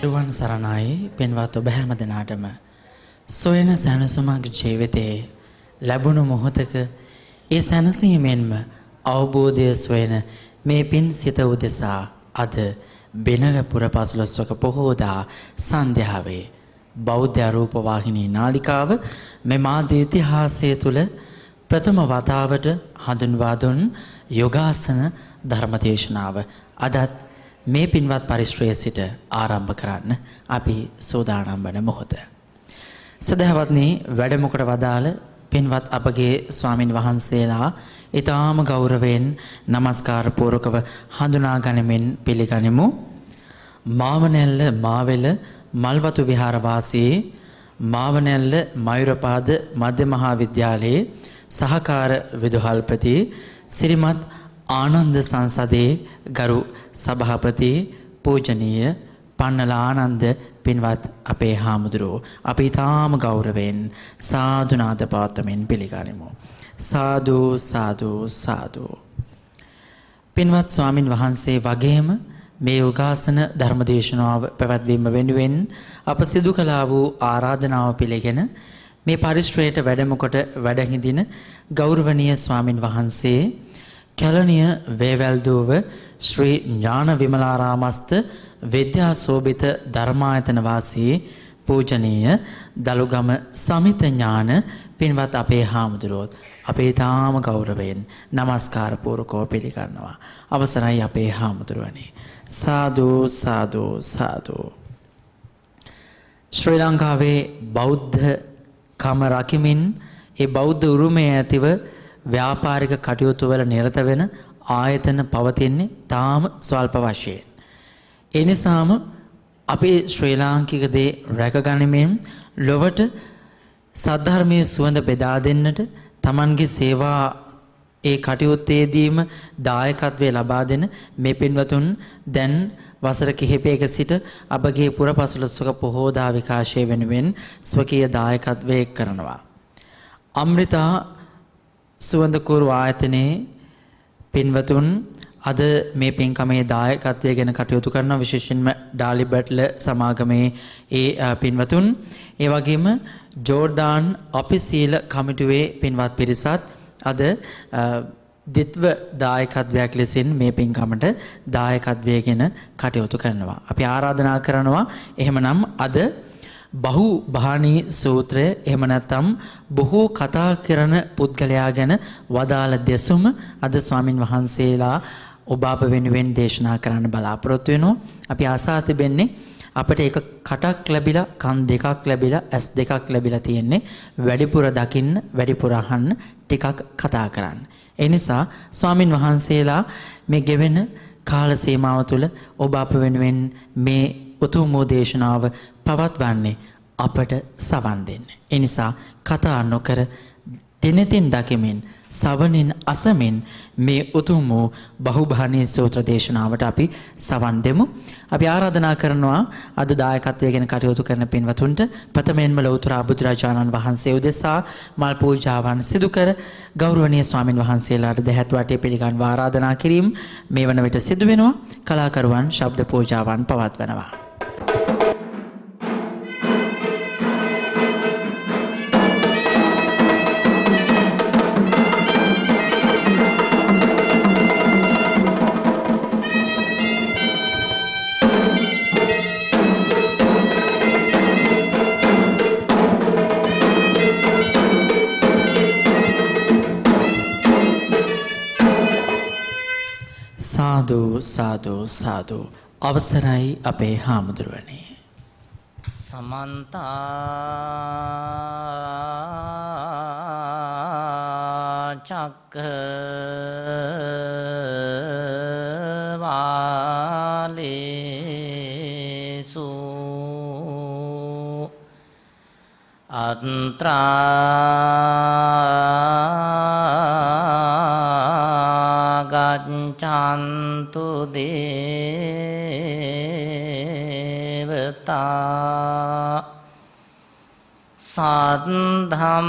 රුවන් සරණයි පින්වත් ඔබ හැම දෙනාටම සොයන සැනසුමක් ජීවිතේ ලැබුණු මොහොතක ඒ සැනසීමෙන්ම අවබෝධය සොයන මේ පින් සිත උදෙසා අද බෙනර පුර පසළොස්වක පොහෝදා සන්ධ්‍යාවේ බෞද්ධ රූප වාහිනී නාලිකාව මේ මාධ්‍ය ඉතිහාසය තුල ප්‍රථම වතාවට හඳුන්වා දුන් යෝගාසන ධර්මදේශනාව අදත් මේ පින්වත් පරිශ්‍රයේ සිට ආරම්භ කරන්න අපි සූදානම් වන මොහොත. සදහවත්නි වැඩමුකට වදාළ පින්වත් අපගේ ස්වාමින් වහන්සේලා ඊටාම ගෞරවයෙන් নমස්කාර පූර්වකව හඳුනා ගනිමින් පිළිගනිමු. මාවනැල්ල මාවෙල මල්වතු විහාර වාසී මාවනැල්ල මයුරපාද මධ්‍ය මහා විද්‍යාලයේ සහකාර විදුහල්පති ශ්‍රීමත් ආනන්ද සංසදේ ගරු සභාපති පූජනීය පන්නල ආනන්ද පින්වත් අපේ හාමුදුරුවෝ අපි තාම ගෞරවයෙන් සාදුනාද පාත්වමින් පිළිගනිමු. සාදු සාදු සාදු. පින්වත් ස්වාමින් වහන්සේ වගේම මේ යෝගාසන ධර්මදේශනාව පැවැත්වීම වෙනුවෙන් අප සිදු කළා වූ ආරාධනාව පිළිගෙන මේ පරිශ්‍රයට වැඩමකොට වැඩහිඳින ගෞරවනීය ස්වාමින් වහන්සේ කැලණිය වේවැල්දුව ශ්‍රී ඥාන විමලාරාමස්ත විද්‍යා සෝභිත ධර්මායතන වාසී පූජනීය දලුගම සමිත ඥාන පින්වත් අපේ හාමුදුරුවෝත් අපේ තාම ගෞරවයෙන් নমස්කාර පූර්වකව පිළිගන්නවා. අවසරයි අපේ හාමුදුරුවනේ. සාදු සාදු සාදු. ශ්‍රී ලංකාවේ බෞද්ධ කම රකිමින් ඒ බෞද්ධ උරුමය ඇතිව ව්‍යාපාරික කටයුතු වල නිරත වෙන ආයතන පවතින්නේ තාම ස්වල්ප වශයෙන්. ඒ නිසාම අපේ ශ්‍රී ලාංකික දේ රැකගනිමින් ලොවට සද්ධර්මයේ සුවඳ බෙදා දෙන්නට Tamanගේ සේවා ඒ කටයුත්තේදීම දායකත්වයේ ලබා දෙන මේ පින්වතුන් දැන් වසර කිහිපයක සිට අපගේ පුරපසළොස්වක පොහෝදා විකාශය වෙනුවෙන් ස්වකීය දායකත්වයේ කරනවා. අමෘතා සුවඳකුරු ආයතනයේ පින්වතුන් අද මේ පින්කමේ දායකත්වය ගැන කටයුතු කරන විශේෂයෙන්ම ඩාලි බැට්ල සමාගමේ ඒ පින්වතුන් ඒ වගේම ජෝර්ඩාන් අපිසීල කමිටුවේ පින්වත් පිරිසත් අද දිත්ව දායකත්වයක් ලෙසින් මේ පින්කමට දායකත්වයේගෙන කටයුතු කරනවා. අපි ආරාධනා කරනවා එහෙමනම් අද බහු බාහනී සූත්‍රය එහෙම නැත්නම් බොහෝ කතා කරන පුද්ගලයා ගැන වදාළ දෙසුම අද ස්වාමින් වහන්සේලා ඔබ අප වෙනුවෙන් දේශනා කරන්න බලාපොරොත්තු වෙනවා. අපි ආසා තිබෙන්නේ අපිට ඒක කටක් ලැබිලා කන් දෙකක් ලැබිලා ඇස් දෙකක් ලැබිලා තියෙන්නේ වැඩිපුර දකින්න වැඩිපුර අහන්න ටිකක් කතා කරන්න. ඒ නිසා ස්වාමින් වහන්සේලා මේ ගෙවෙන කාල සීමාව තුළ ඔබ අප වෙනුවෙන් මේ උතුම් දේශනාව පවත්වන්නේ අපට සවන් දෙන්න. ඒ නිසා කතා නොකර දිනෙතින් දකිමින් සවනින් අසමින් මේ උතුම් වූ බහුභාණී සූත්‍ර දේශනාවට අපි සවන් දෙමු. අපි ආරාධනා කරනවා අද දායකත්වයෙන් ගැන කටයුතු කරන පින්වතුන්ට ප්‍රථමයෙන්ම ලෞතර බුදුරජාණන් වහන්සේ උදෙසා මල් පූජාවන් සිදු කර ගෞරවනීය ස්වාමින් වහන්සේලාට දෙහැත් වටේ පිළිගන්වා ආරාධනා කිරීම මේ වන විට සිදු වෙනවා. කලාකරුවන් ශබ්ද පූජාවන් පවත්වනවා. සාදු සාදු සාදු. අවසරයි අපේ හාමුදුරුවනේ. සමන්ත චක්කවාලේසු ගච්ඡන්තු දේවතා සද්ධම්මං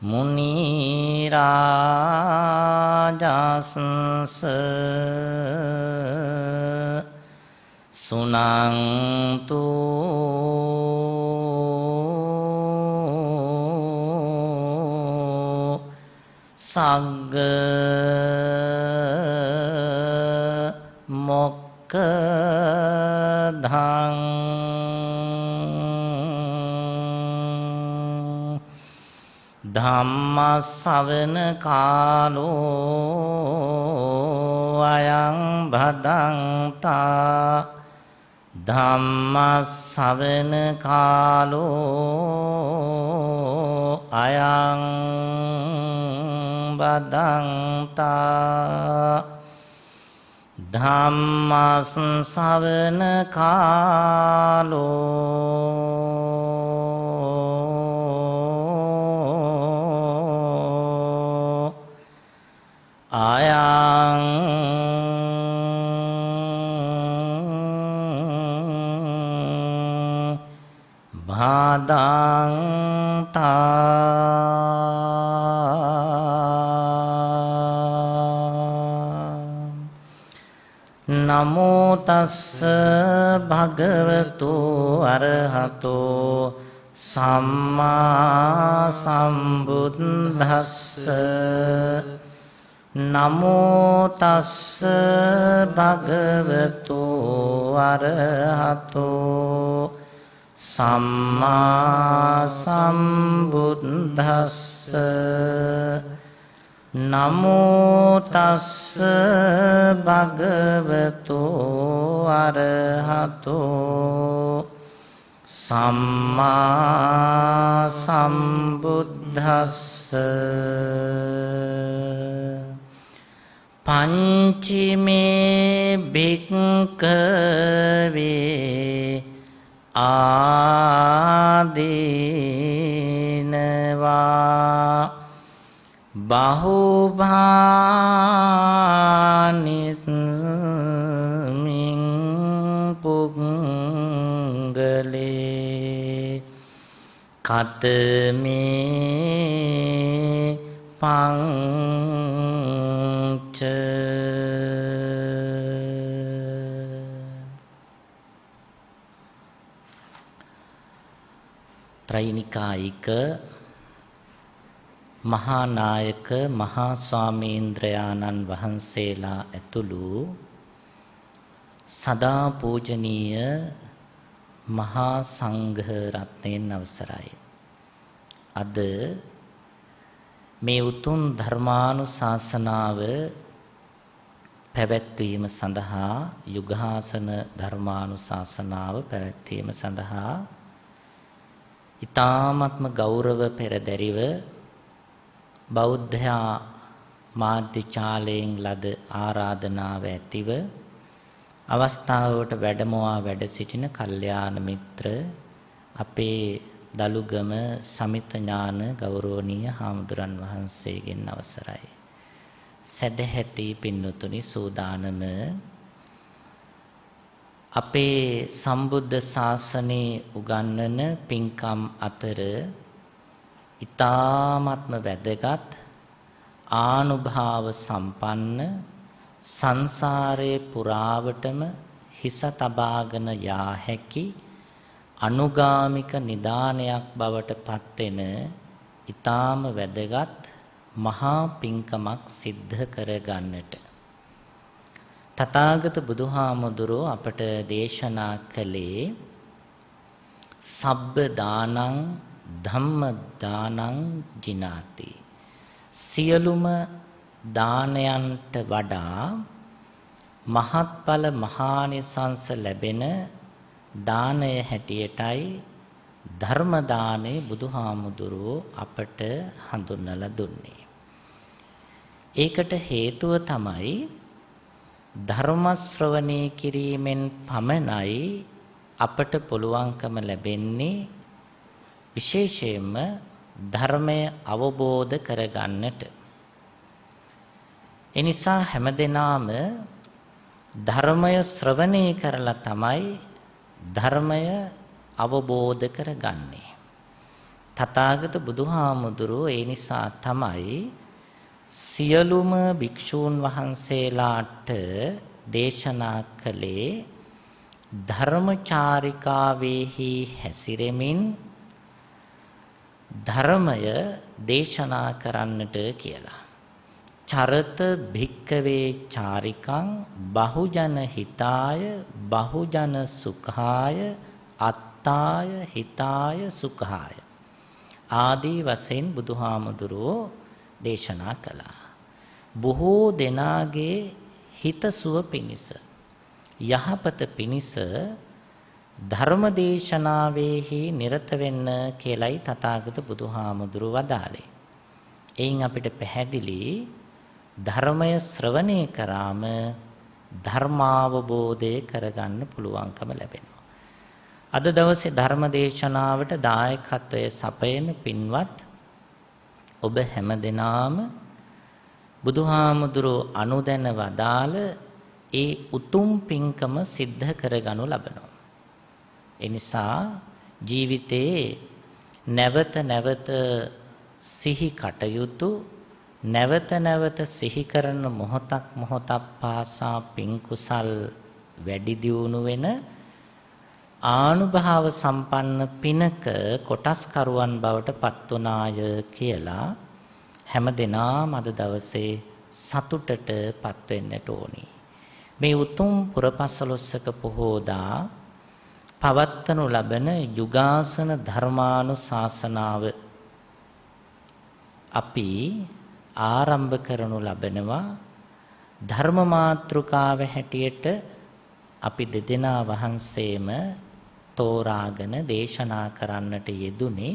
මුනි රාජ රාජස්ස සුනන්තු සග්ග මොක්ඛදං ධම්ම ශ්‍රවණ කාලෝ අයං භදංතා ධම්ම ශ්‍රවණ කාලෝ අයං භදංතා ධම්ම ශ්‍රවණ කාලෝ අයං භදංතා නමෝ තස්ස භගවතු අරහතෝ සම්මා සම්බුද්දස්ස නමෝ තස්ස භගවතු අරහතෝ සම්මා සම්බුද්දස්ස නමෝ තස්ස භගවතු අරහතෝ සම්මා සම්බුද්දස්ස පංචමේ භික්ඛවේ ආදීනවා බහුභානිස්මින් පුංගලේ කතමේ පංච ත්‍රිනිකායික මහානායක මහා ස්වාමීන්ද්‍රයාණන් වහන්සේලා ඇතුළු සදා පූජනීය මහා සංඝ රත්නයන් අවසරයි. අද මේ උතුම් ධර්මානුශාසනාව පැවැත්වීම සඳහා යුගාසන ධර්මානුශාසනාව පැවැත්වීම සඳහා ඊ타ත්ම ගෞරව පෙරදැරිව බෞද්ධ මාධ්‍ය චාලයෙන් ලද ආරාධනාව ඇතිව අවස්ථාවට වැඩමවා වැඩ සිටින කල්යාණ මිත්‍ර අපේ දලුගම සමිත ඥාන ගෞරවනීය හාමුදුරන් වහන්සේගෙන් අවසරයි. සදැහැති පින්වතුනි සූදානම අපේ සම්බුද්ධ ශාසනයේ උගන්වන පින්කම් අතර ඊ타ත්ම වැදගත් ආනුභාව සම්පන්න සංසාරේ පුරාවටම හිස තබාගෙන යා හැකි අනුගාමික නිදානයක් බවට පත්වෙන ඊ타ම වැදගත් මහා පින්කමක් සිද්ධ කරගන්නට තථාගත බුදුහාමුදුරෝ අපට දේශනා කළේ සබ්බ දානං ධම්ම දානං ජිනාති සියලුම දානයන්ට වඩා මහත්ඵල මහානිසංස ලැබෙන දානය හැටියටයි ධර්ම දානේ බුදුහාමුදුරෝ අපට හඳුන්වලා දුන්නේ. ඒකට හේතුව තමයි ධර්ම ශ්‍රවණය කිරීමෙන් පමණයි අපට පුළුවන්කම ලැබෙන්නේ විශේෂයෙන්ම ධර්මය අවබෝධ කරගන්නට. එනිසා හැමදෙනාම ධර්මය ශ්‍රවණය කරලා තමයි ධර්මය අවබෝධ කරගන්නේ. තථාගත බුදුහාමුදුරුවෝ ඒ නිසා තමයි සියලුම භික්ෂූන් වහන්සේලාට දේශනා කළේ ධර්මචාරිකාවෙහි හැසිරෙමින් ධර්මය දේශනා කරන්නට කියලා. චරත භික්කවේ චාරිකං බහුජන හිතාය බහුජන සුඛාය අත්තාය හිතාය සුඛාය ආදී වශයෙන් බුදුහාමුදුරුවෝ දේශනා කළා. බොහෝ දෙනාගේ හිතසුව පිණිස යහපත පිණිස ධර්ම දේශනාවෙහි නිරත වෙන්න කියලයි තථාගත බුදුහාමුදුරුවෝ වදාළේ. එයින් අපිට පැහැදිලි ධර්මය ශ්‍රවණය කරාම ධර්මාවබෝධය කරගන්න පුළුවන්කම ලැබෙනවා. අද දවසේ ධර්ම දේශනාවට දායකත්වයේ සපයන පින්වත් ඔබ හැමදෙනාම බුදුහාමුදුරුවෝ අනුදැන වදාළ ඒ උතුම් පින්කම සිද්ධ කරගනු ලබනවා. ඒ නිසා ජීවිතයේ නැවත නැවත සිහි කටයුතු නැවත නැවත සිහි කරන මොහොතක් මොහොතක් පාසා පින් කුසල් වැඩි දියුණු වෙන ආනුභාව සම්පන්න පිනක කොටස්කරුවන් බවට පත් වුණාය කියලා හැමදෙනාම අද දවසේ සතුටට පත් වෙන්නට ඕනි. මේ උතුම් පුරපසළොස්වක පොහෝදා පවත්වනු ලබන යුගාසන ධර්මානුශාසනාව අපි ආරම්භ කරනු ලබනවා. ධර්ම මාතෘකාව හැටියට අපි දෙදෙනා වහන්සේම තෝරාගෙන දේශනා කරන්නට යෙදුනේ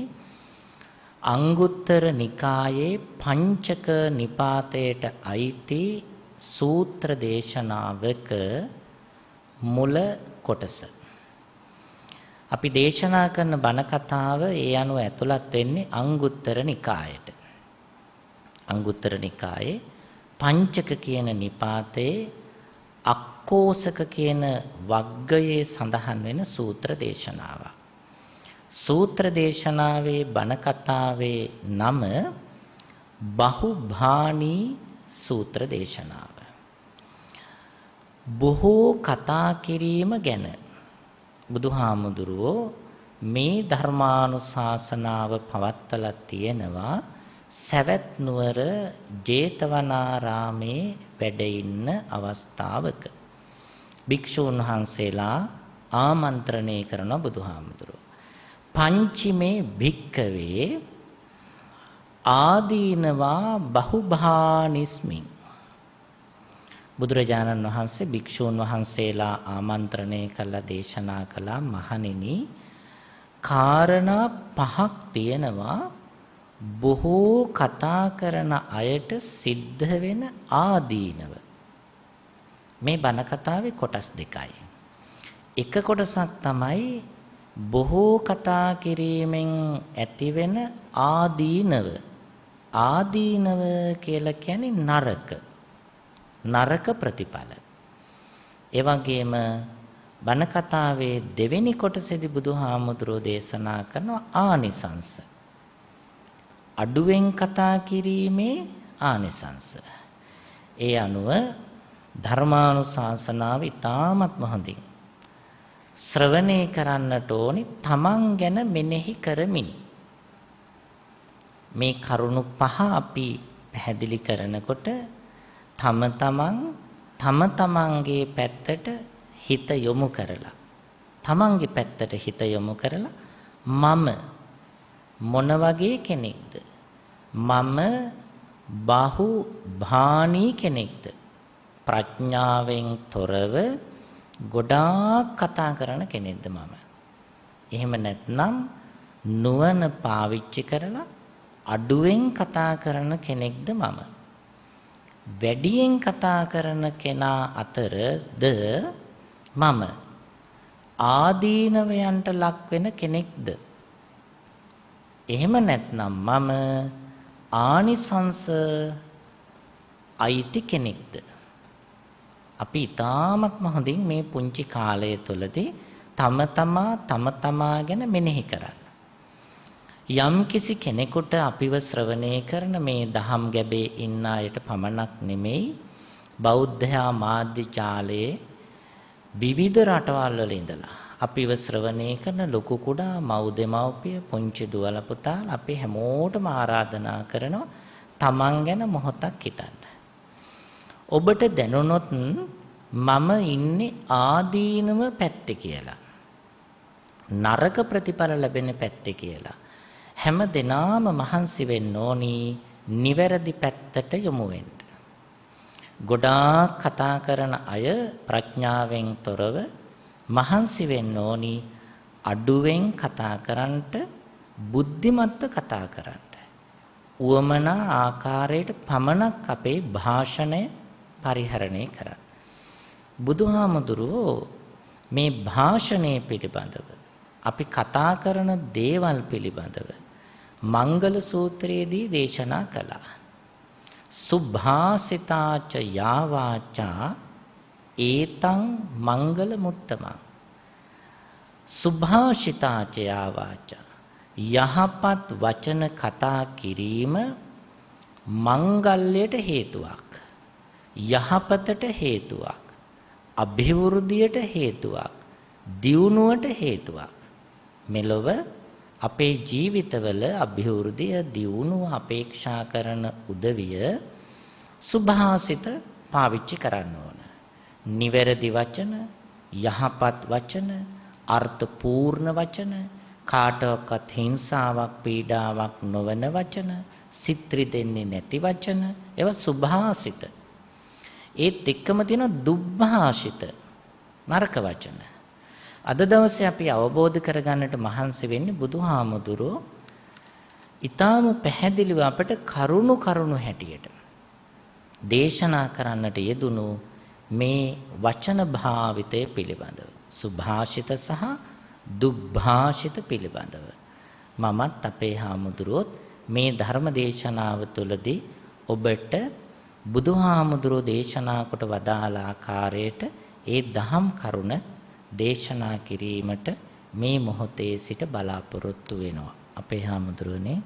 අංගුත්තර නිකායේ පංචක නිපාතයට අයිති සූත්‍ර දේශනාවක මුල කොටස. අපි දේශනා කරන බණ කතාව ඒ අනුව ඇතුළත් වෙන්නේ අංගුත්තර නිකායට. අංගුත්තර නිකායේ පංචක කියන නිපාතයේ අක්කෝසක කියන වග්ගයේ සඳහන් වෙන සූත්‍ර දේශනාවක්. සූත්‍ර දේශනාවේ බණ කතාවේ නම බහුභාණී සූත්‍ර දේශනාව. බොහෝ කතා කිරීම ගැන බුදුහාමුදුරුවෝ මේ ධර්මානුශාසනාව පවත්වලා තියෙනවා සවැත් නුවර ජේතවනාරාමේ වැඩ ඉන්න අවස්ථාවක. භික්ෂූන් වහන්සේලා ආමන්ත්‍රණය කරන බුදුහාමුදුරුවෝ පංචිමේ භික්කවේ ආදීනවා බහුභානිස්මින්. බුදුරජාණන් වහන්සේ භික්ෂූන් වහන්සේලා ආමන්ත්‍රණය කළා දේශනා කළා මහණෙනි කාරණා පහක් තියෙනවා බොහෝ කතා කරන අයට සිද්ධ වෙන ආදීනව. මේ බණ කතාවේ කොටස් දෙකයි. එක කොටසක් තමයි බොහෝ කතා කිරීමෙන් ඇතිවෙන ආදීනව. ආදීනව කියලා කියන්නේ නරක ප්‍රතිඵල. ඒ වගේම බණ කතාවේ දෙවෙනි කොටසේදී බුදුහාමුදුරෝ දේශනා කරන ආනිසංස. අඩුවෙන් කතා කිරීමේ ආනිසංස. ඒ අනුව ධර්මානුශාසනාව ඉතාමත් හොඳින් ශ්‍රවණය කරන්නට ඕනි තමන් ගැන මෙනෙහි කරමින්. මේ කරුණු පහ අපි පැහැදිලි කරනකොට තම තමන්ගේ පැත්තට හිත යොමු කරලා තමන්ගේ පැත්තට හිත යොමු කරලා මම මොන වගේ කෙනෙක්ද? මම බහු භාණී කෙනෙක්ද? ප්‍රඥාවෙන් තොරව ගොඩාක් කතා කරන කෙනෙක්ද මම? එහෙම නැත්නම් නුවණ පාවිච්චි කරලා අඩුවෙන් කතා කරන කෙනෙක්ද මම? වැඩියෙන් කතා කරන කෙනා අතරද මම ආදීනවයන්ට ලක් වෙන කෙනෙක්ද? එහෙම නැත්නම් මම ආනිසංස අයිති කෙනෙක්ද? අපි ඊ타ත්ම හොඳින් මේ පුංචි කාලය තුළදී තම තමා ගැන මෙනෙහි කරන්න. යම් කිසි කෙනෙකුට අපිව ශ්‍රවණය කරන මේ දහම් ගැබේ ඉන්න අයට පමණක් නෙමෙයි බෞද්ධයා මාධ්‍ය ජාලයේ විවිධ රටවල් වල ඉඳලා අපිව ශ්‍රවණය කරන ලොකු කුඩා මව් දෙමව්පිය පුංචි දුවල පුතාලා අපි හැමෝටම ආරාධනා කරනවා තමන් ගැන මොහොතක් හිතන්න. ඔබට දැනුණොත් මම ඉන්නේ ආදීනව පැත්තේ කියලා. නරක ප්‍රතිඵල ලැබෙන පැත්තේ කියලා. හැම දිනාම මහන්සි වෙන්න ඕනි නිවැරදි පැත්තට යොමු වෙන්න. ගොඩාක් කතා කරන අය ප්‍රඥාවෙන් තොරව මහන්සි වෙන්න ඕනි අඩුවෙන් කතා කරන්නට බුද්ධිමත්ව කතා කරන්න. උවමනා ආකාරයට පමණක් අපේ භාෂණය පරිහරණය කරන්න. බුදුහාමුදුරුවෝ මේ භාෂණය පිළිබඳව අපි කතා කරන දේවල් පිළිබඳව මංගල සූත්‍රයේදී දේශනා කළා. සුභාසිතාච යාවාචා ඒතං මංගල මුත්තමං. සුභාෂිතාච යාවාචා යහපත් වචන කතා කිරීම මංගල්‍යයට හේතුවක්. යහපතට හේතුවක්. අභිවෘද්ධියට හේතුවක්. දියුණුවට හේතුවක්. මෙලොව අපේ ජීවිතවල අභිවෘද්ධිය දියුණුව අපේක්ෂා කරන උදවිය සුභාසිත පාවිච්චි කරන්න ඕන. නිවැරදි වචන, යහපත් වචන, අර්ථපූර්ණ වචන, කාටවත් හිංසාවක් පීඩාවක් නොවන වචන, සිත්‍රි දෙන්නේ නැති වචන, ඒවා සුභාසිත. ඒත් එක්කම තියෙන දුබ්භාෂිත නරක වචන. අද දවසේ අපි අවබෝධ කරගන්නට මහන්සි වෙන්නේ බුදුහාමුදුරුවෝ ඊටාම පැහැදිලිව අපට කරුණු හැටියට දේශනා කරන්නට යෙදුණු මේ වචන භාවිතය පිළිබඳව සුභාෂිත සහ දුබ්භාෂිත පිළිබඳව මමත් අපේ හාමුදුරුවොත් මේ ධර්ම දේශනාව තුළදී ඔබට බුදුහාමුදුරුවෝ දේශනා කොට වදාළ ආකාරයට ඒ දහම් කරුණ දේශනා කිරීමට මේ මොහොතේ සිට බලාපොරොත්තු වෙනවා. අපේ හාමුදුරුවනේ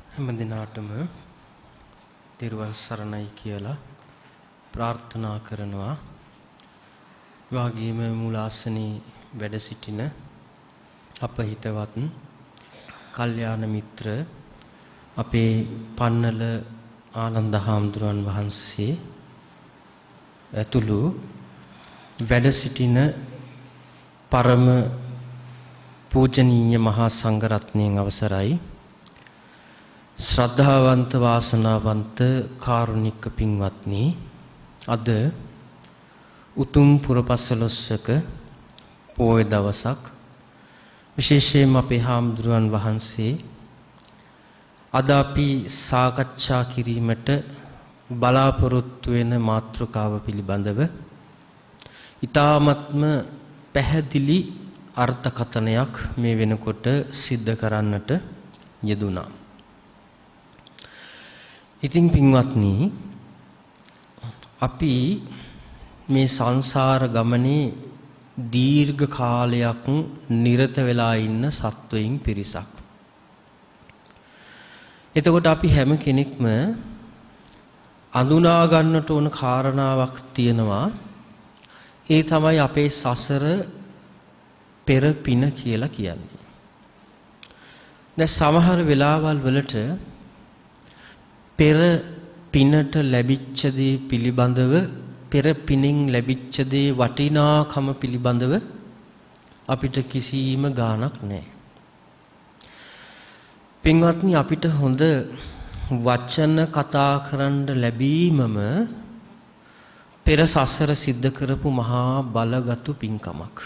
හැම දිනාටම තිරුවන් සරණයි කියලා ප්‍රාර්ථනා කරනවා. වාගීම මූලාසනී වැඩ සිටින අප හිතවත් කල්යාණ මිත්‍ර අපේ පන්නල ආනන්ද හාමුදුරන් වහන්සේ ඇතුළු වැඩ සිටින පරම පූජනීය මහා සංඝරත්නයන් අවසරයි. ශ්‍රද්ධාවන්ත වාසනාවන්ත කාරුණික පින්වත්නි, අද උතුම් පුරපසළොස්වක පොය දවසක් විශේෂයෙන්ම අපේ හාමුදුරුවන් වහන්සේ අද අපි සාකච්ඡා කිරීමට බලාපොරොත්තු වෙන මාතෘකාව පිළිබඳව ඊ타ත්ම පැහැදිලි අර්ථකථනයක් මේ වෙනකොට සිද්ධ කරන්නට යෙදුණා. ඉතින් පින්වත්නි, අපි මේ සංසාර ගමනේ දීර්ඝ කාලයක් නිරත වෙලා ඉන්න සත්වයින් පිරිසක්. එතකොට අපි හැම කෙනෙක්ම අඳුනා ගන්නට ඕන කාරණාවක් තියෙනවා. ඒ තමයි අපේ සසර පෙර පින කියලා කියන්නේ. දැන් සමහර වෙලාවල් වලට පෙර පිනට ලැබිච්ච දේ පිළිබඳව, පෙර පිනෙන් ලැබිච්ච දේ වටිනාකම පිළිබඳව අපිට කිසිම ගාණක් නැහැ. පින්වත්නි, අපිට හොඳ වචන කතා කරන්න ලැබීමම පෙර සසර සිද්ධ කරපු මහා බලගතු පින්කමක්.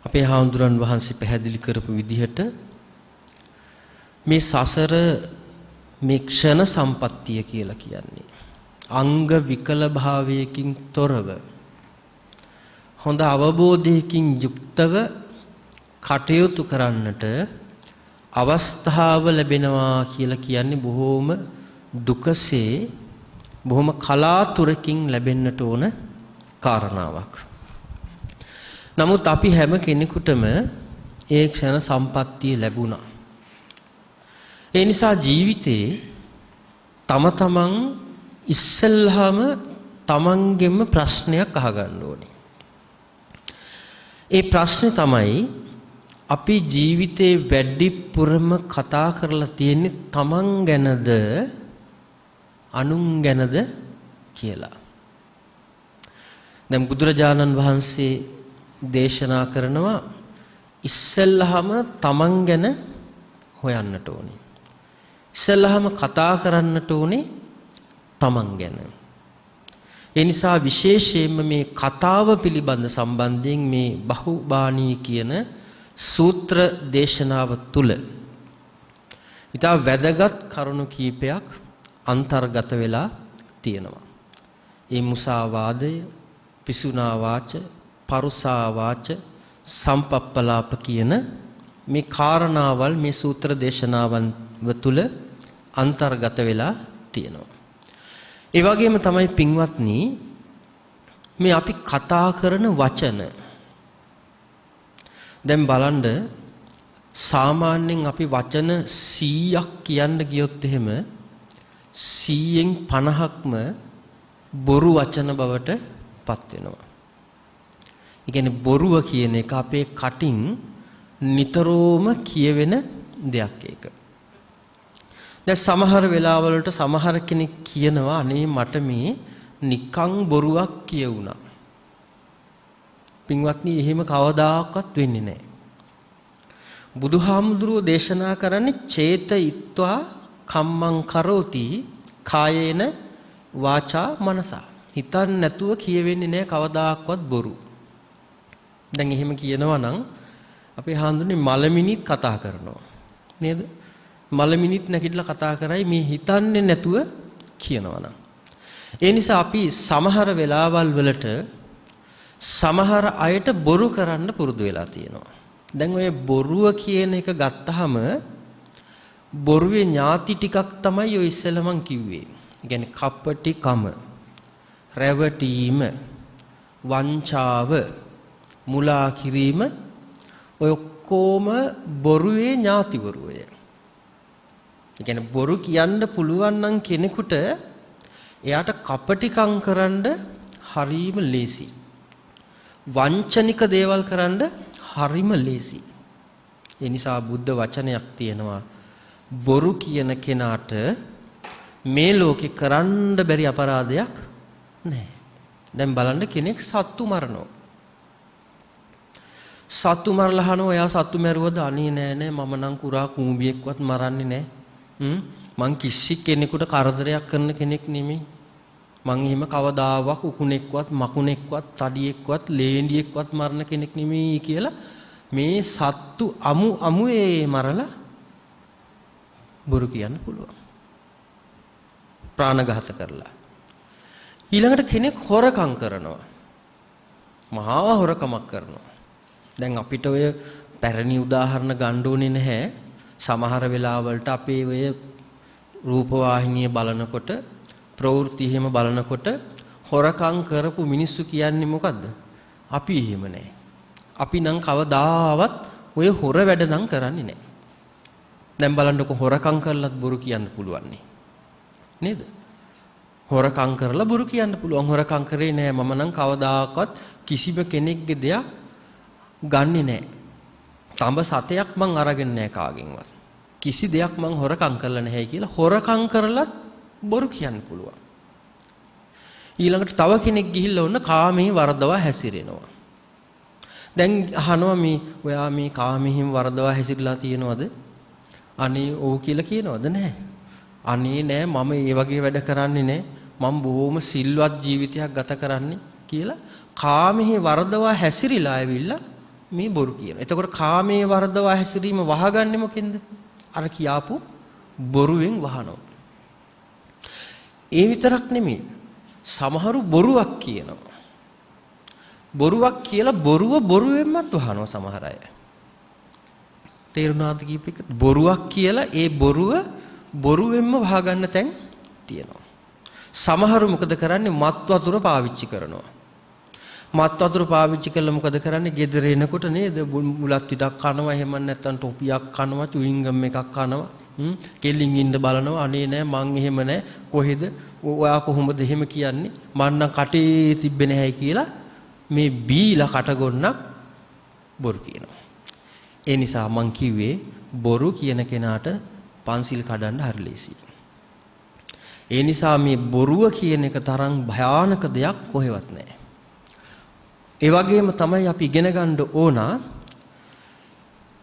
අපේ හාමුදුරන් වහන්සේ පැහැදිලි කරපු විදිහට මේ සසර මේ ක්ෂණ සම්පත්තිය කියලා කියන්නේ අංග විකල භාවයකින් තොරව හොඳ අවබෝධයකින් යුක්තව කටයුතු කරන්නට අවස්ථාව ලැබෙනවා කියලා කියන්නේ බොහෝම දුකසේ බොහොම කලාතුරකින් ලැබෙන්නට ඕන කාරණාවක්. නමුත් අපි හැම කෙනෙකුටම ඒ ක්ෂණ සම්පත්තිය ලැබුණා. ඒ නිසා ජීවිතේ තම තමන් ඉස්සෙල්ලාම තමන්ගෙම ප්‍රශ්නයක් අහගන්න ඕනේ. ඒ ප්‍රශ්නේ තමයි අපි ජීවිතේ වැඩිපුරම කතා කරලා තියෙන්නේ තමන් ගැනද අනුන් ගැනද කියලා. දැන් බුදුරජාණන් වහන්සේ දේශනා කරනවා ඉස්සෙල්ලාම තමන් ගැන හොයන්නට ඕනේ. ඉස්සෙල්ලාම කතා කරන්නට ඕනේ තමන් ගැන. ඒ නිසා විශේෂයෙන්ම මේ කතාව පිළිබඳ සම්බන්ධයෙන් මේ බහුබාණී කියන සූත්‍ර දේශනාව තුල ඊට වැදගත් කරුණු කීපයක් අන්තර්ගත වෙලා තියෙනවා. ඒ මුසාවාදය, පිසුනා වාච, පරුසා වාච, සම්පප්පලාප කියන මේ කාරණාවල් මේ සූත්‍ර දේශනාවන් තුල අන්තර්ගත වෙලා තියෙනවා. ඒ වගේම තමයි පින්වත්නි මේ අපි කතා කරන වචන දැන් බලන්න සාමාන්‍යයෙන් අපි වචන 100ක් කියන්න ගියොත් එහෙම 100න් 50ක්ම බොරු වචන බවට පත් වෙනවා. ඒ කියන්නේ බොරුව කියන එක අපේ කටින් නිතරම කියවෙන දෙයක් ඒක. දැන් සමහර වෙලාවලට සමහර කෙනෙක් කියනවා අනේ මට මේ නිකං බොරුවක් කියුණා. පින්වත්නි එහෙම කවදාකවත් වෙන්නේ නැහැ. බුදුහාමුදුරුවෝ දේශනා කරන්නේ චේතයිත්වා කම්මං කරෝති කායේන වාචා මනසා. හිතන්න නැතුව කියවෙන්නේ නැහැ කවදාකවත් බොරු. දැන් එහෙම කියනවා නම් අපේ හාමුදුරනේ මලමිනිත් කතා කරනවා. නේද? මලමිනිත් නැගිටලා කතා කරයි මේ හිතන්නේ නැතුව කියනවා නම්. ඒ නිසා අපි සමහර වෙලාවල් වලට සමහර අයට බොරු කරන්න පුරුදු වෙලා තියෙනවා. දැන් ඔය බොරුව කියන එක ගත්තාම බොරුවේ ඥාති ටිකක් තමයි ඔය ඉස්සෙල්ලා මං කිව්වේ. ඒ කියන්නේ කපටිකම, රැවටීම, වංචාව, මුලා කිරීම ඔය ඔක්කොම බොරුවේ ඥාතිවරුය. ඒ කියන්නේ බොරු කියන්න පුළුවන් නම් කෙනෙකුට එයාට කපටිකම් කරන්න හරීම ලේසි. වංචනික දේවල් කරන්න හරිම ලේසි. ඒ නිසා බුද්ධ වචනයක් තියෙනවා බොරු කියන කෙනාට මේ ලෝකේ කරන්න බැරි අපරාධයක් නැහැ. දැන් බලන්න කෙනෙක් සත්තු මරනවා. සත්තු මරලා අහනවා එයා සත්තු මැරුවද? අනේ නෑ නෑ මම නම් කුරා කූඹියෙක්වත් මරන්නේ නෑ. මං කිසි කෙනෙකුට කරදරයක් කරන කෙනෙක් නෙමෙයි. මං එහෙම කවදාවත් උකුණෙක්වත් මකුණෙක්වත් තඩියෙක්වත් ලේන්ඩියෙක්වත් මරන කෙනෙක් නෙමෙයි කියලා මේ සත්තු අමුයේ මරලා බොරු කියන්න පුළුවන්. ප්‍රාණඝාත කරලා. ඊළඟට කෙනෙක් හොරකම් කරනවා. මහා හොරකමක් කරනවා. දැන් අපිට ඔය පැරණි උදාහරණ ගන්න ඕනේ නැහැ. සමහර වෙලාවලට අපේ ඔය රූපවාහිනිය බලනකොට ප්‍රවෘත්ති එහෙම බලනකොට හොරකම් කරපු මිනිස්සු කියන්නේ මොකද්ද? අපි එහෙම නැහැ. අපි නම් කවදාවත් ඔය හොර වැඩ නම් කරන්නේ නැහැ. දැන් බලන්නකො හොරකම් කරලත් බොරු කියන්න පුළුවන් නේද? හොරකම් කරලා බොරු කියන්න පුළුවන්. හොරකම් කරේ නෑ මම නම් කවදාකවත් කිසිම කෙනෙක්ගේ දෙයක් ගන්නෙ නෑ. තඹ සතයක් මං අරගෙන නෑ කාගෙන්වත්. කිසි දෙයක් මං හොරකම් කරලා නැහැ කියලා හොරකම් කරලත් බොරු කියන්න පුළුවන්. ඊළඟට තව කෙනෙක් ගිහිල්ලා ඔන්න කාමයේ වරදවා හැසිරෙනවා. දැන් අහනවා මේ ඔයා මේ කාමයෙන් වරදවා හැසිරලා තියෙනවද? අනේ ඔව් කියලා කියනවද? නැහැ. අනේ නෑ මම ඒ වගේ වැඩ කරන්නේ නෑ. මම බොහොම සිල්වත් ජීවිතයක් ගත කරන්නේ කියලා කාමයේ වරදවා හැසිරීලා ඇවිල්ලා මේ බොරු කියනවා. එතකොට කාමයේ වරදවා හැසිරීම වහගන්නේ මොකෙන්ද? අර කියාපු බොරුවෙන් වහනවා. ඒ විතරක් නෙමෙයි. සමහරු බොරුවක් කියනවා. බොරුවක් කියලා බොරුවෙන්මත් වහනවා සමහර අය. තේරුණාද කීප එක? බොරුවක් කියලා ඒ බොරුවෙන්ම වහගන්න තැන් තියෙනවා. සමහරු මොකද කරන්නේ? මත් වතුර පාවිච්චි කරනවා. මත් වතුර පාවිච්චි කළා මොකද කරන්නේ? ගෙදර එනකොට නේද මුලත් ටිකක් කනවා, එහෙම නැත්නම් ටොපියක් කනවා, චුයින්ගම් එකක් කනවා. කෙලින් ඉන්න බලනවා. අනේ නෑ මං එහෙම නෑ. කොහෙද? ඔයා කොහොමද එහෙම කියන්නේ? මං නම් කටේ තිබ්බේ නැහැ කියලා මේ බීලා කටගොන්නක් බොරු කියනවා. ඒ නිසා මං කිව්වේ බොරු කියන කෙනාට පන්සිල් කඩන්න හරි ලේසියි. ඒ නිසා මේ බොරුව කියන එක තරම් භයානක දෙයක් කොහෙවත් නැහැ. ඒ වගේම තමයි අපි ඉගෙන ගන්න ඕන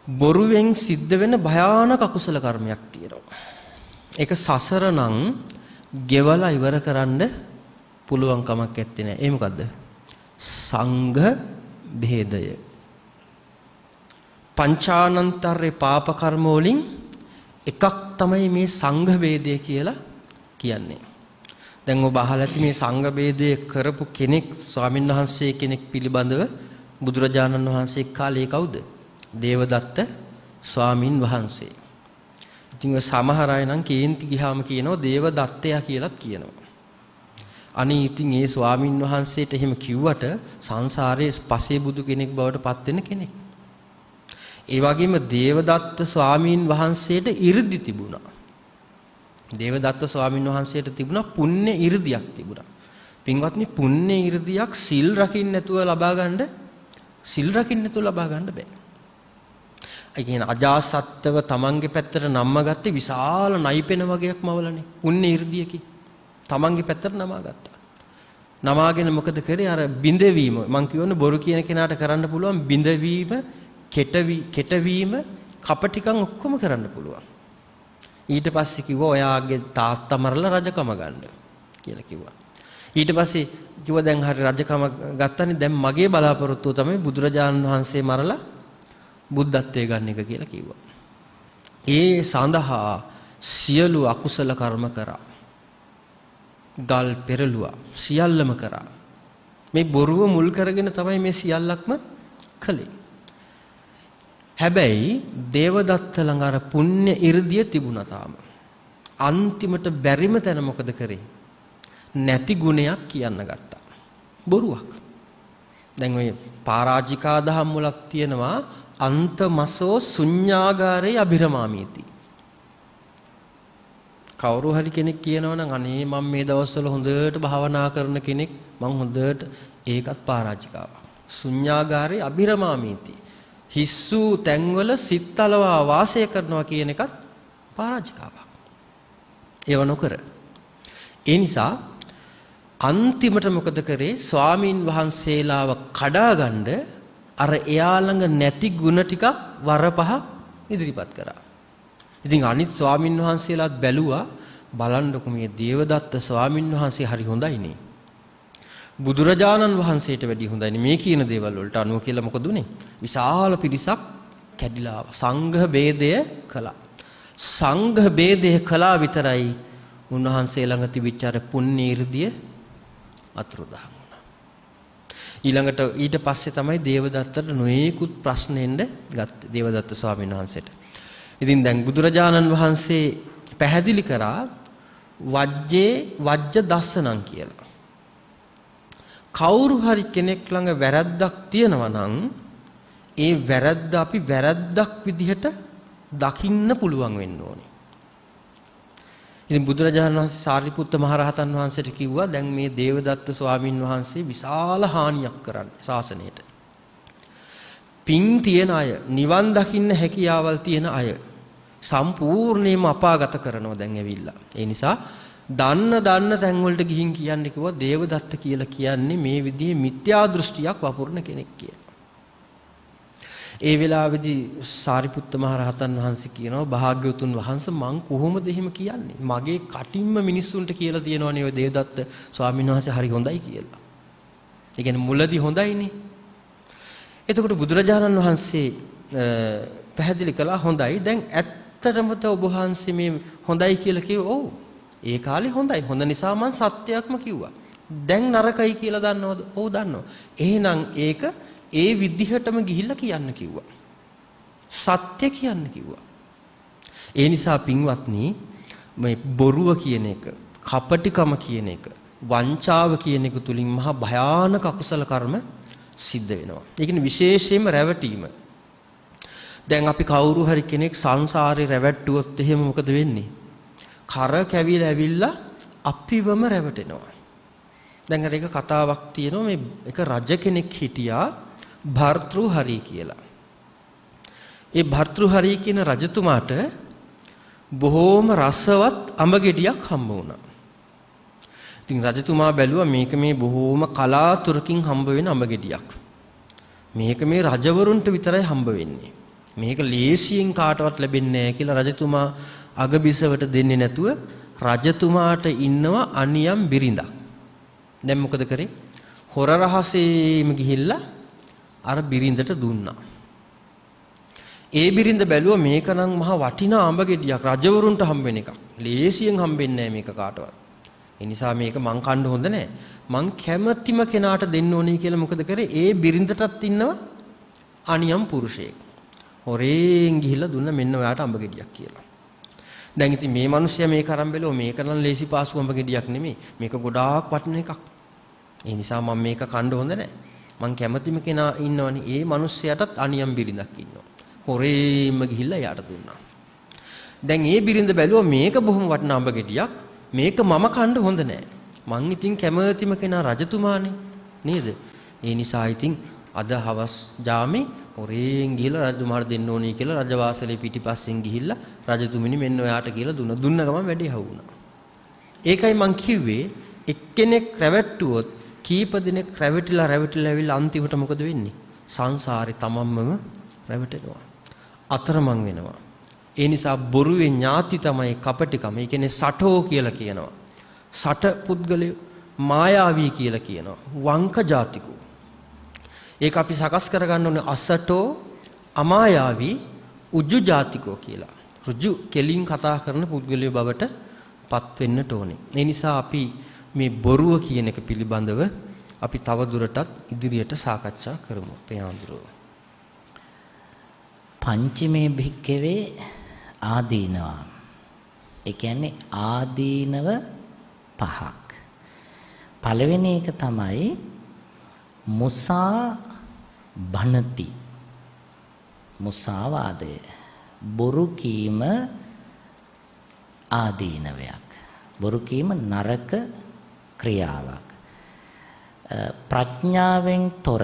බොරුවෙන් සිද්ධ වෙන භයානක අකුසල කර්මයක් තියෙනවා. ඒක සසර නම් ගෙවලා ඉවර කරන්න පුළුවන් කමක් නැත්තේ නෑ. ඒ මොකද්ද? සංඝ භේදය. පංචානන්තරේ පාප කර්ම වලින් එකක් තමයි මේ සංඝ භේදය කියලා කියන්නේ. දැන් ඔබ අහලා ඇති මේ සංඝ භේදය කරපු කෙනෙක් ස්වාමීන් වහන්සේ කෙනෙක් පිළිබඳව බුදුරජාණන් වහන්සේ කාලේ කවුද? දේවදත්ත ස්වාමින් වහන්සේ. ඉතින් ඔය සමහර අය නම් කේන්ති ගියාම කියනවා දේවදත්තයා කියලාත් කියනවා. අනේ ඉතින් ඒ ස්වාමින් වහන්සේට එහෙම කිව්වට සංසාරයේ පසේ බුදු කෙනෙක් බවට පත් වෙන කෙනෙක්. ඒ වගේම දේවදත්ත ස්වාමින් වහන්සේට 이르දි තිබුණා. දේවදත්ත ස්වාමින් වහන්සේට තිබුණා පුණ්‍ය 이르දියක් තිබුණා. පින්වත්නි පුණ්‍ය 이르දියක් සිල් රකින්න නැතුව ලබා ගන්න බෑ. ඒ කියන්නේ අජාසත්තව තමන්ගේ පැත්තට නම්ම ගත්තේ විශාල නයිපෙන වගේක් මවලනේ. පුණ්‍ය 이르දියකි. තමන්ගේ පැත්තට නමා ගත්තා. නමාගෙන මොකද කරේ? අර බිඳවීම මං කියවනේ බොරු කියන කෙනාට කරන්න පුළුවන් බිඳවීම, කෙටවීම, කපටිකම් ඔක්කොම කරන්න පුළුවන්. ඊට පස්සේ කිව්වා ඔයාගේ තාත්තා මරලා රජකම ගන්න කියලා කිව්වා. ඊට පස්සේ කිව්වා දැන් හරි රජකම ගත්තනේ දැන් මගේ බලාපොරොත්තුව තමයි බුදුරජාණන් වහන්සේ මරලා බුද්ධත්වයේ ගන්න එක කියලා කිව්වා. ඒ සඳහා සියලු අකුසල කර්ම කරා. ගල් පෙරළුවා. සියල්ලම කරා. මේ බොරුව මුල් කරගෙන තමයි මේ සියල්ලක්ම කළේ. හැබැයි දේවදත්ත ළඟ අර පුණ්‍ය 이르දිය තිබුණා තාම. අන්තිමට බැරිම තැන මොකද කරේ? නැති ගුණයක් කියන්න ගත්තා. බොරුවක්. දැන් ඔය පරාජිකා දහම් වලක් තියෙනවා අන්තමසෝ ශුඤ්ඤාගාරේ අබිරමාමීති. කවුරු හරි කෙනෙක් කියනවනම් අනේ මම මේ දවස්වල හොඳට භාවනා කරන කෙනෙක් මම හොඳට ඒකත් පරාජිකාවක්. ශුඤ්ඤාගාරේ අබිරමාමීති. හිස්සු තැන්වල සිත්තලවා වාසය කරනවා කියන එකත් පරාජිකාවක්. ඒව නොකර. ඒ නිසා අන්තිමට මොකද කරේ? ස්වාමින් වහන්සේලාව කඩාගන්න අර එයා ළඟ නැති ಗುಣ ටිකක් වරපහ ඉදිරිපත් කරා. ඉතින් අනිත් ස්වාමින් වහන්සේලාත් බැලුවා බලන්නකො මේ දේවදත්ත ස්වාමින් වහන්සේ හරි හොඳයිනේ. බුදුරජාණන් වහන්සේට වැඩිය හොඳයිනේ මේ කියන දේවල් වලට අනුව කියලා මොකද උනේ? විශාල පිරිසක් කැඩිලා ආවා. සංඝ ભેදය කළා. සංඝ ભેදය කළා විතරයි උන්වහන්සේ ළඟ තිබිච්ච අර පුණ්‍ය 이르දිය අතුරුදහන් වුණා. ඊළඟට ඊට පස්සේ තමයි දේවදත්තට නොයෙකුත් ප්‍රශ්න එන්න ගත්තේ දේවදත්ත ස්වාමීන් වහන්සේට. ඉතින් දැන් බුදුරජාණන් වහන්සේ පැහැදිලි කරා වජ්ජ දස්සනං කියලා. කවුරු හරි කෙනෙක් ළඟ වැරද්දක් තියෙනවා නම් ඒ වැරද්ද අපි වැරද්දක් විදිහට දකින්න පුළුවන් වෙන්න ඕනේ. ඉතින් බුදුරජාණන් වහන්සේ සාරිපුත්ත මහරහතන් වහන්සේට කිව්වා දැන් මේ දේවදත්ත ස්වාමින් වහන්සේ විශාල හානියක් කරන්නේ ශාසනයට. පින් තියෙන අය, නිවන් දකින්න හැකියාවල් තියෙන අය සම්පූර්ණයෙන්ම අපාගත කරනවා දැන් ඇවිල්ලා. ඒ නිසා දන්න තැන් වලට ගිහින් කියන්න කිව්වා දේවදත්ත කියලා කියන්නේ මේ විදිහේ මිත්‍යා දෘෂ්ටියක් වපුරන කෙනෙක් කියලා. ඒ වෙලාවේදී සාරිපුත්ත මහ රහතන් වහන්සේ කියනවා භාග්‍යවතුන් වහන්සේ මං කොහොමද එහෙම කියන්නේ? මගේ කටින්ම මිනිස්සුන්ට කියලා තියෙනවනේ ඔය දේවදත්ත ස්වාමීන් වහන්සේ හරි හොඳයි කියලා. ඒ කියන්නේ මුලදී හොඳයිනේ. එතකොට බුදුරජාණන් වහන්සේ පැහැදිලි කළා හොඳයි. දැන් ඇත්තටම ඔබ වහන්සේ මේ හොඳයි කියලා කිව්වා. ඔව්. ඒ කාලේ හොඳයි. හොඳ නිසා මං සත්‍යයක්ම කිව්වා. දැන් නරකයි කියලා දන්නවද? ඔව් දන්නවා. එහෙනම් ඒක ඒ විදිහටම ගිහිල්ලා කියන්න කිව්වා. සත්‍ය කියන්න කිව්වා. ඒ නිසා පින්වත්නි මේ බොරුව කියන එක, කපටිකම කියන එක, වංචාව කියන එක තුලින් මහා භයානක අකුසල කර්ම සිද්ධ වෙනවා. ඒ කියන්නේ විශේෂයෙන්ම රැවටීම. දැන් අපි කවුරු හරි කෙනෙක් සංසාරේ රැවට්ටුවොත් එහෙම මොකද වෙන්නේ? කර කැවිලා ඇවිල්ලා අපිවම රැවටෙනවා. දැන් අර එක කතාවක් තියෙනවා මේ එක රජ කෙනෙක් හිටියා භර්තෘහරි කියලා. ඒ භර්තෘහරි කියන රජතුමාට බොහෝම රසවත් අඹ ගෙඩියක් හම්බ වුණා. ඉතින් රජතුමා බැලුවා මේක මේ බොහෝම කලාතුරකින් හම්බ වෙන අඹ ගෙඩියක්. මේක මේ රජවරුන්ට විතරයි හම්බ වෙන්නේ. මේක ලේසියෙන් කාටවත් ලැබෙන්නේ නැහැ කියලා රජතුමා අගබිසවට දෙන්නේ නැතුව රජතුමාට ඉන්නවා අනියම් බිරිඳක්. දැන් මොකද කරේ? හොර රහසේම ගිහිල්ලා අර බිරිඳට දුන්නා. ඒ බිරිඳ බැලුවා මේක නම් මහා වටිනා අඹ ගෙඩියක් රජවරුන්ට හම්බ වෙන එකක්. ලේසියෙන් හම්බෙන්නේ නැහැ මේක කාටවත්. ඒ නිසා මේක මං කන්න හොඳ නැහැ. මං කැමැතිම කෙනාට දෙන්න ඕනේ කියලා මොකද කරේ? ඒ බිරිඳටත් ඉන්නවා අනියම් පුරුෂයෙක්. හොරෙන් ගිහිල්ලා දුන්න මෙන්න ඔයාට අඹ ගෙඩියක් කියලා. දැන් ඉතින් මේ මිනිස්සයා මේක අරන් බැලුවා මේක නම් ලේසි පාසු අඹ ගෙඩියක් නෙමෙයි. මේක ගොඩාක් වටින එකක්. ඒ නිසා මම මේක කන්න හොඳ නැහැ. මං කැමැතිම කෙනා ඉන්නවනේ. ඒ මිනිස්සයාටත් අනියම් බිරිඳක් ඉන්නවා. හොරේම ගිහිල්ලා යාට දුන්නා. දැන් ඒ බිරිඳ බැලුවා මේක බොහොම වටිනා අඹ ගෙඩියක්. මේක මම කන්න හොඳ නැහැ. මං ඉතින් කැමැතිම කෙනා රජතුමානේ නේද? ඒ නිසා ඉතින් අද හවස් ජාමේ හොරෙන් ගිහිල්ලා රජතුමාට දෙන්න ඕනේ කියලා රජවාසලේ පිටිපස්සෙන් ගිහිල්ලා රජතුමිනි මෙන්න ඔයාට කියලා දුන්නා. දුන්න ගමන් වැඩේ හවුණා. ඒකයි මං කිව්වේ එක්කෙනෙක් රැවට්ටුවොත් කීප දිනක් රැවටිලා ඇවිල්ලා අන්තිමට මොකද වෙන්නේ? සංසාරේ තමන්ම රැවටෙනවා. අතරමං වෙනවා. ඒ නිසා බොරුවේ ඥාති තමයි කපටිකම. ඒ කියන්නේ සටෝ කියලා කියනවා. සට පුද්ගලයෝ මායාවී කියලා කියනවා. වංක ජාතිකෝ. ඒක අපි සකස් කරගන්න ඕනේ අසටෝ අමායාවී උජු ජාතිකෝ කියලා. ඍජු කෙලින් කතා කරන පුද්ගලයෝ බවට පත් වෙන්නට ඕනේ. ඒ නිසා අපි මේ බොරුව කියන එක පිළිබඳව අපි තව දුරටත් ඉදිරියට සාකච්ඡා කරමු. පේාඳුරෝ. පංචමේ භික්කවේ ආදීනවා. ඒ කියන්නේ ආදීනව පහක්. පළවෙනි එක තමයි මුසා බනති. මුසාවාදය. බොරු කීම ආදීනවයක්. බොරු කීම නරක ක්‍රියාවක්. ප්‍රඥාවෙන් තොර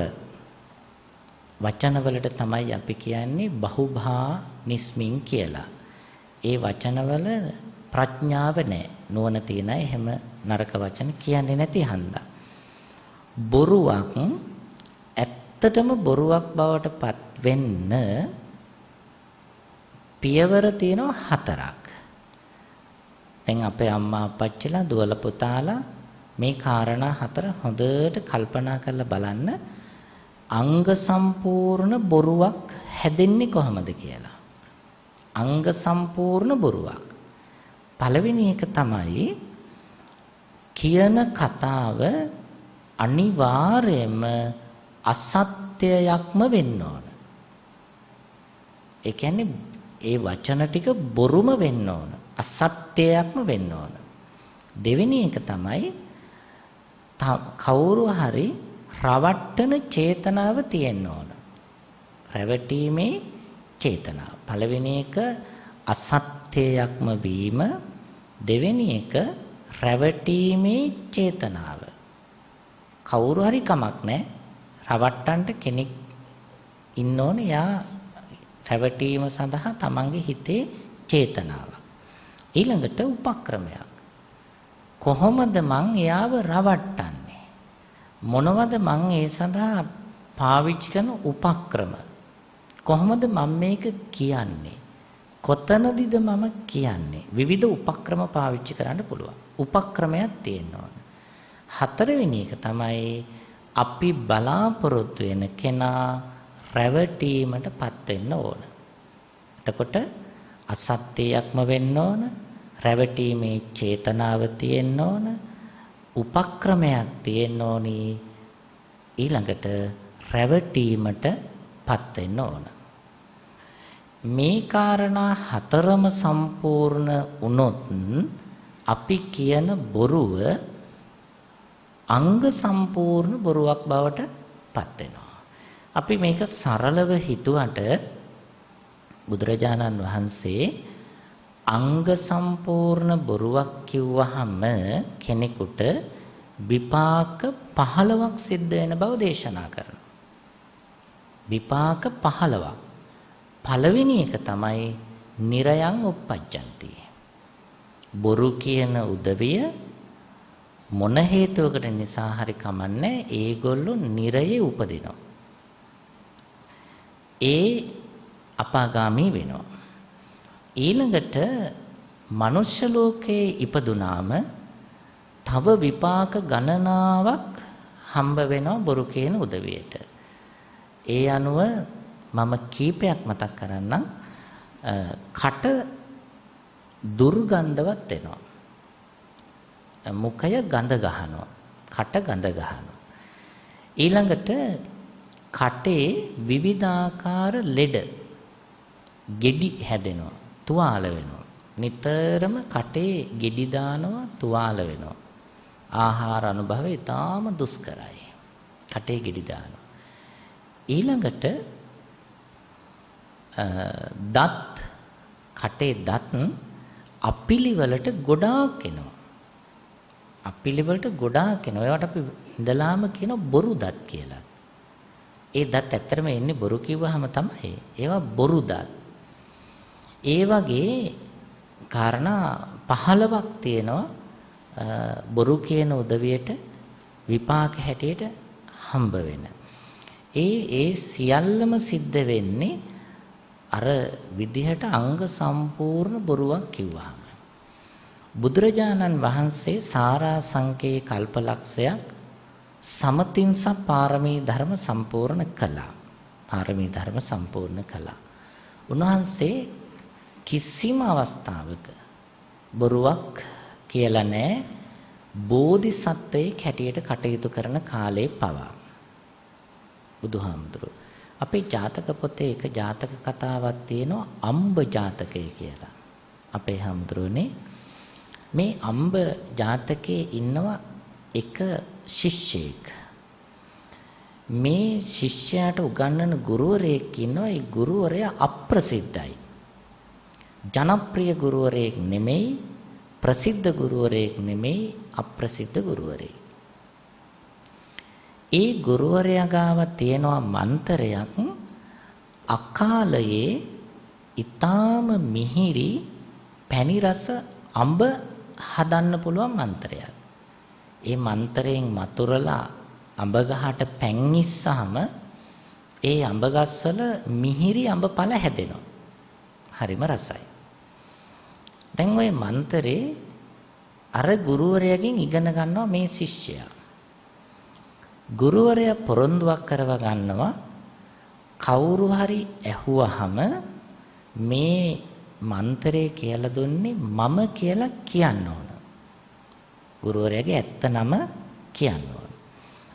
වචනවලට තමයි අපි කියන්නේ බහුභා නිස්මින් කියලා. ඒ වචනවල ප්‍රඥාව නැහැ. නුවණ තියෙන අය එහෙම නරක වචන කියන්නේ නැති හන්දා. බොරුවක් ඇත්තටම බොරුවක් බවට පත් වෙන්න පියවර තියෙනවා 4ක්. දැන් අපේ අම්මා අප්පච්චිලා දුවල පුතාලා මේ කාරණා 4 හොඳට කල්පනා කරලා බලන්න අංග සම්පූර්ණ බොරුවක් හැදෙන්නේ කොහොමද කියලා. අංග සම්පූර්ණ බොරුවක්. පළවෙනි එක තමයි කියන කතාව අනිවාර්යයෙන්ම අසත්‍යයක්ම වෙන්න ඕන. ඒ කියන්නේ ඒ වචන ටික බොරුම වෙන්න ඕන. අසත්‍යයක්ම වෙන්න ඕන. දෙවෙනි එක තමයි කවුරු හරි රවට්ටන චේතනාව තියෙන්න ඕන. රැවටීමේ චේතනාව. පළවෙනි එක අසත්‍යයක්ම වීම, දෙවෙනි එක රැවටීමේ චේතනාව. කවුරු හරි කමක් නැහැ. රවට්ටන්න කෙනෙක් ඉන්න ඕනේ. යා රැවටීම සඳහා තමන්ගේ හිතේ චේතනාවක්. ඊළඟට උපක්‍රමයක්. කොහොමද මං එයාව රවට්ටන්නේ? මොනවද මං ඒ සඳහා පාවිච්චි කරන උපක්‍රම? කොහොමද මම මේක කියන්නේ? කොතනදීද මම කියන්නේ? විවිධ උපක්‍රම පාවිච්චි කරන්න පුළුවන්. උපක්‍රමයක් තියෙන්න ඕන. හතරවෙනි එක තමයි අපි බලාපොරොත්තු වෙන කෙනා රැවටීමටපත් වෙන්න ඕන. එතකොට අසත්‍යයක්ම වෙන්න ඕන, රැවටීමේ චේතනාව තියෙන්න ඕන, උපක්‍රමයක් තියෙන්න ඕනි, ඊළඟට රැවටීමටපත් වෙන්න ඕන. මේ කාරණා හතරම සම්පූර්ණ වුණොත් අපි කියන බොරුව අංග සම්පූර්ණ බොරුවක් බවට පත් වෙනවා. අපි මේක සරලව හිතුවට බුදුරජාණන් වහන්සේ අංග සම්පූර්ණ බොරුවක් කිව්වහම කෙනෙකුට විපාක 15ක් සිද්ධ වෙන බව දේශනා කරනවා. විපාක 15ක්. පළවෙනි එක තමයි නිරයන් උප්පජ්ජಂತಿ. බොරු කියන උදවිය මොන හේතුවකට නිසා හරි කමන්නේ ඒගොල්ලෝ නිරයේ උපදිනවා. ඒ අපාගාමී වෙනවා. ඊළඟට මනුෂ්‍ය ලෝකයේ ඉපදුනාම තව විපාක ගණනාවක් හම්බ වෙනවා බොරු කියන උදවියට. ඒ අනුව මම කීපයක් මතක් කරන්නම්. කට දුර්ගන්ධවත් වෙනවා. මුඛය ගඳ ගහනවා. කට ගඳ ගහනවා. ඊළඟට කටේ විවිධාකාර ලෙඩ ගෙඩි හැදෙනවා. තුවාල වෙනවා. නිතරම කටේ ගෙඩි දානවා තුවාල වෙනවා. ආහාර අනුභවය ඊටාම දුෂ්කරයි. කටේ ගෙඩි දානවා. ඊළඟට දත් කටේ දත් අපිලිවලට ගොඩාක් එනවා. අපිලිවලට ගොඩාක් එනවා. ඒවට අපි ඉඳලාම කියන බොරු දත් කියලා. ඒ දත් ඇත්තටම එන්නේ බොරු කිව්වහම තමයි. ඒවා බොරු දත්. ඒ වගේ කාරණා 15ක් තියෙනවා බොරු කියන උදවියට විපාක හැටියට හම්බ වෙන. ඒ සියල්ලම සිද්ධ වෙන්නේ අර විදිහට අංග සම්පූර්ණ බොරුවක් කිව්වහම. බුදුරජාණන් වහන්සේ සාරාංශකේ කල්පලක්ෂයක් සමතින්ස පාරමී ධර්ම සම්පූර්ණ කළා. පාරමී ධර්ම සම්පූර්ණ කළා. උන්වහන්සේ කිසිම අවස්ථාවක බොරුවක් කියලා නැහැ. බෝධිසත්වයෙක් හැටියට කටයුතු කරන කාලේ පවා. බුදුහාමුදුරුවෝ අපේ ජාතක පොතේ එක ජාතක කතාවක් තියෙනවා අම්බ ජාතකය කියලා. අපේ හාමුදුරුවනේ මේ අම්බ ජාතකයේ ඉන්නවා එක ශිෂ්‍යයෙක්. මේ ශිෂ්‍යයාට උගන්වන ගුරුවරයෙක් ඉන්නවා. ඒ ගුරුවරයා අප්‍රසිද්ධයි. ජනප්‍රිය ගුරුවරයෙක් නෙමෙයි, ප්‍රසිද්ධ ගුරුවරයෙක් නෙමෙයි, අප්‍රසිද්ධ ගුරුවරයෙක්. ඒ ගුරුවරයා ගාව තියෙනවා මන්තරයක් අකාලයේ ඊටාම මිහිරි පැණි රස අඹ හදන්න පුළුවන් මන්තරයක්. ඒ මන්තරයෙන් මතුරලා අඹ ගහට පැන් ඉස්සහම ඒ අඹ ගස්වල මිහිරි අඹ පළ හැදෙනවා. හරිම රසයි. දැන් ওই මන්තරේ අර ගුරුවරයාගෙන් ඉගෙන ගන්නවා මේ ශිෂ්‍යයා. ගුරුවරයා පොරොන්දුවක් කරව ගන්නවා කවුරු හරි ඇහුවහම මේ මන්තරේ කියලා දුන්නේ මම කියලා කියන්න ඕන. ගුරුවරයාගේ ඇත්ත නම කියන්න ඕන.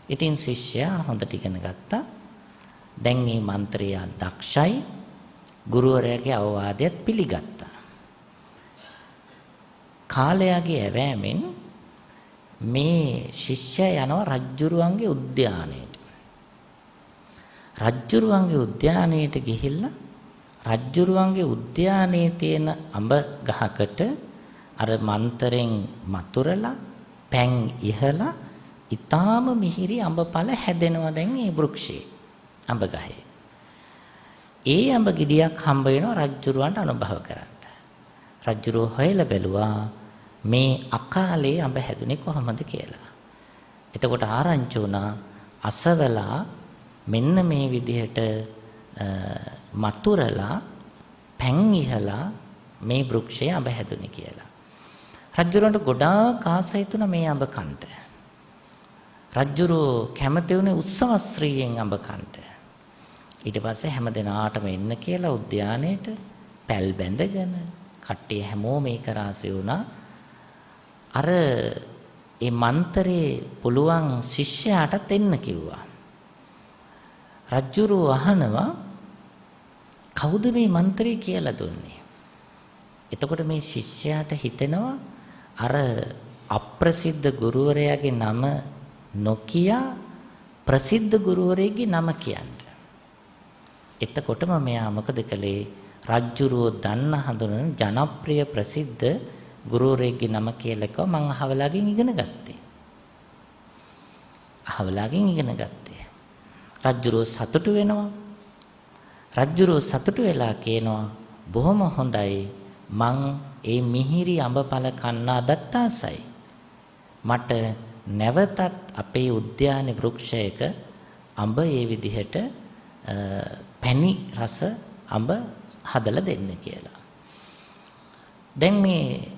ඉතින් ශිෂ්‍යයා හොඳට ඉගෙන ගත්තා. දැන් මේ මන්ත්‍රය දක්ෂයි. ගුරුවරයාගේ අවවාදයත් පිළිගත්තා. කාලයාගේ ඇවෑමෙන් මේ ශිෂ්‍යයා යනවා රජ්ජුරුවන්ගේ උද්‍යානයට. රජ්ජුරුවන්ගේ උද්‍යානයට ගිහිල්ලා රජ්ජුරුවන්ගේ උද්‍යානයේ තියෙන අඹ ගහකට අර මන්තරෙන් මතුරලා පැන් ඉහලා ඊටාම මිහිරි අඹපල හැදෙනවා දැන් මේ වෘක්ෂේ අඹ ගහේ. ඒ අඹ ගෙඩියක් හම්බ වෙනවා රජ්ජුරුවන්ට අනුභව කරන්න. රජ්ජුරුව හොයලා බැලුවා මේ අකාලේ අඹ හැදුනේ කොහොමද කියලා. එතකොට ආරංචි වුණා අසවලා මෙන්න මේ විදිහට මතුරලා පැන් ඉහලා මේ වෘක්ෂය අඹ හැදුනේ කියලා. රජ්ජුරුවන්ට ගොඩාක් ආසයි තුන මේ අඹ කන්ට. රජ්ජුරුව කැමති වුණේ උත්සවශ්‍රීයෙන් අඹ කන්ට. ඊට පස්සේ හැමදෙනාටම එන්න කියලා උද්‍යානයේට පැල් බැඳගෙන කට්ටිය හැමෝම මේක රාසි වුණා. අර ඒ මන්තරේ පුළුවන් ශිෂ්‍යයාටත් එන්න කිව්වා. රජ්ජුරුව අහනවා කවුද මේ මන්ත්‍රය කියලා දුන්නේ? එතකොට මේ ශිෂ්‍යයාට හිතෙනවා අර අප්‍රසිද්ධ ගුරුවරයාගේ නම නොකිය ප්‍රසිද්ධ ගුරුවරයෙක්ගේ නම කියන්න. එතකොටම මෙයා මොකද කළේ? රජ්ජුරුවෝ දන්න හඳුනන ජනප්‍රිය ප්‍රසිද්ධ ගුරුවරයෙක්ගේ නම කියලා කිව්වා. මං අහවලාගෙන් ඉගෙන ගත්තේ. අහවලාගෙන් ඉගෙන ගත්තේ. රජ්ජුරුවෝ සතුටු වෙනවා. රජ්ජුරුවෝ සතුටු වෙලා කියනවා බොහොම හොඳයි. මං ඒ මිහිරි අඹපල කන්න අදත් ආසයි. මට නැවතත් අපේ උද්‍යාන වෘක්ෂයක අඹ ඒ විදිහට පැණි රස අඹ හදලා දෙන්න කියලා. දැන් මේ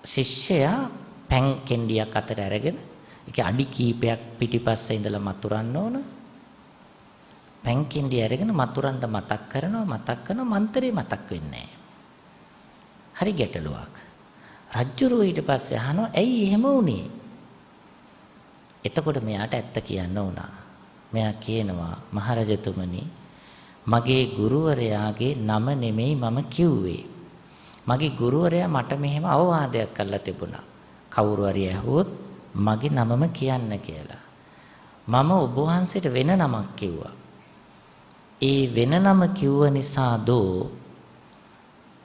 ශිෂ්‍යයා පැන් කෙන්ඩියක් අතර අරගෙන ඒක අඩි කීපයක් පිටිපස්සේ ඉඳලා මතුරන්න ඕන. පැන් කෙන්ඩිය අරගෙන මතුරන්න මතක් කරනවා මන්තරේ මතක් වෙන්නේ නැහැ. හරි ගැටලුවක්. රජ්ජුරුවෝ ඊට පස්සේ අහනවා ඇයි එහෙම වුනේ? එතකොට මෙයාට ඇත්ත කියන්න වුණා. මෙයා කියනවා මහරජතුමනි මගේ ගුරුවරයාගේ නම නෙමෙයි මම කිව්වේ. මගේ ගුරුවරයා මට මෙහෙම අවවාදයක් කරලා තිබුණා. කවුරු හරි ඇහුවොත් මගේ නමම කියන්න කියලා. මම ඔබ වහන්සේට වෙන නමක් කිව්වා. ඒ වෙන නම කිව්ව නිසා දෝ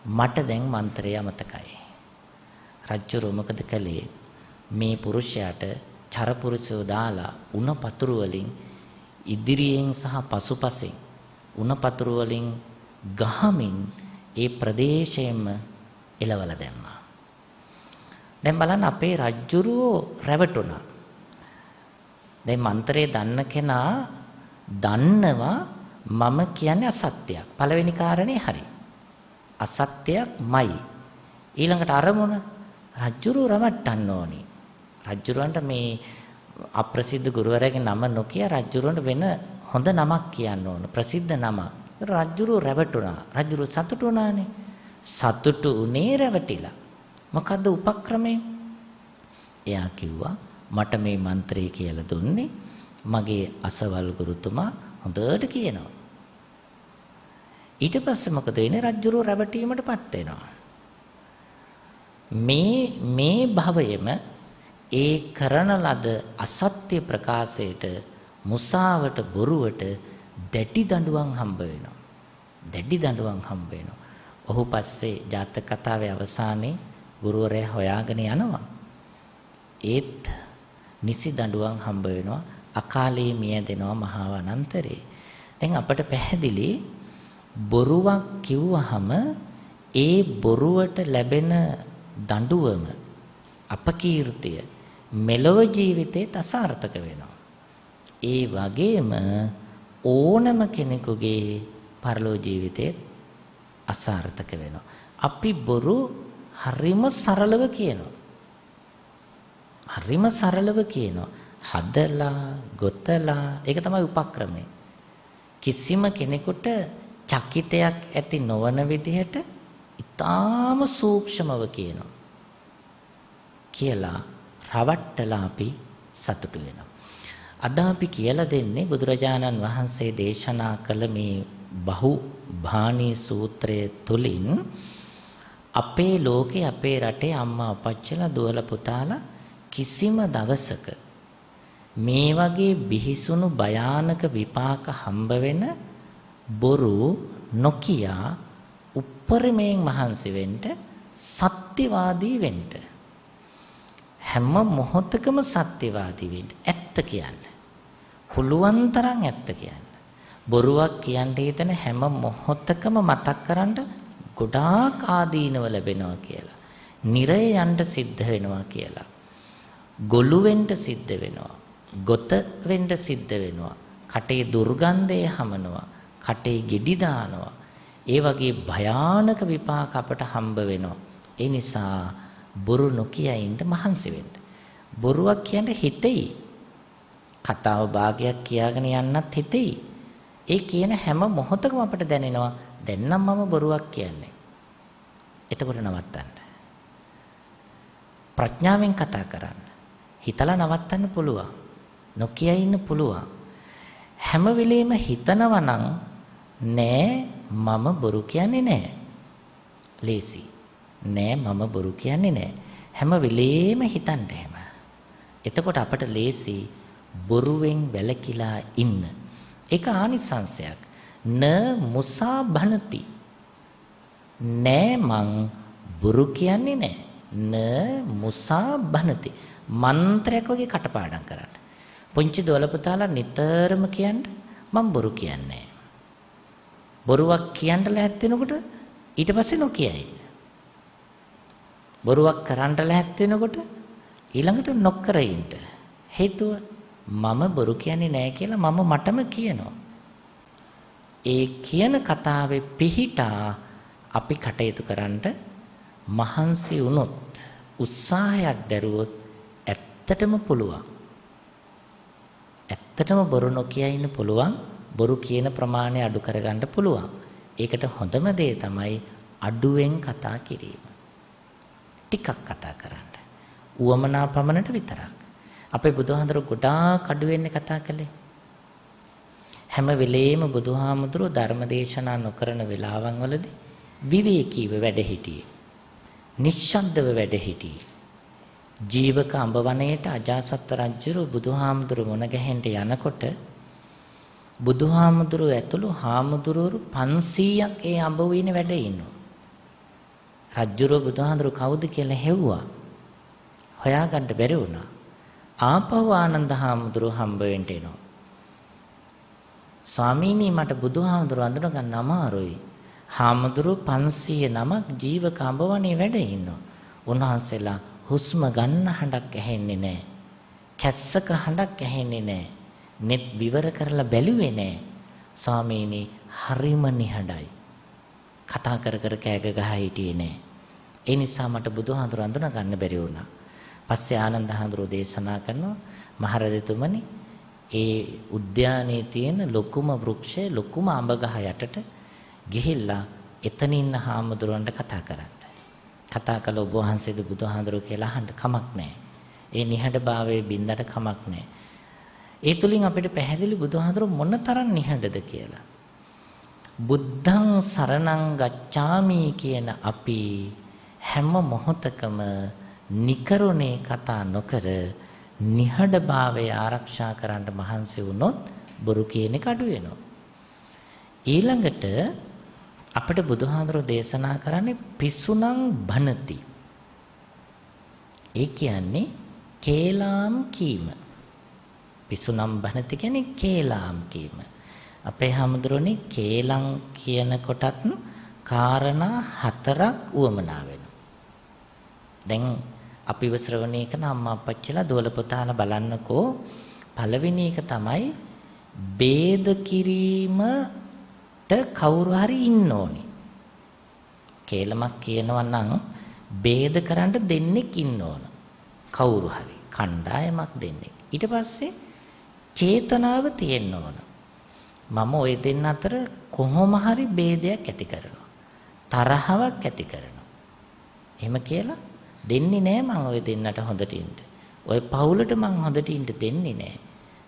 මට දැන් මන්ත්‍රය අමතකයි. රජ්ජුරුව මොකද කළේ? මේ පුරුෂයාට චරපුරුෂයෝ දාලා උණ පතුරු වලින් ඉදිරියෙන් සහ පසුපසින් උණ පතුරු වලින් ගහමින් ඒ ප්‍රදේශයෙන්ම එලවලා දැම්මා. දැන් බලන්න අපේ රජ්ජුරුවෝ රැවටුණා. දැන් මන්ත්‍රය දන්න කෙනා දන්නවා මම කියන්නේ අසත්‍යයක්. පළවෙනි කාරණේ හරි. අසත්‍යයක්මයි. ඊළඟට අරමුණ රජ්ජුරුව රවට්ටන්න ඕනි. රජ්ජුරුවන්ට මේ අප්‍රසිද්ධ ගුරුවරයාගේ නම නොකිය රජ්ජුරුවන්ට වෙන හොඳ නමක් කියන්න ඕන. ප්‍රසිද්ධ නමක්. රජ්ජුරුව රැවටුණා. රජ්ජුරුව සතුටු වුණානේ. සතුටු උනේ රැවටිලා. මොකද්ද උපක්‍රමය? එයා කිව්වා මට මේ මන්ත්‍රය කියලා දුන්නේ මගේ අසවල් ගුරුතුමා හොඳට කියනවා. ඊට පස්සේ මොකද වෙන්නේ? රජ්ජුරුව රැවටීමටපත් වෙනවා. මේ භවයේම ඒ කරන ලද අසත්‍ය ප්‍රකාශයට මුසාවට බොරුවට දැඩි දඬුවම් හම්බ වෙනවා. දැඩි දඬුවම් හම්බ වෙනවා. ඔහු පස්සේ ජාතක කතාවේ අවසානයේ ගුරුවරයා හොයාගෙන යනවා. ඒත් නිසි දඬුවම් හම්බ වෙනවා. අකාලේ මිය දෙනවා මහා වනාන්තරේ. දැන් අපට පැහැදිලි බොරුවක් කිව්වහම ඒ බොරුවට ලැබෙන දඬුවම අපකීර්තිය මෙලොව ජීවිතේ අසාර්ථක වෙනවා. ඒ වගේම ඕනම කෙනෙකුගේ පරලෝ ජීවිතේ අසාර්ථක වෙනවා. අපි බොරු හරිම සරලව කියනවා. හරිම සරලව කියනවා. හදලා ගොතලා ඒක තමයි උපක්‍රමය. කිසිම කෙනෙකුට චකිතයක් ඇති නොවන විදිහට ඊටාම සූක්ෂමව කියනවා. කියලා රවට්ටලා අපි සතුටු වෙනවා. අද අපි කියලා දෙන්නේ බුදුරජාණන් වහන්සේ දේශනා කළ මේ බහු භාණී සූත්‍රය තුලින් අපේ ලෝකේ අපේ රටේ අම්මා අපච්චිලා දුවල පුතාලා කිසිම දවසක මේ වගේ බිහිසුණු භයානක විපාක හම්බ වෙන බොරු නොකියා උප්පරමයෙන් මහන්සි වෙන්න සත්‍යවාදී වෙන්න හැම මොහොතකම සත්‍යවාදී වෙන්න ඇත්ත කියන්න පුළුවන් තරම් ඇත්ත කියන්න බොරුවක් කියන්න හිතන හැම මොහොතකම මතක් කරන්න ගොඩාක් ආදීනව ලැබෙනවා කියලා නිරය යන්න සිද්ධ වෙනවා කියලා ගොළු වෙන්න සිද්ධ වෙනවා ගොත වෙන්න සිද්ධ වෙනවා කටේ දුර්ගන්ධය හමනවා කටේ ගෙඩි දානවා ඒ වගේ භයානක විපාක අපට හම්බ වෙනවා ඒ නිසා බොරු නොකිය ඉන්න මහන්සි වෙන්න බොරුවක් කියන්න හිතෙයි කතාව භාගයක් කියාගෙන යන්නත් හිතෙයි ඒ කියන හැම මොහොතකම අපට දැනෙනවා දැන් නම් මම බොරුවක් කියන්නේ එතකොට නවත්තන්න ප්‍රඥාවෙන් කතා කරන්න හිතලා නවත්තන්න පුළුවන් නොකිය ඉන්න පුළුවන් හැම වෙලෙම හිතනවා නම් නෑ මම බොරු කියන්නේ නෑ ලේසි නෑ මම බොරු කියන්නේ නෑ හැම වෙලෙම හිතන්න හැම එතකොට අපට ලේසි බොරුවෙන් වැළකීලා ඉන්න ඒක ආනිසංශයක් න මුසා භනති. නෑ මං බොරු කියන්නේ නෑ. න මුසා භනති. මන්ත්‍රයක් වගේ කටපාඩම් කරන්න. පුංචි දොළ පුතාලා නිතරම කියන්නේ මං බොරු කියන්නේ නෑ. බොරුවක් කියන්න ලැහත් වෙනකොට ඊට පස්සේ නොකියයි. බොරුවක් කරන්න ලැහත් වෙනකොට ඊළඟට නොකර ඉන්න. හේතුව මම බොරු කියන්නේ නෑ කියලා මම මටම කියනවා. ඒ කියන කතාවේ පිහිටා අපි කටයුතු කරන්න මහන්සි වුණොත් උත්සාහයක් දැරුවොත් ඇත්තටම පුළුවන්. ඇත්තටම බොරු නොකිය ඉන්න පුළුවන්. බොරු කියන ප්‍රමාණය අඩු කරගන්න පුළුවන්. ඒකට හොඳම දේ තමයි අඩුවෙන් කතා කිරීම. ටිකක් කතා කරන්න. උවමනා පමණට විතරක්. අපේ බුදුහාමුදුර ගොඩාක් අඩුවෙන් කතා කළේ. හැම වෙලේම බුදුහාමුදුර ධර්මදේශනා නොකරන වෙලාවන් වලදී විවේකීව වැඩ හිටියේ. නිශ්ශබ්දව වැඩ හිටියේ. ජීවක අඹ වනයේට අජාසත් රජුරු බුදුහාමුදුර මුණ ගැහෙන්න යනකොට බුදුහාමුදුරුව ඇතුළු හාමුදුරුවරු 500ක් ඒ අඹ වීනේ වැඩ ඉන්නවා. රජුරුව බුදුහාමුදුරුව කවුද කියලා හෙව්වා. හොයාගන්න බැරි වුණා. ආපහු ආනන්ද හාමුදුරුව හම්බ වෙන්න එනවා. ස්වාමීනි මට බුදුහාමුදුරුව අඳුන ගන්න අමාරුයි. හාමුදුරුව 500 නමක් ජීවක අඹ වනේ වැඩ ඉන්නවා. උන්වහන්සේලා හුස්ම ගන්න හඬක් ඇහෙන්නේ නැහැ. කැස්සක හඬක් ඇහෙන්නේ නැහැ. net විවර කරලා බැලුවේ නෑ. ස්වාමීනි හරිම නිහඬයි. කතා කර කර කෑග ගහ හිටියේ නෑ. ඒ නිසා මට බුදුහාඳුර අඳුන ගන්න බැරි වුණා. පස්සේ ආනන්ද හාමුදුරුවෝ දේශනා කරනවා මහරජතුමනි ඒ උද්‍යානයේ තියෙන ලොකුම වෘක්ෂය ලොකුම අඹ ගහ යටට ගිහිල්ලා එතන ඉන්න හාමුදුරුවන්ට කතා කරන්න. කතා කළ ඔබ වහන්සේද බුදුහාඳුරුවෝ කියලා අහන්න කමක් නෑ. ඒ නිහඬභාවයේ බින්දට කමක් නෑ. ඒ තුලින් අපිට පැහැදිලි බුදුහාඳුර මොනතරම් නිහඬද කියලා. බුද්ධං සරණං ගච්ඡාමි කියන අපි හැම මොහොතකම නිකරුණේ කතා නොකර නිහඬභාවය ආරක්ෂා කරන්න මහන්සි වුණොත් බොරු කියන එක අඩු වෙනවා. ඊළඟට අපිට බුදුහාඳුර දේශනා කරන්නේ පිසුණං භනති. ඒ කියන්නේ කේලාම් කීම. පිසුනම් බහනති කියන්නේ කේලාම් කීම. අපේ හැමදෙරෝනේ කේලම් කියන කොටත් කාරණා 4ක් උවමනා වෙනවා. දැන් අපිව ශ්‍රවණය කරන අම්මා අප්පච්චිලා දොළ පුතාලා බලන්නකෝ. පළවෙනි එක තමයි ભેද කිරීමට කවුරු හරි ඉන්න ඕනේ. කේලමක් කියනවා නම් ભેද කරන්න දෙන්නෙක් ඉන්න ඕන. කවුරු හරි කණ්ඩායමක් දෙන්නෙක්. ඊට පස්සේ චේතනාව තියෙන්න ඕන. මම ওই දෙන්න අතර කොහොම හරි ભેදයක් ඇති කරනවා. තරහවක් ඇති කරනවා. එහෙම කියලා දෙන්නේ නෑ මං ওই දෙන්නට හොඳට ඉන්න. ওই පවුලට මං හොඳට ඉන්න දෙන්නේ නෑ.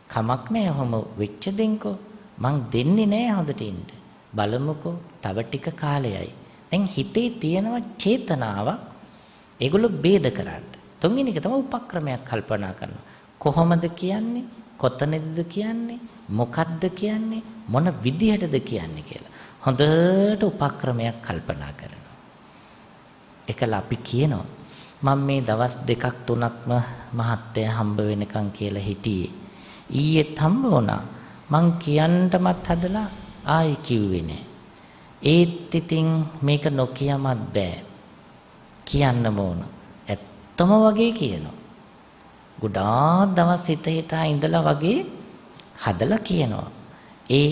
කමක් නෑ ඔහොම වෙච්ච දෙන්කෝ. මං දෙන්නේ නෑ හොඳට ඉන්න. බලමුකෝ තව ටික කාලයයි. දැන් හිතේ තියෙනවා චේතනාවක් ඒගොල්ලෝ ભેද කරන්න. තුන්වෙනි එක තමයි උපක්‍රමයක් කල්පනා කරනවා. කොහොමද කියන්නේ? කොතනද කියන්නේ? මොකද්ද කියන්නේ? මොන විදිහටද කියන්නේ කියලා. හොඳට උපක්‍රමයක් කල්පනා කරනවා. ඒකල අපි කියනවා මම මේ දවස් 2ක් 3ක්ම මහත්තයා හම්බ වෙනකන් කියලා හිටියේ. ඊයේත් හම්බ වුණා. මං කියන්නටමත් හදලා ආයි කිව්වේ නෑ. ඒත් ඉතින් මේක නොකියමත් බෑ. කියන්නම ඕන. ඇත්තම වගේ කියනවා. ගොඩාක් දවස් හිතා ඉඳලා වගේ හදලා කියනවා. ඒ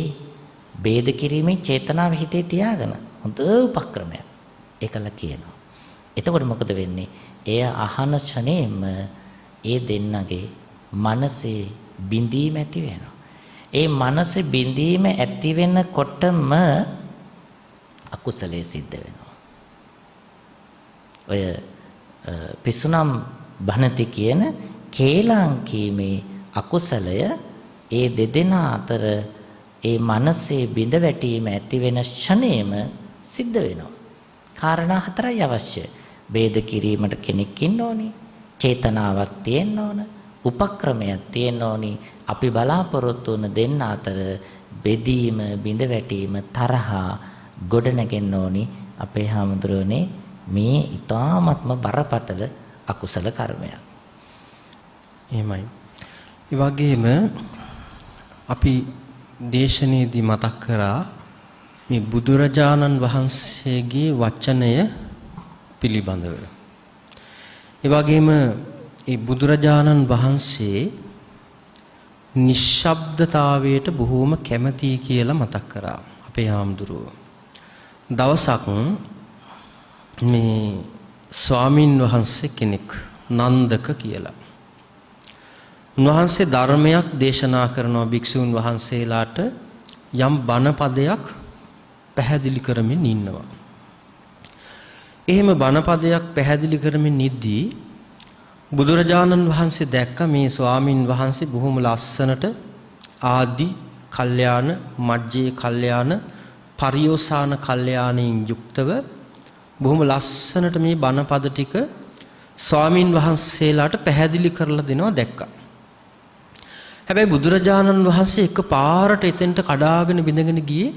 ભેද කිරීමේ චේතනාව හිතේ තියාගෙන හොඳ උපක්‍රමයක් ඒකලා කියනවා. එතකොට මොකද වෙන්නේ? එය අහන ක්ෂණයෙම ඒ දෙන්නගේ මනසේ බිඳීම ඇති වෙනවා. ඒ මනසේ බිඳීම ඇති වෙනකොටම අකුසලයේ සිද්ධ වෙනවා. ඔය පිසුනම් බණති කියන කේලම් කීමේ අකුසලය ඒ දෙදෙනා අතර ඒ මනසේ බිඳ වැටීම ඇති වෙන ක්ෂණයම සිද්ධ වෙනවා. කාරණා 4යි අවශ්‍ය. ભેද කිරීමට කෙනෙක් ඉන්න ඕනි. චේතනාවක් තියෙන්න ඕන. උපක්‍රමයක් තියෙන්න ඕනි. අපි බලාපොරොත්තු වන දෙන්න අතර බෙදීම, බිඳ වැටීම, තරහා ගොඩනගෙන්න ඕනි අපේ හාමුදුරුවනේ මේ ඊ타ත්ම බරපතල අකුසල කර්මයක්. එහෙමයි. ඒ වගේම අපි දේශනයේදී මතක් කරා මේ බුදුරජාණන් වහන්සේගේ වචනය පිළිබඳව. ඒ වගේම මේ බුදුරජාණන් වහන්සේ නිශ්ශබ්දතාවයට බොහෝම කැමතියි කියලා මතක් කරා අපේ හාමුදුරුවෝ. දවසක් මේ ස්වාමින් වහන්සේ කෙනෙක් නන්දක කියලා. උන්වහන්සේ ධර්මයක් දේශනා කරනවා භික්ෂුන් වහන්සේලාට යම් බණ පදයක් පැහැදිලි කරමින් ඉන්නවා. එහෙම බණ පදයක් පැහැදිලි කරමින් ඉද්දී බුදුරජාණන් වහන්සේ දැක්ක මේ ස්වාමින් වහන්සේ බොහොම ලස්සනට ආදි කල්යාණ මජ්ජේ කල්යාණ පරියෝසాన කල්යාණයෙන් යුක්තව බොහොම ලස්සනට මේ බණ පද ටික ස්වාමින් වහන්සේලාට පැහැදිලි කරලා දෙනවා දැක්කා. හැබැයි බුදුරජාණන් වහන්සේ එකපාරට එතෙන්ට කඩාගෙන බිඳගෙන ගියේ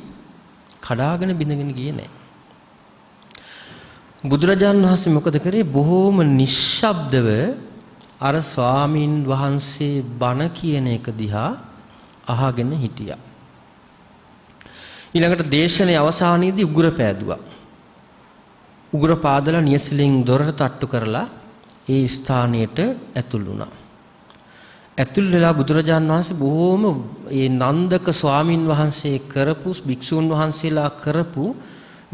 නැහැ. බුදුරජාණන් වහන්සේ මොකද කරේ? බොහෝම නිශ්ශබ්දව අර ස්වාමින් වහන්සේ බණ කියන එක දිහා අහගෙන හිටියා. ඊළඟට දේශනේ අවසානයේදී උගුර පෑදුවා. උගුර පාදලා නියසිලින් දොරට තට්ටු කරලා ඒ ස්ථානයට ඇතුල් වුණා. ඇතුල් වෙලා බුදුරජාණන් වහන්සේ බොහෝම ඒ නන්දක ස්වාමින් වහන්සේ කරපු භික්ෂුන් වහන්සේලා කරපු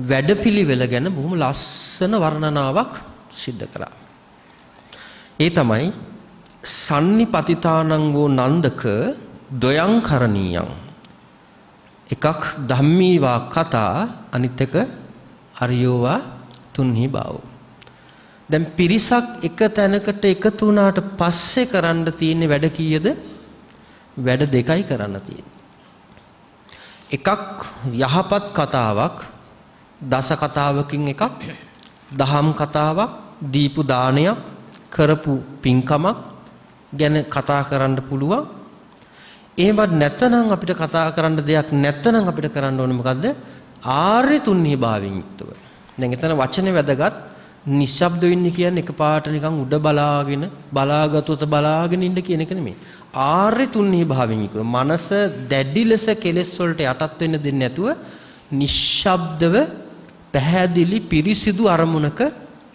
වැඩපිළිවෙල ගැන බොහොම ලස්සන වර්ණනාවක් සිද්ධ කරා. ඒ තමයි සන්නිපතිතානං වූ නන්දක ද්වයං කරණීයං. එකක් ධම්මීවා කතා අනිත් එක අරියෝවා තුන්හි බව. දැන් පිරිසක් එක තැනකට එකතු වුණාට පස්සේ කරන්න තියෙන වැඩ කීයද? වැඩ දෙකයි කරන්න තියෙන්නේ. එකක් යහපත් කතාවක් දස කතාවකින් එකක්, දහම් කතාවක්, දීපු දානයක්, කරපු පින්කමක් ගැන කතා කරන්න පුළුවන්. එහෙමත් නැත්නම් අපිට කතා කරන්න දෙයක් නැත්නම් අපිට කරන්න ඕනේ මොකද්ද? ආර්ය තුන්හි භාවයෙන් යුක්තව. දැන් එතන වචනේ වැදගත්. නිශ්ශබ්ද වෙන්නේ කියන්නේ එකපාරට නිකන් උඩ බලාගත්ොත් බලාගෙන ඉන්න කියන එක නෙමෙයි. ආර්ය තුන්හි භාවයෙන් යුක්තව. මනස දැඩි ලෙස කෙලෙස් වලට යටත් වෙන්න දෙන්නේ නැතුව නිශ්ශබ්දව පැහැදිලි පිරිසිදු අරමුණක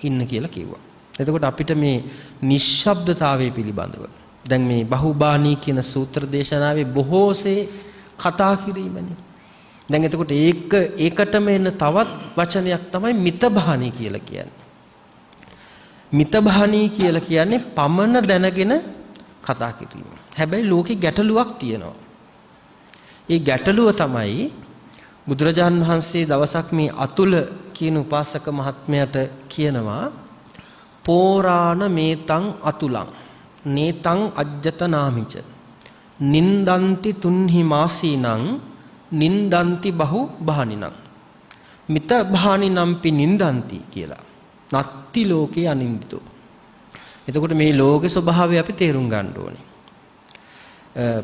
ඉන්න කියලා කිව්වා. එතකොට අපිට මේ නිශ්ශබ්දතාවය පිළිබඳව දැන් මේ බහුබාණී කියන සූත්‍ර දේශනාවේ බොහෝසේ කතා කිරීමනේ. දැන් එතකොට ඒකටම එන තවත් වචනයක් තමයි මිතභාණී කියලා කියන්නේ. මිතභාණී කියලා කියන්නේ පමණ දැනගෙන කතා කිරීම. හැබැයි ලෝකේ ගැටලුවක් තියෙනවා. ඒ ගැටලුව තමයි බුදුරජාණන් වහන්සේ දවසක් මේ අතුල කියන උපාසක මහත්මයාට කියනවා පෝරාණ මේතං අතුලං නේතං අජ්ජත නාමිච නින්දන්ති තුන්හි මාසීනං නින්දන්ති බහු බහනිනං මිත භානිනම්පි නින්දන්ති කියලා. නත්ති ලෝකේ අනින්දිතෝ. එතකොට මේ ලෝකේ ස්වභාවය අපි තේරුම් ගන්න ඕනේ.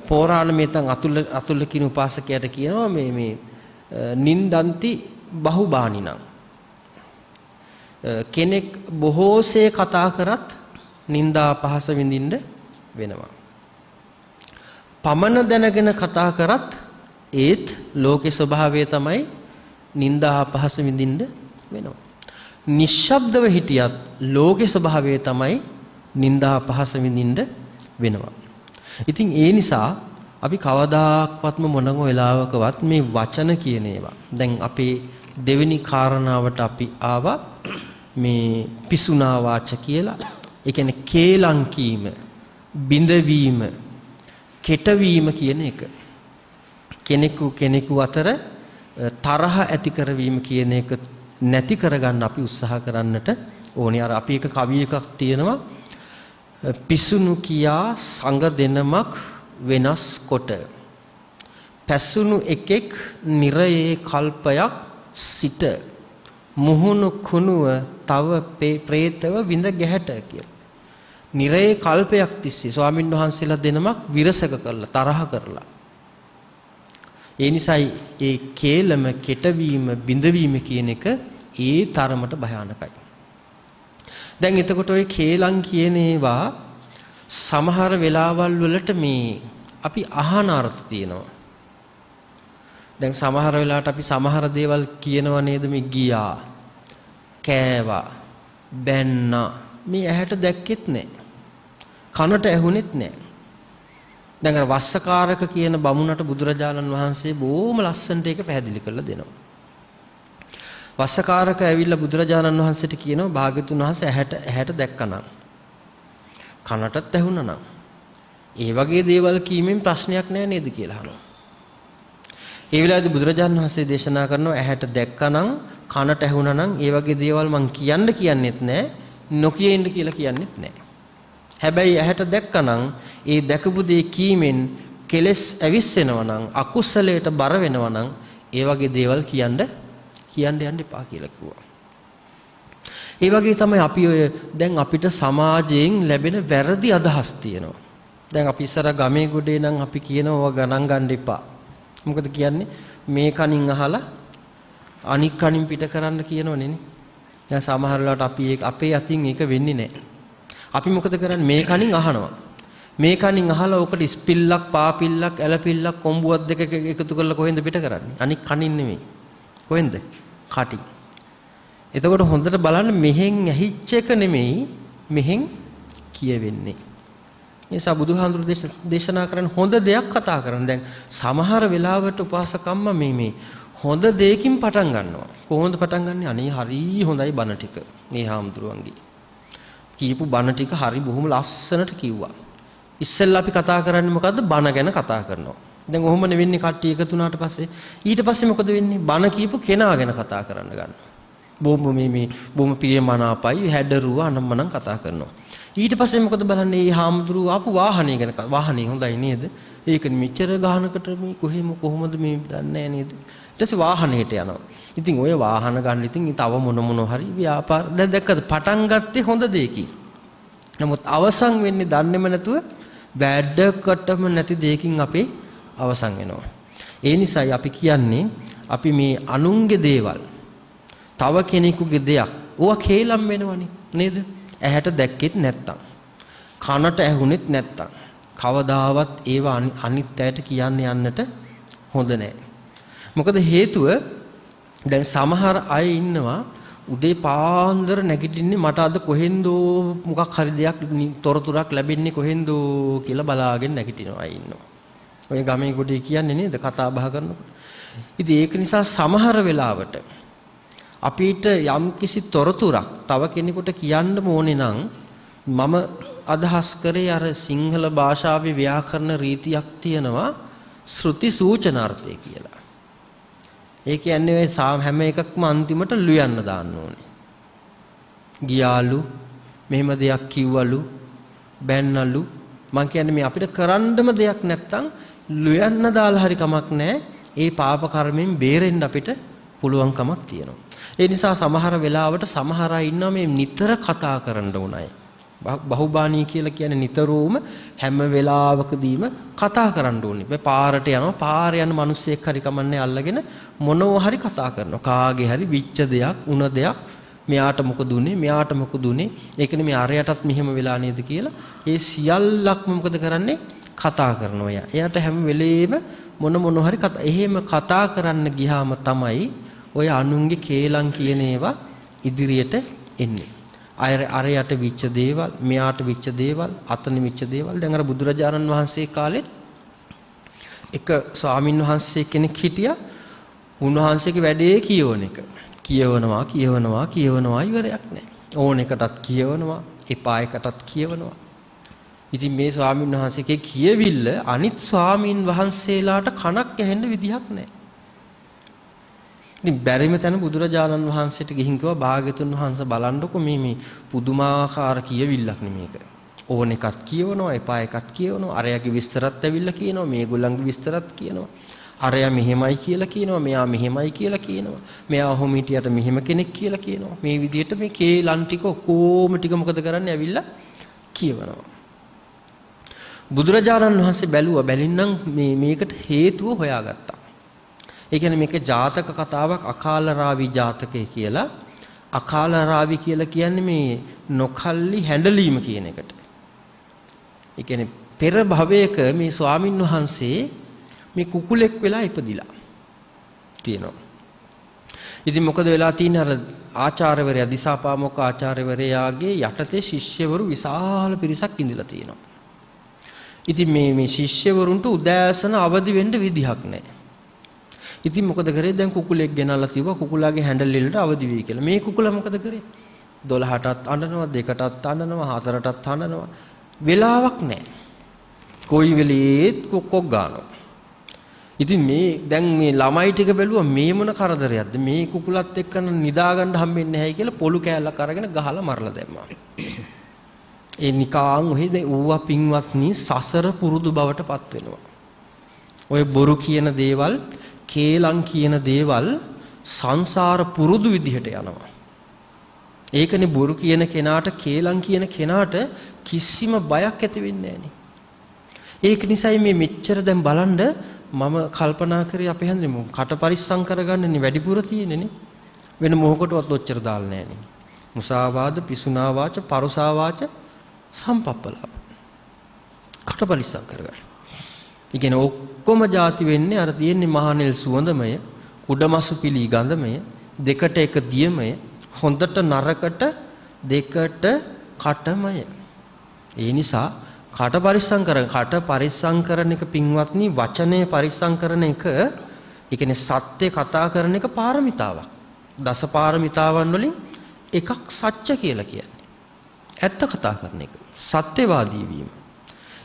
පෝරාණ මේතං අතුල කියන උපාසකයාට කියනවා මේ නින්දන්ති බහු බානිනං. කෙනෙක් බොහෝසේ කතා කරත් නින්දා පහස විඳින්න වෙනවා. පමණ දැනගෙන කතා කරත් ඒත් ලෝකේ ස්වභාවය තමයි නින්දා පහස විඳින්න වෙනවා. නිශ්ශබ්දව හිටියත් ලෝකේ ස්වභාවය තමයි නින්දා පහස විඳින්න වෙනවා. ඉතින් ඒ නිසා අපි කවදාක්වත්ම මොනම වෙලාවකවත් මේ වචන කියන ඒවා දැන් අපේ දෙවෙනි කාරණාවට අපි ආවා මේ පිසුනා වාච කියලා. ඒ කියන්නේ කේලම් කීම, බිඳවීම, කෙටවීම කියන එක. කෙනෙකු අතර තරහ ඇති කරවීම කියන එක නැති කරගන්න අපි උත්සාහ කරන්නට ඕනේ. අර අපි එක කවි එකක් තියෙනවා පිසුණු කියා සංග දෙනමක් වෙනස් කොට පැසුණු එකෙක් නිරයේ කල්පයක් සිට මුහුණු කුණුව තව ප්‍රේතව විඳ ගැහැට කියලා. නිරයේ කල්පයක් තිස්සේ ස්වාමින් වහන්සේලා දෙනමක් විරසක කරලා තරහ කරලා ඒ නිසායි ඒ කේලම කෙටවීම බිඳවීම කියන එක ඒ තරමට භයානකයි. දැන් එතකොට ඔය කේලම් කියන ඒවා සමහර වෙලාවල් වලට මේ අපි අහන අර්ථ තියෙනවා. දැන් සමහර වෙලාවට අපි සමහර දේවල් කියනවා නේද මේ ගියා, කෑවා, බැන්නා. මේ ඇහැට දැක්කෙත් නැහැ. කනට ඇහුනෙත් නැහැ. දැන් අර වස්සකාරක කියන බමුණට බුදුරජාණන් වහන්සේ බොහොම ලස්සනට ඒක පැහැදිලි කරලා දෙනවා. වස්සකාරක ඇවිල්ලා බුදුරජාණන් වහන්සේට කියනවා භාග්‍යතුන් වහන්සේ ඇහැට දැක්කනම් කනටත් ඇහුණා නම් ඒ වගේ දේවල් කීමෙන් ප්‍රශ්නයක් නැහැ නේද කියලා අහනවා. ඒ වෙලාවේදී බුදුරජාණන් වහන්සේ දේශනා කරනවා ඇහැට දැක්කනම් කනට ඇහුණා නම් ඒ වගේ දේවල් මං කියන්නෙත් නැහැ, නොකිය ඉන්න කියලා කියන්නෙත් නැහැ. හැබැයි ඇහැට දැක්කනම් ඒ දැකපු දේ කීමෙන් කෙලස් ඇවිස්සෙනවා නම් අකුසලයට බර වෙනවා නම් ඒ වගේ දේවල් කියන්න යන්න එපා කියලා කිව්වා. ඒ වගේ තමයි අපි ඔය දැන් අපිට සමාජයෙන් ලැබෙන වැරදි අදහස් තියෙනවා. දැන් අපි ඉස්සර ගමේ ගොඩේ නම් අපි කියනවා ගණන් ගන්න එපා. මොකද කියන්නේ මේ කනින් අහලා අනික් කනින් පිට කරන්න කියනවනේ නේ. දැන් සමහර වෙලාවට අපි අපේ අතින් ඒක වෙන්නේ නැහැ. අපි මොකද කරන්නේ මේ කනින් අහනවා. මේ කනින් අහලා ඔකට ස්පිල්ලක්, පාපිල්ලක්, ඇලපිල්ලක්, කොම්බුවක් දෙක එකතු කරලා කොහෙන්ද පිට කරන්නේ? අනික් කනින් නෙමෙයි. කොහෙන්ද? කටින්. එතකොට හොඳට බලන්න මෙහෙන් ඇහිච්ච එක නෙමෙයි මෙහෙන් කියවෙන්නේ. ඒ නිසා බුදුහාඳුරු දේශනා කරන හොඳ දෙයක් කතා කරන. දැන් සමහර වෙලාවට උපාසකම්ම මේ හොඳ දෙයකින් පටන් ගන්නවා. කොහොමද පටන් ගන්නෙ? අනේ හරි හොඳයි බණ ටික. මේ හාමුදුරුවන්ගේ කියපු බණ ටික හරි බොහොම ලස්සනට කිව්වා. ඉස්සෙල්ලා අපි කතා කරන්නේ මොකද්ද? බණ ගැන කතා කරනවා. දැන් ඔහොමනේ වෙන්නේ කට්ටිය එකතු වුණාට පස්සේ. ඊට පස්සේ මොකද වෙන්නේ? බණ කියපු කෙනා ගැන කතා කරන්න ගන්නවා. බොහොම ප්‍රියමනාපයි හැඩරුව අනම්මනම් කතා කරනවා. ඊට පස්සේ මොකද බලන්නේ? මේ හාමුදුරුවෝ ආපු වාහනේ ගැන. වාහනේ හොඳයි නේද? ඒකනේ මෙච්චර ගහනකට මේ කොහොමද මේ දන්නේ නැහැ නේද? ඊට පස්සේ වාහනේට යනවා. ඉතින් ඔය වාහන ගන්න ඉතින් තව මොන හරි ව්‍යාපාර දැන් දැක්කද පටන් ගත්තේ හොඳ දෙයකින්. නමුත් අවසන් වෙන්නේ දන්නේම නැතුව වැඩකටම නැති දෙයකින් අපේ අවසන් වෙනවා. ඒ නිසායි අපි කියන්නේ අපි මේ අනුන්ගේ දේවල් තව කෙනෙකුගේ දෙයක් ඕවා කේලම් වෙනවනේ නේද? ඇහැට දැක්කෙත් නැත්තම් කනට ඇහුනෙත් නැත්තම් කවදාවත් ඒවා අනිත් අයට කියන්න යන්නට හොඳ නැහැ. මොකද හේතුව දැන් සමහර අය ඉන්නවා උදේ පාන්දර නැගිටින්නේ මට අද කොහෙන්දෝ මොකක් හරි දෙයක් තොරතුරක් ලැබෙන්නේ කොහෙන්දෝ කියලා බලාගෙන නැගිටිනවා අය ඉන්නවා. ඔය ගමේ ගොඩේ කියන්නේ නේද කතා බහ කරනකොට. ඉතින් ඒක නිසා සමහර වෙලාවට අපිට යම්කිසි තොරතුරක් තව කෙනෙකුට කියන්න ඕනේ නම් මම අදහස් කරේ අර සිංහල භාෂාවේ ව්‍යාකරණ රීතියක් තියෙනවා ශ්‍රුති සූචනාර්ථය කියලා. ඒ කියන්නේ ඔය හැම එකක්ම අන්තිමට ලියන්න දාන්න ඕනේ. ගියාලු මෙහෙම දෙයක් කිව්වලු බැන්නලු මං කියන්නේ මේ අපිට කරන්නම දෙයක් නැත්තම් ලියන්න දාලා හරි කමක් නැහැ. ඒ පාප කර්මෙන් බේරෙන්න අපිට පුළුවන් කමක් තියෙනවා. ඒ නිසා සමහර වෙලාවට සමහර අය ඉන්නවා මේ නිතර කතා කරන්න උන අය. බහුබාණී කියලා කියන්නේ නිතරම හැම වෙලාවකදීම කතා කරන්න ඕනේ. මේ පාරට යනවා පාරේ යන මිනිස්සෙක් හරි කමන්නේ අල්ලගෙන මොනවා හරි කතා කරනවා. කාගේ හරි විච්ච දෙයක්, උන දෙයක්, මෙයාට මොකද උනේ, මෙයාට මොකද උනේ, ඒකනේ මේ අරයටත් මෙහෙම වෙලා නේද කියලා. ඒ සියල්ලක්ම මොකද කරන්නේ? කතා කරනවා. එයාට හැම වෙලේම මොන හරි එහෙම කතා කරන්න ගියාම තමයි ඔය අනුන්ගේ කේලම් කියන ඒවා ඉදිරියට එන්නේ. අරයට විච්ච දේවල්, මෙයාට විච්ච දේවල්, අතන විච්ච දේවල්. දැන් අර බුදුරජාණන් වහන්සේ කාලෙත් එක ස්වාමින් වහන්සේ කෙනෙක් හිටියා. උන්වහන්සේගේ වැඩේ කියවන එක. කියවනවා ඉවරයක් නැහැ. ඕන එකටත් කියවනවා, එපා එකටත් කියවනවා. ඉතින් මේ ස්වාමින් වහන්සේගේ කියවිල්ල අනිත් ස්වාමින් වහන්සේලාට කනක් ඇහෙන්න විදිහක් නැහැ. ඉතින් බැරිම තැන බුදුරජාණන් වහන්සේට ගිහින් කිව්වා භාග්‍යතුන් වහන්සේ බලන්නකො මේ පුදුමාකාර කියවිල්ලක් නේ මේක. ඕන එකත් කියවනවා, එපා එකත් කියවනවා, අරයාගේ විස්තරත් ඇවිල්ලා කියනවා, මේගොල්ලන්ගේ විස්තරත් කියනවා. අරයා මෙහෙමයි කියලා කියනවා, මෙයා මෙහෙමයි කියලා කියනවා, මෙයා ඔහොම හිටියට මෙහෙම කෙනෙක් කියලා කියනවා. මේ විදිහට මේ කේලම් ටික ඔක්කොම ටික මොකද කරන්නේ? ඇවිල්ලා කියවනවා. බුදුරජාණන් වහන්සේ බැලින්නම් මේකට හේතුව හොයාගත්තා. ඒ කියන්නේ මේක ජාතක කතාවක් අකාලරාවි ජාතකය කියලා. අකාලරාවි කියලා කියන්නේ මේ නොකල්ලි හැඬලීම කියන එකට. ඒ කියන්නේ පෙර භවයක මේ ස්වාමින් වහන්සේ මේ කුකුලෙක් වෙලා ඉපදිලා තියෙනවා. ඉතින් මොකද වෙලා තියෙන්නේ අර ආචාර්යවරයා දිසාපාමොක් ආචාර්යවරයාගේ යටතේ ශිෂ්‍යවරු විශාල පිරිසක් ඉඳලා තියෙනවා. ඉතින් මේ ශිෂ්‍යවරුන්ට උදෑසන අවදි වෙන්න විදිහක් නැහැ. ඉතින් මොකද කරේ දැන් කුකුලෙක් ගෙනල්ලා තිබ්බා කුකුලාගේ හැන්ඩල්ලෙලට අවදි වෙයි කියලා. මේ කුකුලා මොකද කරේ? 12ටත් අඬනවා 2ටත් අඬනවා 4ටත් අඬනවා. වෙලාවක් නැහැ. කොයි වෙලේත් කොක්කොක් ගන්නවා. ඉතින් මේ දැන් මේ ළමයි ටික බැලුවා මේ මොන කරදරයක්ද මේ කුකුලත් එක්ක නිදා ගන්න හම්බෙන්නේ නැහැයි කියලා පොළු කෑල්ලක් අරගෙන ගහලා මරලා දැම්මා. ඒ නිකාන් ඔහි ඌවා පින්වත්නි සසර පුරුදු බවට පත් වෙනවා. ඔය බොරු කියන දේවල්, කේලම් කියන දේවල් සංසාර පුරුදු විදිහට යනවා. ඒකනේ බොරු කියන කෙනාට, කේලම් කියන කෙනාට කිසිම බයක් ඇති වෙන්නේ නැහනේ. ඒක නිසායි මේ මෙච්චර දැන් බලන්න මම කල්පනා කරේ අපේ හන්දේ කට පරිස්සම් කරගන්නනේ වැඩිපුර තියෙන්නේ වෙන මොහොකටවත් ඔච්චර දාලා නැහනේ. මුසාවාද, පිසුනා වාච, පරුසා වාච, සම්පප්පලාප. කට පරිස්සම් කරගන්න. ඒ කියන්නේ ඔක්කොම ಜಾති වෙන්නේ අර තියෙන්නේ මහනෙල් සුවඳමය, කුඩමසු පිලි ගඳමය, දෙකට එක දියමය, හොඳට නරකට දෙකට කටමය. ඒ නිසා කට පරිස්සම් කරන එක පින්වත්නි වචනය පරිස්සම් කරන එක ඒ කියන්නේ සත්‍ය කතා කරන එක පාරමිතාවක්. දස පාරමිතාවන් වලින් එකක් සත්‍ය කියලා කියන්නේ. ඇත්ත කතා කරන එක. සත්‍යවාදී වීම.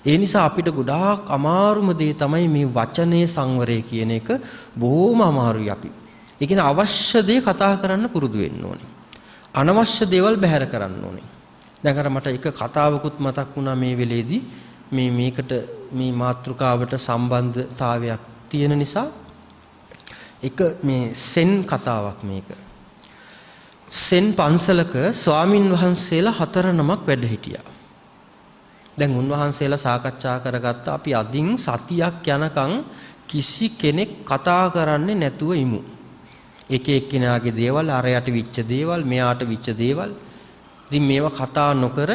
ඒ නිසා අපිට ගොඩාක් අමාරුම දේ තමයි මේ වචනේ සංවරය කියන එක බොහොම අමාරුයි අපි. ඒ කියන්නේ අවශ්‍ය දේ කතා කරන්න පුරුදු වෙන්න ඕනේ. අනවශ්‍ය දේවල් බැහැර කරන්න ඕනේ. දැන් අර මට එක කතාවකුත් මතක් වුණා මේ වෙලේදී මේකට මේ මාතෘකාවට සම්බන්ධතාවයක් තියෙන නිසා එක මේ සෙන් කතාවක් මේක. සෙන් පන්සලක ස්වාමින් වහන්සේලා 4 නමක් වැඩ හිටියා. දැන් උන්වහන්සේලා සාකච්ඡා කරගත්ත අපි අදින් සතියක් යනකම් කිසි කෙනෙක් කතා කරන්නේ නැතුව ඉමු. එක එක්කිනාගේ දේවල් අරයට විච්ච දේවල් මෙයාට විච්ච දේවල් ඉතින් මේවා කතා නොකර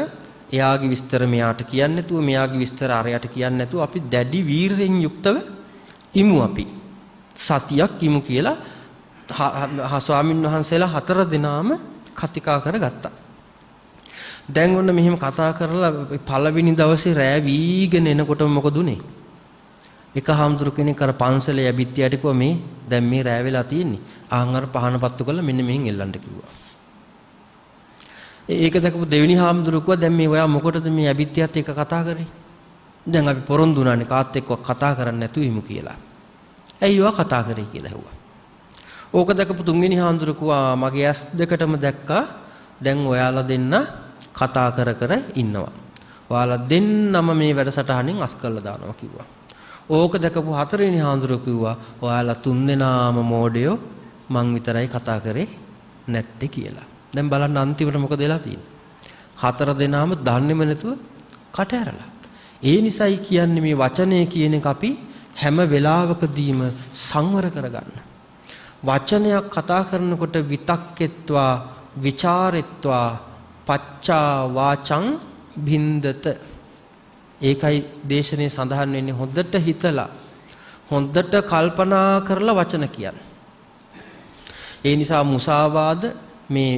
එයාගේ විස්තර මෙයාට කියන්නේ නැතුව මෙයාගේ විස්තර අරයට කියන්නේ නැතුව අපි දැඩි වීරයෙන් යුක්තව ඉමු අපි සතියක් ඉමු කියලා ස්වාමින් වහන්සේලා 4 දෙනාම කතිකා කරගත්තා. දැන් ඔන්න මෙහෙම කතා කරලා පළවෙනි දවසේ රෑ වීගෙන එනකොට මොකද උනේ? එක හාමුදුරු කෙනෙක් අර පන්සලේ යබිත්තියට කිව්වා මේ දැන් මේ රෑ වෙලා තියෙන්නේ. ආන් අර පහන පත්තු කරලා මෙන්න මෙහෙන් එල්ලන්න කිව්වා. ඒක දැකපු දෙවෙනි හාමුදුරුවෝ කිව්වා දැන් මේ ඔයා මොකටද මේ යබිත්තියත් එක්ක කතා කරේ? දැන් අපි පොරොන්දු වුණානේ කාත් එක්ක කතා කරන්නේ නැතුව ඉමු කියලා. ඇයි ඔයා කතා කරේ කියලා ඇහුවා. ඕක දැකපු තුන්වෙනි හාමුදුරුවෝ කිව්වා මගේ ඇස් දෙකටම දැක්කා දැන් ඔයාලා දෙන්න කතා කර කර ඉන්නවා. ඔයාලා දෙන්නම මේ වැඩසටහනින් අස් කරලා දානවා කිව්වා. ඕක දැකපු හතරවෙනි හාමුදුරුවෝ කිව්වා ඔයාලා තුන්දෙනාම මෝඩයෝ මං විතරයි කතා කරේ නැත්තේ කියලා. දැන් බලන්න අන්තිමට මොකද වෙලා තියෙන්නේ? 4 දෙනාම දන්නේම නැතුව කට ඇරලා. ඒ නිසායි කියන්නේ මේ වචනය කියන එක අපි හැම වෙලාවකදීම සංවර කරගන්න. වචනයක් කතා කරනකොට විතක්කෙත්වා විචාරෙත්වා පච්චා වාචං භින්දත. ඒකයි දේශනේ සඳහන් වෙන්නේ හොඳට හිතලා හොඳට කල්පනා කරලා වචන කියන්න. ඒ නිසා මුසාවාද මේ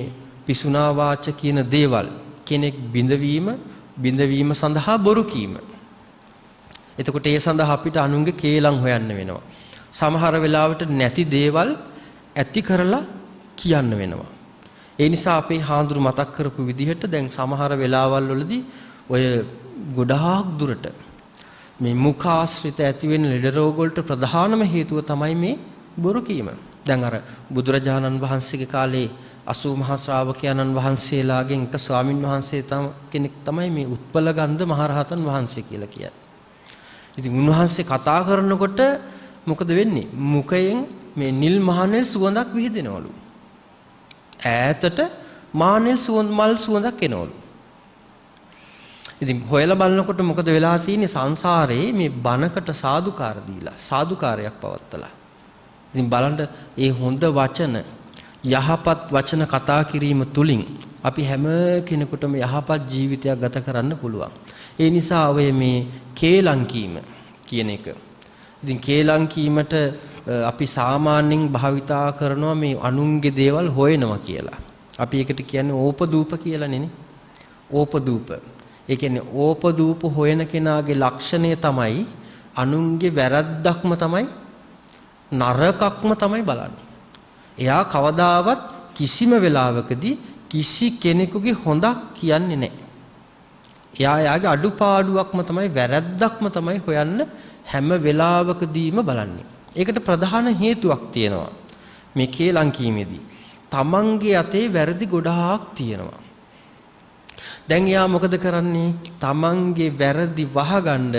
පිසුනා වාච කියන දේවල් කෙනෙක් බිඳවීම සඳහා බොරු කීම. එතකොට ඒ සඳහා අපිට අනුන්ගේ කේලම් හොයන්න වෙනවා. සමහර වෙලාවට නැති දේවල් ඇති කරලා කියන්න වෙනවා. ඒ නිසා අපේ හාඳුරු මතක් කරපු විදිහට දැන් සමහර වෙලාවල් වලදී ඔය ගොඩාක් දුරට මේ මුඛාශ්‍රිත ඇති වෙන ලෙඩ රෝග වලට ප්‍රධානම හේතුව තමයි මේ බොරු කීම. දැන් අර බුදුරජාණන් වහන්සේගේ කාලේ 80 මහා ශ්‍රාවකයන්න් වහන්සේලාගෙන් එක ස්වාමින් වහන්සේ කෙනෙක් තමයි මේ උත්පලගන්ධ මහරහතන් වහන්සේ කියලා කියන්නේ. ඉතින් උන්වහන්සේ කතා කරනකොට මොකද වෙන්නේ? මුඛයෙන් මේ නිල් මහනෙල් සුවඳක් විහිදෙනවලු. ඈතට මහනෙල් මල් සුවඳක් එනවලු. ඉතින් හොයලා බලනකොට මොකද වෙලා තියෙන්නේ? සංසාරේ මේ බණකට සාදුකාර දීලා සාදුකාරයක් පවත්තලා ඉතින් බලන්න මේ හොඳ වචන යහපත් වචන කතා කිරීම තුලින් අපි හැම කෙනෙකුටම යහපත් ජීවිතයක් ගත කරන්න පුළුවන්. ඒ නිසා ඔය මේ කේලම් කීම කියන එක. ඉතින් කේලම් කීමට අපි සාමාන්‍යයෙන් භාවිතා කරනවා මේ අනුන්ගේ දේවල් හොයනවා කියලා. අපි ඒකට කියන්නේ ඕපදූප කියලා නේ. ඕපදූප. ඒ කියන්නේ ඕපදූප හොයන කෙනාගේ ලක්ෂණය තමයි අනුන්ගේ වැරද්දක්ම තමයි නරකක්ම තමයි බලන්නේ. එයා කවදාවත් කිසිම වෙලාවකදී කිසි කෙනෙකුගේ හොඳක් කියන්නේ නැහැ. එයා යාගේ අඩුපාඩුවක්ම තමයි වැරද්දක්ම තමයි හොයන්න හැම වෙලාවකදීම බලන්නේ. ඒකට ප්‍රධාන හේතුවක් තියෙනවා. මේ කේලම් කීමේදී තමන්ගේ අතේ වැරදි ගොඩාක් තියෙනවා. දැන් එයා මොකද කරන්නේ? තමන්ගේ වැරදි වහගන්න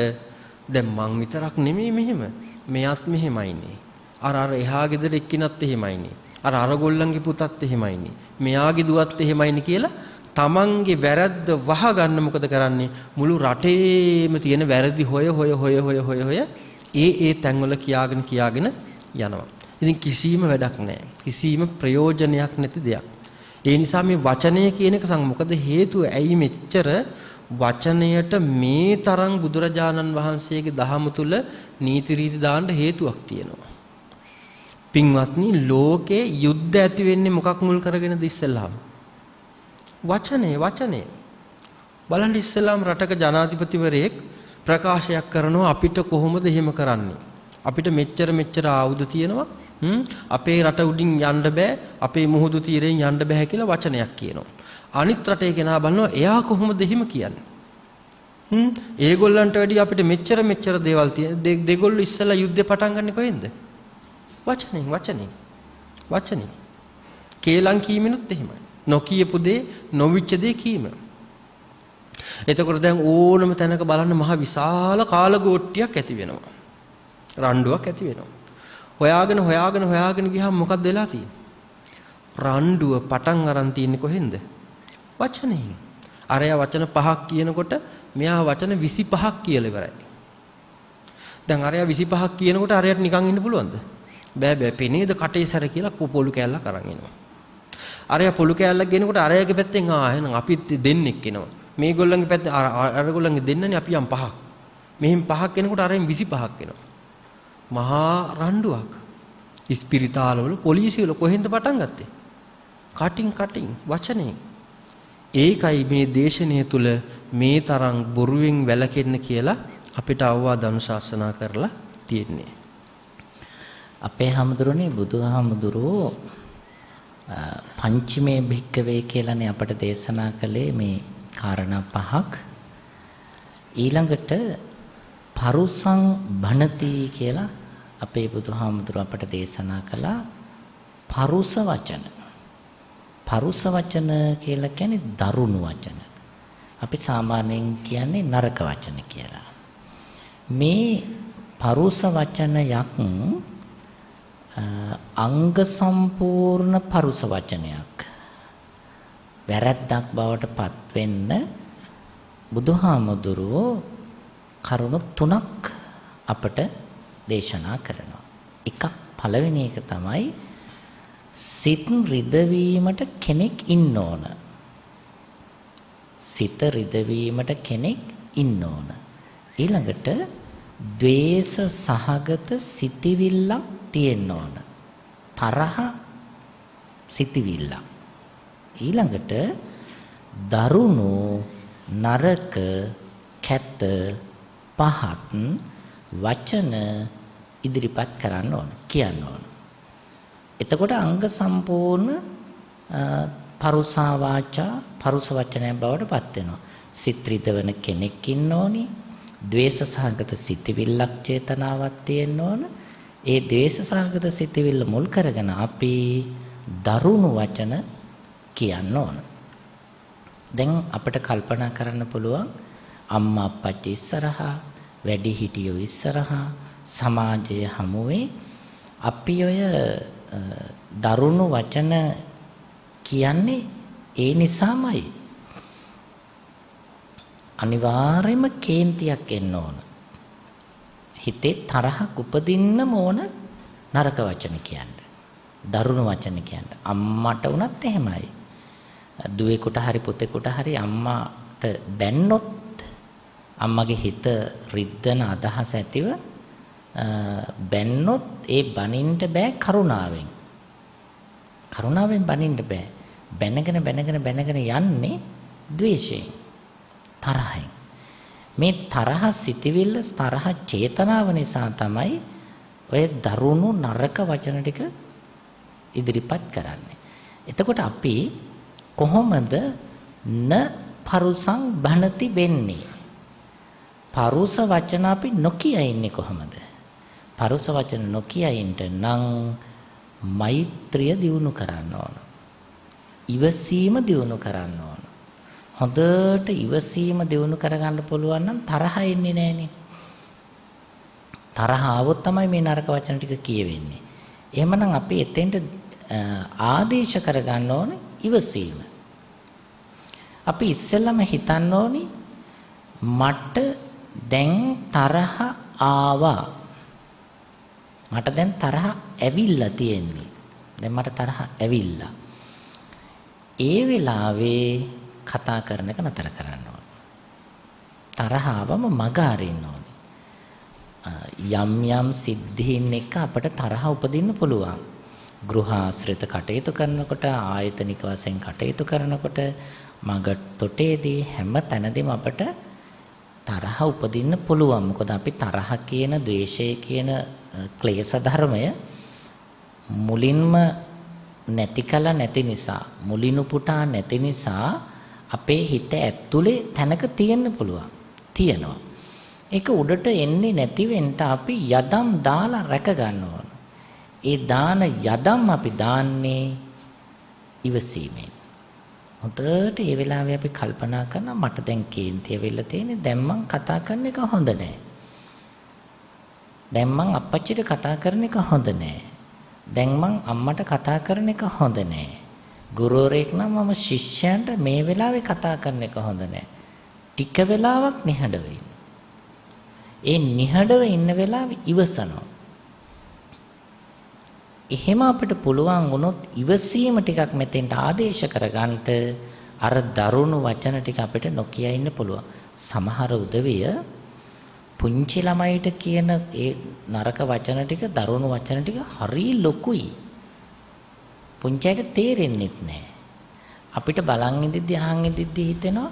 දැන් මං විතරක් නෙමෙයි මෙහෙම. මෙයාත් මෙහෙමයිනේ. අර එහා ගෙදර එක්කිනත් එහෙමයිනේ. අර ගොල්ලන්ගේ පුතත් එහෙමයිනේ. මෙයාගේ දුවත් එහෙමයිනේ කියලා තමන්ගේ වැරද්ද වහගන්න මොකද කරන්නේ? මුළු රටේම තියෙන වැරදි හොය ඒ තැන්වල කියාගෙන යනවා. ඉතින් කිසිම වැඩක් නැහැ. කිසිම ප්‍රයෝජනයක් නැති දෙයක්. ඒ නිසා මේ වචනය කියන එක මොකද හේතුව? ඇයි මෙච්චර වචනයට මේ තරම් බුදුරජාණන් වහන්සේගේ දහම තුල නීති රීති දාන්න හේතුවක් තියෙනවා. පින්වත්නි, ලෝකේ යුද්ධ ඇති වෙන්නේ මොකක් මුල් කරගෙනද ඉස්සෙල්ලාම? වචනේ. බලන්න ඉස්සෙල්ලාම රටක ජනාධිපතිවරයෙක් ප්‍රකාශයක් කරනවා අපිට කොහොමද එහෙම කරන්නේ? අපිට මෙච්චර ආයුධ තියෙනවා. අපේ රට උඩින් යන්න බෑ. අපේ මුහුදු තීරයෙන් යන්න බෑ කියලා වචනයක් කියනවා. අනිත් රටේ කෙනා බලනවා එයා කොහොමද එහෙම කියන්නේ? ඒගොල්ලන්ට වැඩි අපිට මෙච්චර දේවල් තියෙන. දෙගොල්ලෝ ඉස්සෙල්ලා යුද්ධේ පටන් ගන්නෙ කොහෙන්ද? වචනේ. කේලම් කීමෙනුත් එහෙමයි. නොකියපු දේ, නොවිච්ච දේ කීම. එතකොට දැන් ඕනම තැනක බලන්න මහ විශාල කාලගෝට්ටියක් ඇති වෙනවා. රණ්ඩුවක් ඇති වෙනවා. හොයාගෙන ගියාම මොකක්ද වෙලා තියෙන්නේ? රණ්ඩුව පටන් අරන් තියන්නේ කොහෙන්ද? වචනෙන්. අරයා වචන 5ක් කියනකොට මෙයා වචන 25ක් කියලා ඉවරයි. දැන් අරයා 25ක් කියනකොට අරයට නිකන් ඉන්න පුළුවන්ද? බෑ පෙනේද කටේ සැර කියලා පොළු කෑල්ලක් අරන් එනවා. අරයා පොළු කෑල්ලක් ගෙනකොට අරයාගේ පැත්තෙන් එහෙනම් අපි දෙන්නෙක් එනවා. මේගොල්ලන්ගේ පැත්තෙන් අරගොල්ලන්ගේ දෙන්නනේ අපි යම් 5ක්. මෙහෙන් 5ක් එනකොට අරෙන් 25ක් එනවා. මහා රණ්ඩුවක්. ඉස්පිරිතාලවල පොලිසියවල කොහෙන්ද පටන් ගත්තේ? කටින් වචනේ. ඒකයි මේ දේශනය තුල මේ තරම් බොරුවෙන් වැළකෙන්න කියලා අපිට අවවාද අනුශාසනා කරලා තියෙන්නේ. අපේ හැමදෙරෝනේ බුදුහාමුදුරුවෝ පංචමේ භික්කවේ කියලානේ අපට දේශනා කළේ මේ කාරණා 5ක්. ඊළඟට පරුසං භනති කියලා අපේ බුදුහාමුදුරුවෝ අපට දේශනා කළා පරුස වචන. පරුස වචන කියලා කියන්නේ දරුණු වචන. අපි සාමාන්‍යයෙන් කියන්නේ නරක වචන කියලා. මේ පරුස වචනයක් අංග සම්පූර්ණ පරුස වචනයක්. වැරැද්දක් බවට පත් වෙන්න බුදුහාමුදුරුවෝ කරුණු 3ක් අපට දේශනා කරනවා. එකක් පළවෙනි එක තමයි සිත රිදවීමට කෙනෙක් ඉන්න ඕන. සිත රිදවීමට කෙනෙක් ඉන්න ඕන. ඊළඟට ද්වේෂ සහගත සිතිවිල්ලක් තියෙන්න ඕන. තරහ සිතිවිල්ල. ඊළඟට දරුණු නරක කැත පහත් වචන ඉදිරිපත් කරන්න ඕන, කියන්න ඕන. එතකොට අංග සම්පූර්ණ පරුසා වාචා පරුස වචනය බවට පත් වෙනවා. සිත රිදවන කෙනෙක් ඉන්න ඕනි. ද්වේෂ සහගත සිතිවිල්ලක් චේතනාවක් තියෙන්න ඕන. ඒ ද්වේෂ සහගත සිතිවිල්ල මුල් කරගෙන අපි දරුණු වචන කියන්න ඕන. දැන් අපිට කල්පනා කරන්න පුළුවන් අම්මා අප්පච්චි ඉස්සරහා, වැඩිහිටියෝ ඉස්සරහා, සමාජයේ හමුවේ අපි ඔය දරුණු වචන කියන්නේ ඒ නිසාමයි. අනිවාර්යයෙන්ම කේන්තියක් එන්න ඕන. හිතේ තරහක් උපදින්නම ඕන නරක වචන කියන්නේ. දරුණු වචන කියන්නේ. අම්මට වුණත් එහෙමයි. දුවේකට හරි පුතේකට හරි අම්මාට බැන්නොත් අම්මගේ හිත රිද්දන අදහස ඇතිව බැන්නොත් ඒ බනින්න බෑ කරුණාවෙන්. කරුණාවෙන් බනින්න බෑ. බැනගෙන යන්නේ ද්වේෂයෙන්, තරහෙන්. මේ තරහ සිටිවිල්ල, තරහ චේතනාව නිසා තමයි ඔය දරුණු නරක වචන ටික ඉදිරිපත් කරන්නේ. එතකොට අපි කොහොමද න පරුසං බනති වෙන්නේ? පරුස වචන අපි නොකිය ඉන්නේ කොහොමද? පරුස වචන නොකිය ඉන්න නම් මෛත්‍රිය දියුණු කරන්න ඕන. ඉවසීම දියුණු කරන්න ඕන. හොඳට ඉවසීම දියුණු කරගන්න පුළුවන් නම් තරහ එන්නේ නැහනේ. තරහ આવොත් තමයි මේ නරක වචන ටික කියවෙන්නේ. එහෙමනම් අපි එතෙන්ට ආදේශ කරගන්න ඕනේ ඉවසීම. අපි ඉස්සෙල්ලම හිතන්න ඕනේ මට දැන් තරහ ආවා. මට දැන් තරහ ඇවිල්ලා තියෙන්නේ. දැන් මට තරහ ඇවිල්ලා. ඒ වෙලාවේ කතා කරන එක නතර කරන්න ඕනේ. තරහ ආවම මග අරින්න ඕනේ. යම් සිද්ධීන් එක අපට තරහ උපදින්න පුළුවන්. ගෘහාශ්‍රිත කටයුතු කරනකොට, ආයතනික වශයෙන් කටයුතු කරනකොට, මග තොටේදී හැම තැනදීම අපට තරහ උපදින්න පුළුවන්. මොකද අපි තරහ කියන, ද්වේෂය කියන ක්ලේශ ධර්මය මුලින්ම නැති කල නැති නිසා, මුලින් උපුටා නැති නිසා අපේ හිත ඇතුලේ තැනක තියෙන්න පුළුවන්. තියෙනවා. ඒක උඩට එන්නේ නැති වෙන්න අපි යදම් දාලා රැක ගන්න ඕන. ඒ දාන යදම් අපි දාන්නේ ඉවසීමෙන්. හොඳට ඒ වෙලාවේ අපි කල්පනා කරනවා මට දැන් කේන්තිය වෙලා තියෙන්නේ. දැන් මං කතා කරන එක හොඳ නෑ. දැන් මං අප්පච්චිට කතා කරන එක හොඳ නෑ. දැන් මං අම්මට කතා කරන එක හොඳ නෑ. ගුරුවරයෙක් නම් මම ශිෂ්‍යයන්ට මේ වෙලාවේ කතා කරන එක හොඳ නෑ. ටික වෙලාවක් නිහඬව ඉන්න. ඒ නිහඬව ඉන්න වෙලාවේ ඉවසනවා. එහෙම අපිට පුළුවන් වුණොත් ඉවසීම ටිකක් මෙතෙන්ට ආදේශ කරගන්නට අර දරුණු වචන ටික අපිට නොකිය ඉන්න පුළුවන්. සමහර උදවිය පුංචි ළමයිට කියන ඒ නරක වචන ටික, දරුණු වචන ටික හරි ලොකුයි. පුංචියට තේරෙන්නේ නැහැ. අපිට බලන් ඉඳිද්දි අහන් ඉඳිද්දි හිතෙනවා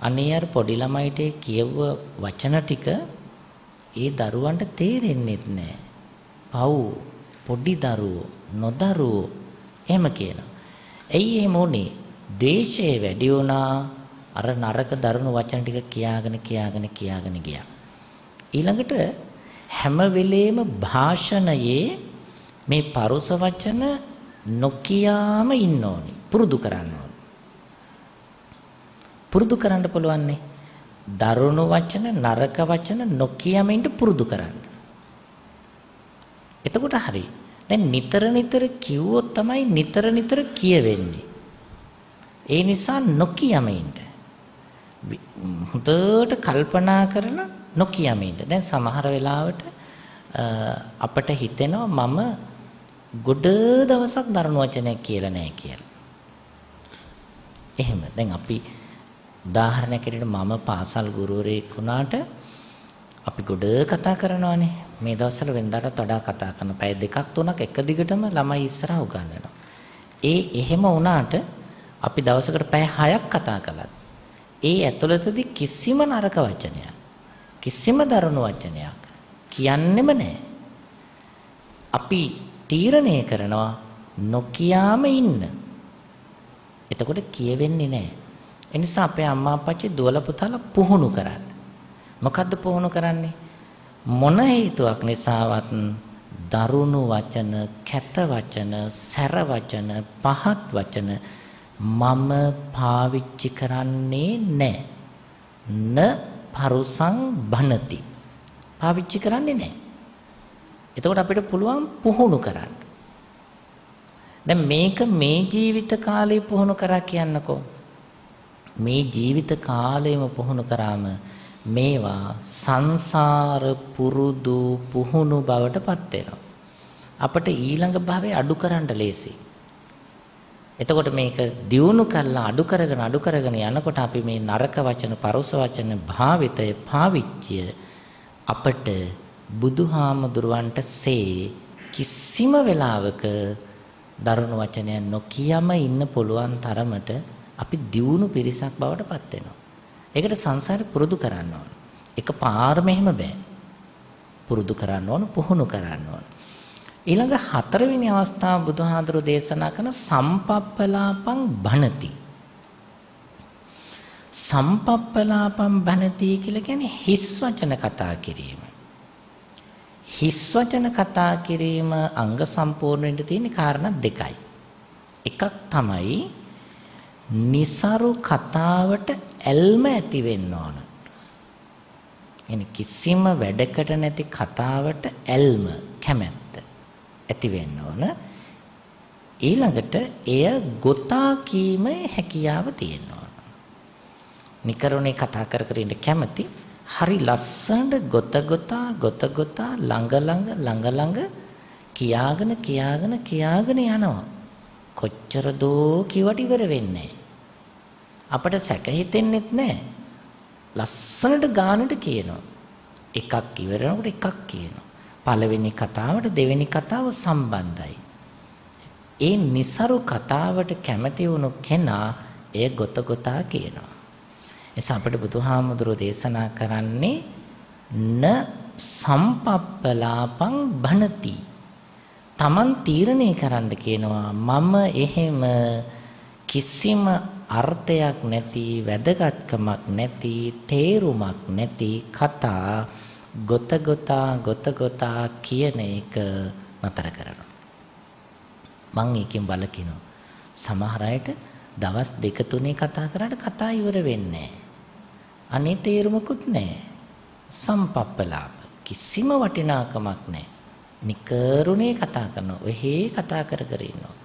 අනේ අර පොඩි ළමයිට කියව වචන ටික ඒ දරුවන්ට තේරෙන්නේ නැහැ. පව් පොඩි දරුවෝ නොදරුවෝ එහෙම කියනවා. ඇයි එහෙම උනේ? දේශය වැඩි වුණා. අර නරක දරුණු වචන ටික කියාගෙන ගියා. ඊළඟට හැම වෙලේම භාෂණයේ මේ පරුස වචන නොකියාම ඉන්න ඕනි. පුරුදු කරන්න ඕනි. පුරුදු කරන්න පුළුවන්නේ. දරුණු වචන, නරක වචන නොකියම ඉන්න පුරුදු කරන්න. එතකොට හරි. දැන් නිතර කිව්වොත් තමයි නිතර කියවෙන්නේ. ඒ නිසා නොකියම ඉන්න. හොඳට කල්පනා කරලා නොකියම ඉන්න. දැන් සමහර වෙලාවට අපට හිතෙනවා මම ගොඩ දවසක් දරුණු වචනයක් කියලා නැහැ කියලා. එහෙම. දැන් අපි උදාහරණයක් ඇරෙන්න මම පාසල් ගුරුවරයෙක් වුණාට අපි ගොඩ කතා කරනවානේ. මේ දවස්වල වෙනදාට වඩා කතා කරන පැය 2-3ක් එක දිගටම ළමයි ඉස්සරහ උගන්වනවා. එහෙම වුණාට අපි දවසකට පැය 6ක් කතා කළත් ඒ ඇතුළතදී කිසිම නරක වචනයක්, කිසිම දරුණු වචනයක් කියන්නෙම නැහැ. අපි තීරණය කරනවා නොකියාම ඉන්න. එතකොට කියවෙන්නේ නැහැ. ඒ නිසා අපේ අම්මා අප්පච්චි දුවලා පුතාලා පුහුණු කරන්න. මොකද්ද පුහුණු කරන්නේ? මොන හේතුවක් නිසාවත් දරුණු වචන, කැත වචන, සැර වචන, පහත් වචන මම පාවිච්චි කරන්නේ නැහැ. න පරුසං බනති. පාවිච්චි කරන්නේ නැහැ. එතකොට අපිට පුළුවන් පුහුණු කරන්න. දැන් මේක මේ ජීවිත කාලේ පුහුණු කරා කියන්නකෝ. මේ ජීවිත කාලෙම පුහුණු කරාම මේවා සංසාර පුරුදු පුහුණු බවට පත් වෙනවා. අපට ඊළඟ භවයේ අඩු කරන්න ලේසි. එතකොට මේක දියුණු කරලා අඩු කරගෙන යනකොට අපි මේ නරක වචන පරුස වචන භාවිතය පාවිච්චිය අපට බුදුහාමුදුරුවන්ට සේ කිසිම වෙලාවක දරුණු වචනයක් නොකියම ඉන්න පුළුවන් තරමට අපි දියුණු පිරිසක් බවට පත් වෙනවා. ඒකට සංසාරේ පුරුදු කරන්න ඕන. එකපාරම එහෙම බෑ. පුරුදු කරන්න ඕන, පුහුණු කරන්න ඕන. ඊළඟ හතරවෙනි අවස්ථාව බුදුහාඳුරු දේශනා කරන සම්පප්පලාපං භනති. සම්පප්පලාපං භනති කියලා කියන්නේ හිස් වචන කතා කිරීම. හිස් වචන කතා කිරීම අංග සම්පූර්ණ වෙන්න තියෙන කාරණා දෙකයි. එකක් තමයි નિසරු කතාවට ඇල්ම ඇති වෙන්න ඕන. එනි කිසිම වැඩකට නැති කතාවට ඇල්ම කැමැත්ත ඇති වෙන්න ඕන. ඊළඟට එය ගොතා කීමේ හැකියාව තියෙන්න ඕන. නිකරුණේ කතා කර ඉන්න කැමති හරි ලස්සනට ගොත ළඟ කියාගෙන යනවා. කොච්චර දෝ කිවට ඉවර වෙන්නේ අපට සැක හිතෙන්නෙත් නැහැ. ලස්සනට ගානට කියනවා. එකක් ඉවරනකොට එකක් කියනවා. පළවෙනි කතාවට දෙවෙනි කතාව සම්බන්ධයි. ඒ નિසරු කතාවට කැමති වුණු කෙනා එය ගොතා කියනවා. එසා අපිට බුදුහාමුදුරුවෝ දේශනා කරන්නේ න සම්පප්පලාපං භනති. Taman තීරණය කරන්න කියනවා මම එහෙම කිසිම අර්ථයක් නැති වැදගත්කමක් නැති තේරුමක් නැති කතා ගොතා කියන එක නතර කරනවා. මං එකෙන් බලකිනවා. සමහර අයට දවස් 2-3 කතා කරාට කතා ඉවර වෙන්නේ නැහැ. අනේ තේරුමකුත් නැහැ. සම්පප්පලාප කිසිම වටිනාකමක් නැහැ. නිකරුණේ කතා කරනවා. ඔහේ කතා කර ඉන්නවා.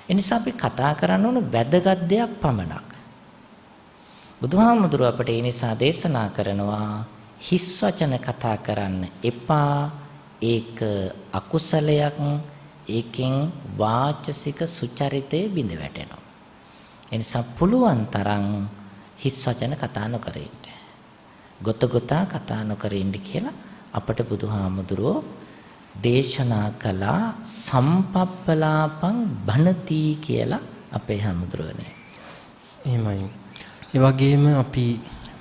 එනිසා අපි කතා කරන්න ඕන වැදගත් දෙයක් පමණක්. බුදුහාමුදුරුව අපට ඒ නිසා දේශනා කරනවා හිස් වචන කතා කරන්න එපා. ඒක අකුසලයක්. ඒකෙන් වාචසික සුචරිතය බිඳ වැටෙනවා. එනිසා පුළුවන් තරම් හිස් වචන කතා නොකර ඉන්න. ගොතා කතා නොකර ඉන්න කියලා අපට බුදුහාමුදුරුවෝ දේශනා කළා සම්පප්පලාපං භනති කියලා අපේ හැමදෙරෝනේ. එහෙමයි. ඒ වගේම අපි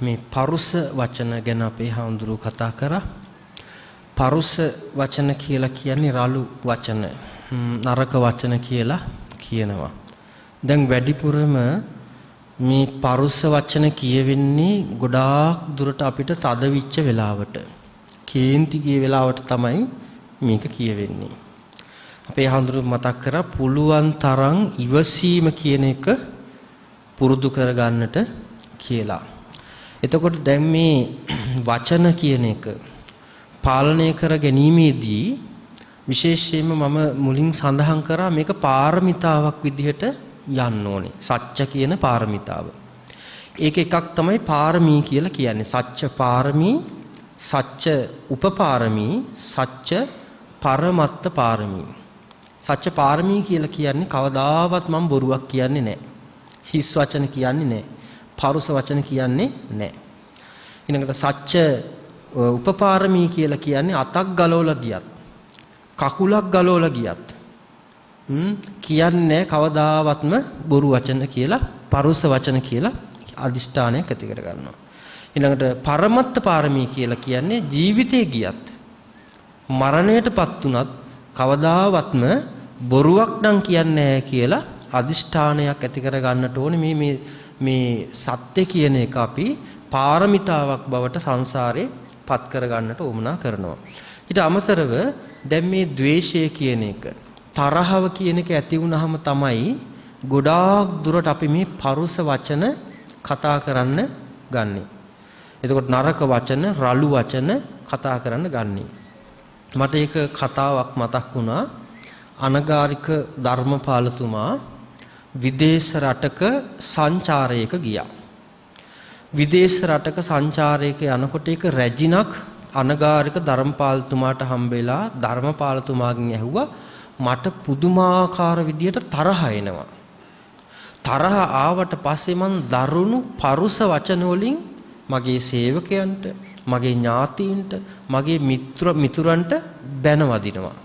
මේ පරුස වචන ගැන අපේ හැමදෙරෝ කතා කරා. පරුස වචන කියලා කියන්නේ රළු වචන, නරක වචන කියලා කියනවා. දැන් වැඩිපුරම මේ පරුස වචන කියවෙන්නේ ගොඩාක් දුරට අපිට තදවිච්ච වෙලාවට, කේන්ති ගිය වෙලාවට තමයි මේක කියවෙන්නේ. අපේ හඳුරු මතක් කරා පුළුවන් තරම් ඉවසීම කියන එක පුරුදු කරගන්නට කියලා. එතකොට දැන් මේ වචන කියන එක පාලනය කර ගැනීමේදී විශේෂයෙන්ම මම මුලින් සඳහන් කරා මේක පාරමිතාවක් විදිහට යන්න ඕනේ. සත්‍ය කියන පාරමිතාව. ඒක එකක් තමයි පාරමී කියලා කියන්නේ. සත්‍ය පාරමී, සත්‍ය උපපාරමී, සත්‍ය පරමත්ත පාරමී. සත්‍ය පාරමී කියලා කියන්නේ කවදාවත් මම බොරුවක් කියන්නේ නැහැ. හිස් වචන කියන්නේ නැහැ. පරුස වචන කියන්නේ නැහැ. ඊළඟට සත්‍ය උපපාරමී කියලා කියන්නේ අතක් ගලවලා ගියත්, කකුලක් ගලවලා ගියත් කියන්නේ කවදාවත්ම බොරු වචන කියලා, පරුස වචන කියලා අදිෂ්ඨානයක් ඇති කර ගන්නවා. ඊළඟට පරමත්ත පාරමී කියලා කියන්නේ ජීවිතේ ගියත් මරණයටපත් උනත් කවදාවත්ම බොරුවක් නම් කියන්නේ නැහැ කියලා අදිෂ්ඨානයක් ඇති කර ගන්නට ඕනේ. මේ සත්‍ය කියන එක අපි පාරමිතාවක් බවට සංසාරේ පත් කර ගන්නට උවමනා කරනවා. ඊට අමතරව දැන් මේ ද්වේෂය කියන එක, තරහව කියන එක ඇති වුනහම තමයි ගොඩාක් දුරට අපි මේ පරුස වචන කතා කරන්න ගන්නෙ. එතකොට නරක වචන, රළු වචන කතා කරන්න ගන්නෙ. මට ඒක කතාවක් මතක් වුණා. අනගාരിക ධර්මපාලතුමා විදේශ රටක සංචාරයක ගියා. විදේශ රටක සංචාරයක යනකොට ඒක රැජිනක් අනගාരിക ධර්මපාලතුමාට හම්බෙලා ධර්මපාලතුමාගෙන් ඇහුවා මට පුදුමාකාර විදියට තරහ එනවා. තරහ ආවට පස්සේ මං දරුණු පරුස වචන වලින් මගේ සේවකයන්ට, මගේ ඥාතීන්ට, මගේ මිතුරන්ට බැන වදිනවා.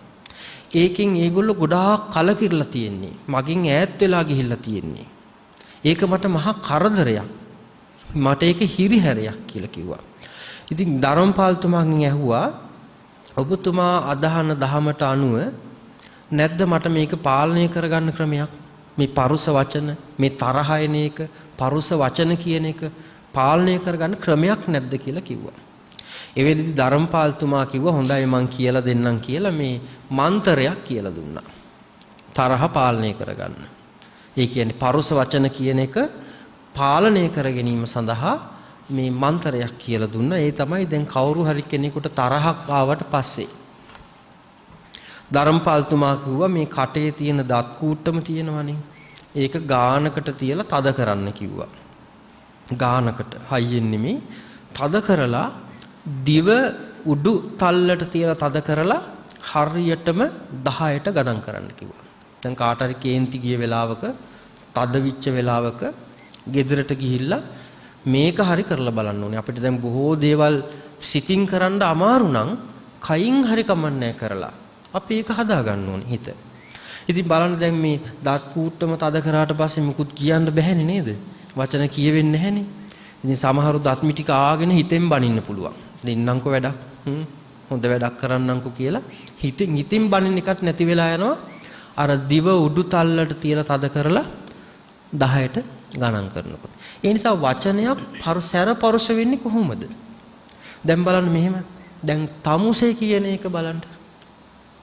ඒකෙන් ඒගොල්ලෝ ගොඩාක් කලකිරලා තියෙන්නේ. මගෙන් ඈත් වෙලා ගිහිල්ලා තියෙන්නේ. ඒක මට මහා කරදරයක්. මට ඒක හිරිහැරයක් කියලා කිව්වා. ඉතින් ධර්මපාලතුමාගෙන් ඇහුවා ඔබතුමා අදහන දහමට අනුව නැද්ද මට මේක පාලනය කරගන්න ක්‍රමයක්? මේ පරුස වචන, මේ තරහ එන එක, පරුස වචන කියන එක පාලනය කරගන්න ක්‍රමයක් නැද්ද කියලා කිව්වා. ඒ වෙලෙදි ධර්මපාලතුමා කිව්වා හොඳයි මං කියලා දෙන්නම් කියලා මේ මන්ත්‍රයක් කියලා දුන්නා. තරහ පාලනය කරගන්න. ඒ කියන්නේ පරුස වචන කියන එක පාලනය කර ගැනීම සඳහා මේ මන්ත්‍රයක් කියලා දුන්නා. ඒ තමයි දැන් කවුරු හරි කෙනෙකුට තරහක් ආවට පස්සේ ධර්මපාලතුමා කිව්වා මේ කටේ තියෙන දත් කූට්ටම තියෙනවනේ. ඒක ගානකට තියලා තද කරන්න කිව්වා. ගානකට හයියෙන් නෙමෙයි තද කරලා දිව උඩු තල්ලට තියලා තද කරලා හරියටම 10ට ගණන් කරන්න කිව්වා. දැන් කාට හරි කේන්ති ගිය වෙලාවක තද විච්ච වෙලාවක ගෙදරට ගිහිල්ලා මේක හරි කරලා බලන්න ඕනේ. අපිට දැන් බොහෝ දේවල් සිතින් කරන්න අමාරු නම් කයින් හරි කමන්නේ කරලා අපි ඒක හදා ගන්න ඕනේ හිත. ඉතින් බලන්න දැන් මේ දත් කූට්ටම තද කරාට පස්සේ මුකුත් කියන්න බැහැනේ නේද? වචන කියවෙන්නේ නැහැනේ. ඉතින් සමහරු දත් මිටි කාගෙන හිතෙන් බනින්න පුළුවන්. දෙන්නම්කෝ වැඩක්. හොඳ වැඩක් කරන්නම්කෝ කියලා හිතින් බනින්න එකක් නැති වෙලා යනවා. අර දිව උඩු තල්ලට තියලා තද කරලා 10ට ගණන් කරනකොට. ඒ නිසා වචනයක් සැර පරුෂ වෙන්නේ කොහොමද? දැන් බලන්න මෙහෙම. දැන් තමුසේ කියන එක බලන්න.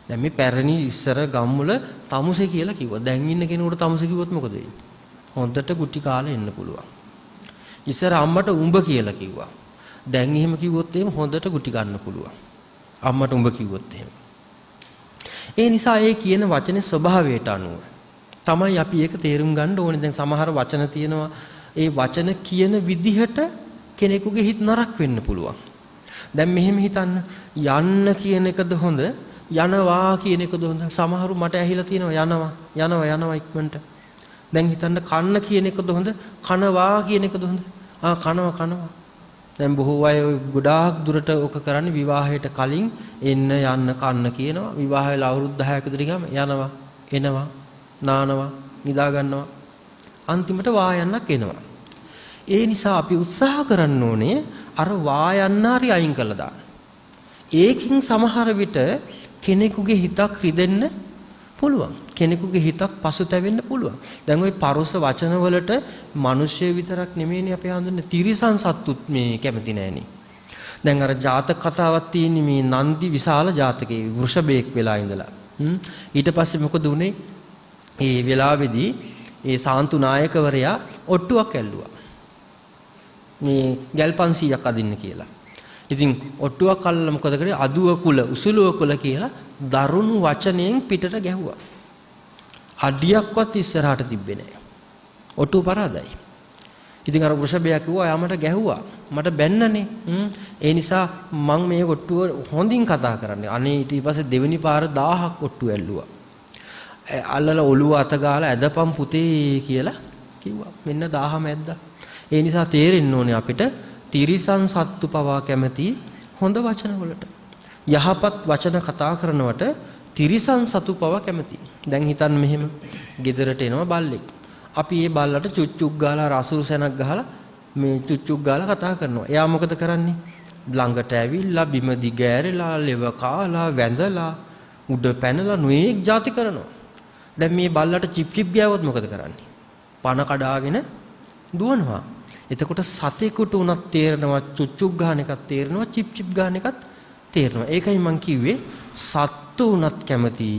දැන් මේ පැරණි ඉස්සර ගම්වල තමුසේ කියලා කිව්වා. දැන් ඉන්න කෙනෙකුට තමුසේ කිව්වොත් මොකද වෙන්නේ? හොඳට ගුටි කාලා එන්න පුළුවන්. ඉස්සර අම්මට උඹ කියලා කිව්වා. දැන් එහෙම කිව්වොත් එහෙම හොඳට ගුටි ගන්න පුළුවන්. අම්මට උඹ කිව්වොත් එහෙම. ඒ නිසා ඒ කියන වචනේ ස්වභාවයට අනුව තමයි අපි ඒක තේරුම් ගන්න ඕනේ. දැන් සමහර වචන තියෙනවා ඒ වචන කියන විදිහට කෙනෙකුගේ හිත නරක වෙන්න පුළුවන්. දැන් මෙහෙම හිතන්න යන්න කියන එකද හොඳ යනවා කියන එකද හොඳ? සමහරු මට ඇහිලා තියෙනවා යනවා ඉක්මනට. දැන් හිතන්න කන්න කියන එකද හොඳ කනවා කියන එකද හොඳ? කනවා. දැන් බොහෝ අය ගොඩාක් දුරට ඔක කරන්නේ විවාහයට කලින් එන්න යන්න කන්න කියනවා. විවාහ වෙලා අවුරුදු 10ක විතර ගියාම යනවා එනවා නානවා නිදා ගන්නවා අන්තිමට වායන්නක් එනවා. ඒ නිසා අපි උත්සාහ කරන්න ඕනේ අර වායන්නාරි අයින් කළා දාන්න. ඒකින් සමහර විට කෙනෙකුගේ හිතක් රිදෙන්න පුළුවන්. කෙනෙකුගේ හිතක් පසුතැවෙන්න පුළුවන්. දැන් ওই පරුස වචන වලට මිනිස්සු විතරක් නෙමෙයිනේ අපි හඳුන්නේ තිරිසන් සත්තුත් මේ කැමති නෑනේ. දැන් අර ජාතක කතාවක් තියෙන්නේ මේ නන්දි විශාල ජාතකයේ වෘෂභයෙක් වෙලා ඉඳලා. ඊට පස්සේ මොකද උනේ? ඒ වෙලාවේදී ඒ සාන්තු නායකවරයා ඔට්ටුවක් ඇල්ලුවා. මේ ගල් 500ක් අදින්න කියලා. ඉතින් ඔට්ටුවක් අල්ලලා මොකද කරේ? අදුව කුල උසුලුව කුල කියලා දරුණු වචනයෙන් පිටට ගැහුවා. අඩියක්වත් ඉස්සරහට තිබ්බේ නැහැ. ඔට්ටුව පරාදයි. ඉතින් අර වෘෂභයා කිව්වා "යා මට ගැහුවා. මට බැන්නනේ. ඒ නිසා මම මේ ඔට්ටුව හොඳින් කතා කරන්නේ." අනේ ඊට පස්සේ දෙවෙනි පාර 1000ක් ඔට්ටුව ඇල්ලුවා. අල්ලලා ඔළුව අත ගාලා ඇදපම් පුතේ කියලා කිව්වා. මෙන්න 1000ම ඇද්දා. ඒ නිසා තේරෙන්න ඕනේ අපිට තිරිසන් සත්තු පවා කැමති හොඳ වචන වලට. යහපත් වචන කතා කරනවට තිරිසන් සතු පවා කැමති. දැන් හිතන්න මෙහෙම ගෙදරට එනවා බල්ලෙක්. අපි ඒ බල්ලට චුච්චුක් ගාලා රසුරු සැනක් ගහලා මේ චුච්චුක් ගාලා කතා කරනවා. එයා මොකද කරන්නේ? ළඟට ඇවිල්ලා බිම දිගෑරලා ලෙව කාලා වැඳලා උඩ පැනලා නුවේක් ಜಾති කරනවා. දැන් මේ බල්ලට චිප් චිප් ගෑවොත් මොකද කරන්නේ? පණ කඩාගෙන දුවනවා. එතකොට සතෙකුට උනත් තේරෙනවා චුච්චුක් ගන්න එකක් තේරෙනවා චිප් චිප් ගන්න එකක් තේරෙනවා. ඒකයි මම කිව්වේ සත්තු උනත් කැමති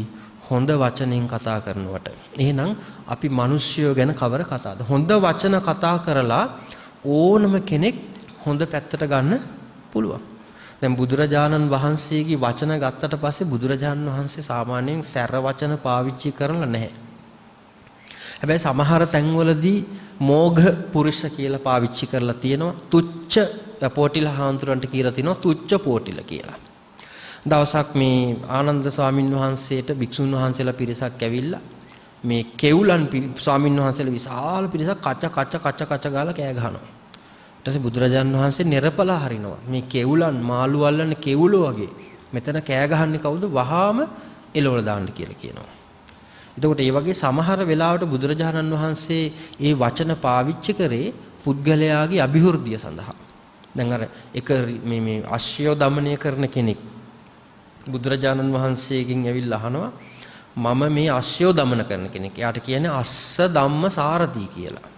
හොඳ වචනෙන් කතා කරනවට. එහෙනම් අපි මිනිස්සුયો ගැන කවර කතාවද? හොඳ වචන කතා කරලා ඕනම කෙනෙක් හොඳ පැත්තට ගන්න පුළුවන්. දැන් බුදුරජාණන් වහන්සේගේ වචන ගත්තට පස්සේ බුදුරජාණන් වහන්සේ සාමාන්‍යයෙන් සැර වචන පාවිච්චි කරලා නැහැ. හැබැයි සමහර තැන්වලදී මෝඝ පුරුෂ කියලා පාවිච්චි කරලා තියෙනවා. තුච්ච පොටිල හාමුදුරන්ට කියලා තිනවා තුච්ච පොටිල කියලා. දවසක් මේ ආනන්ද ස්වාමින් වහන්සේට භික්ෂුන් වහන්සේලා පිරිසක් ඇවිල්ලා මේ කෙවුලන් ස්වාමින් වහන්සේලා විශාල පිරිසක් කච ගාලා කෑ ගහනවා. ඊට පස්සේ බුදුරජාණන් වහන්සේ නිරපලා හරිනවා. මේ කෙවුලන් මාළු අල්ලන කෙවුලෝ වගේ මෙතන කෑ ගහන්නේ කවුද? වහාම එළවල දාන්න කියලා කියනවා. එතකොට මේ වගේ සමහර වෙලාවට බුදුරජාණන් වහන්සේ මේ වචන පාවිච්චි කරේ පුද්ගලයාගේ અભිවෘද්ධිය සඳහා. දැන් අර එක මේ අශ්වය দমনය කරන කෙනෙක් බුදුරජාණන් වහන්සේගෙන් ඇවිල්ලා අහනවා මම මේ අශ්වය দমন කරන කෙනෙක්. එයාට කියන්නේ අස්ස ධම්ම සාරති කියලා.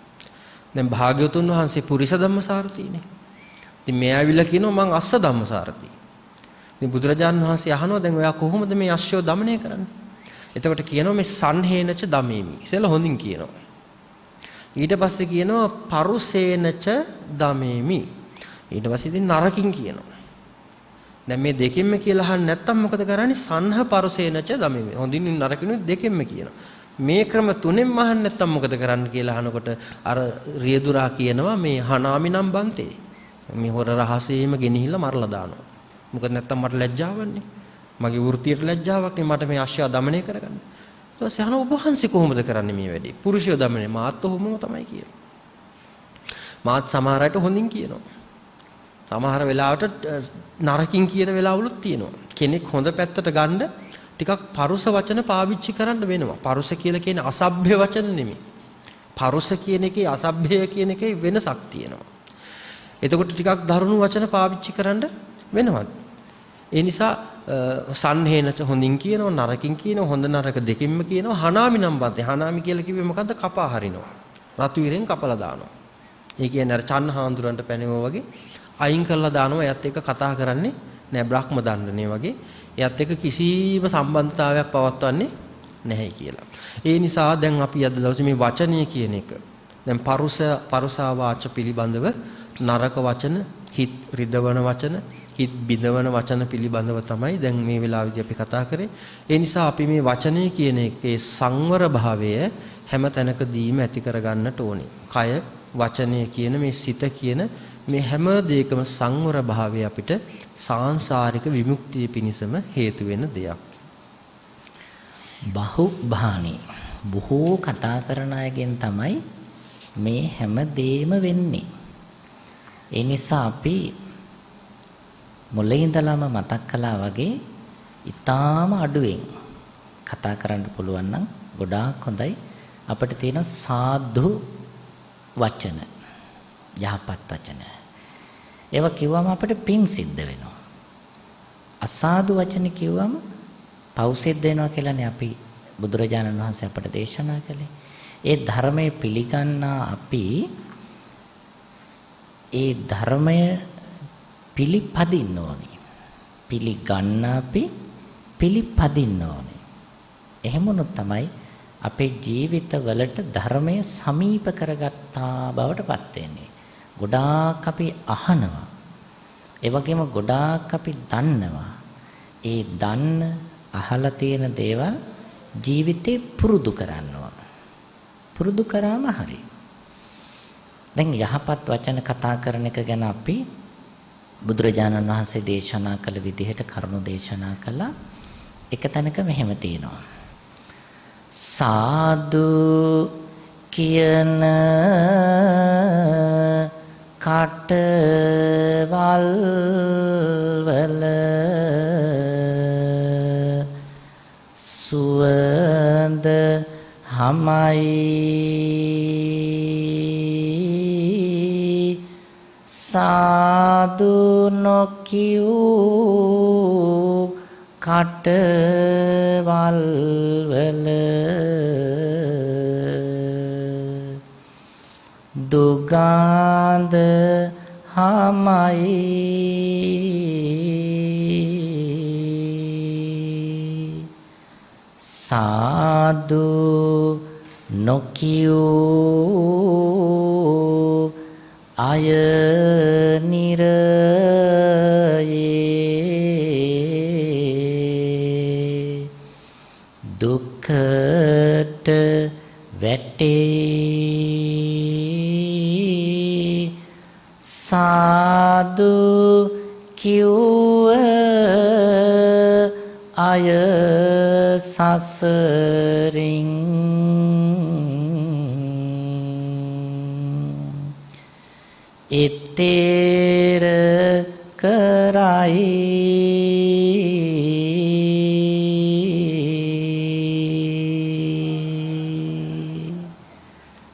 දැන් භාග්‍යවතුන් වහන්සේ පුරිස ධම්ම සාරතිනේ. ඉතින් මෙයා ඇවිල්ලා කියනවා මං අස්ස ධම්ම සාරති. ඉතින් බුදුරජාණන් වහන්සේ අහනවා දැන් ඔයා කොහොමද මේ අශ්වය দমনය කරන්නේ? එතකොට කියනවා මේ සංහේනච දමේමි. ඉතල හොඳින් කියනවා. ඊට පස්සේ කියනවා පරුසේනච දමේමි. ඊට පස්සේ ඉතින් නරකින් කියනවා. දැන් මේ දෙකෙන්ම කියලා අහන්න නැත්තම් මොකද කරන්නේ? සංහ පරුසේනච දමේමි. හොඳින් නරකිනුත් දෙකෙන්ම කියනවා. මේ ක්‍රම තුනෙන්ම අහන්න නැත්තම් මොකද කරන්න කියලා අහනකොට අර රියදුරා කියනවා මේ හනාමි නම් බන්තේ. මේ හොර රහසේම ගෙනහිල්ලා මරලා දානවා. මොකද නැත්තම් මට ලැජ්ජාවන්නේ. මගේ වෘත්තියට ලැජ්ජාවක් නේ මට මේ අශ්වය দমনය කරගන්න. ඊට පස්සේ අහන ඔබ වහන්සේ කොහොමද කරන්නේ මේ වැඩේ? පුරුෂයෝ দমনය මාත් ඔහොමම තමයි කියන්නේ. මාත් සමහර අයට හොඳින් කියනවා. සමහර වෙලාවට නරකින් කියන වෙලාවලුත් තියෙනවා. කෙනෙක් හොඳ පැත්තට ගන්න ටිකක් පරුස වචන පාවිච්චි කරන්න වෙනවා. පරුස කියලා කියන්නේ අසභ්‍ය වචන නෙමෙයි. පරුස කියන එකේ අසභ්‍ය කියන එකේ වෙනසක් තියෙනවා. එතකොට ටිකක් දරුණු වචන පාවිච්චි කරන්න වෙනවා. ඒ නිසා සංහේනච හොඳින් කියනවා නරකින් කියනවා හොඳ නරක දෙකින්ම කියනවා හනාමි නම් බන්තේ. හනාමි කියලා කිව්වේ මොකද්ද? කපා හරිනවා. රතු ඉරෙන් කපලා දානවා. ඒ කියන්නේ අර චන්නහාඳුරන්ට පැනෙවෝ වගේ අයින් කරලා දානවා. එයත් එක්ක කතා කරන්නේ නෑ. බ්‍රහ්ම දණ්ඩනේ වගේ. එයත් එක්ක කිසිම සම්බන්ධතාවයක් පවත්වන්නේ නැහැ කියලා. ඒ නිසා දැන් අපි අද දවසේ මේ වචනය කියන එක දැන් පරුසා වාච පිළිබඳව නරක වචන, හිත් රිදවන වචන, හිත් බිඳවන වචන පිළිබඳව තමයි දැන් මේ වෙලාවේදී අපි කතා කරේ. ඒ නිසා අපි මේ වචනය කියන එකේ සංවර භාවය හැම තැනකදීම ඇති කරගන්නට ඕනේ. කය, වචනය කියන මේ සිත කියන මේ හැම දෙයකම සංවර භාවය අපිට සාංශාරික විමුක්තිය පිණිසම හේතු වෙන දෙයක්. බහුභානි බොහෝ කතා කරන අයගෙන් තමයි මේ හැම දෙයක්ම වෙන්නේ. ඒ නිසා අපි මුලින් ඉඳලාම මතක් කළා වගේ ඊටාම අඩුවෙන් කතා කරන්න පුළුවන් නම් ගොඩාක් හොඳයි. අපිට තියෙන සාදු වචන, යහපත් වචන. ඒවා කිව්වම අපිට පින් සිද්ධ වෙනවා. අසාදු වචන කිව්වම පව් සිද්ධ වෙනවා කියලානේ අපි බුදුරජාණන් වහන්සේ අපට දේශනා කළේ. ඒ ධර්මයේ පිළිගන්නා අපි ඒ ධර්මය පිළිපදින්න ඕනේ. පිළිගන්න අපි පිළිපදින්න ඕනේ. එහෙම වුණොත් තමයි අපේ ජීවිතවලට ධර්මය සමීප කරගත්තා බවට පත් වෙන්නේ. ගොඩාක් අපි අහනවා. ඒ වගේම ගොඩාක් අපි දන්නවා. ඒ දන්න අහලා තියෙන දේවල් ජීවිතේ පුරුදු කරනවා. පුරුදු කරාම හරි. දැන් යහපත් වචන කතා කරන එක ගැන අපි බුදුරජාණන් වහන්සේ දේශනා කළ විදිහට කරුණු දේශනා කළා. එක තැනක මෙහෙම තියෙනවා. සාදු කියන කටවල් වල සුවඳ හමයි සාදු නොකියූ කටවල් වල දුගාඳ හමයි සාදු නොකියූ අය නිරයේ දුක්ඛට වැටේ සාදු කිව්ව අය සසරින් එතේර කරයි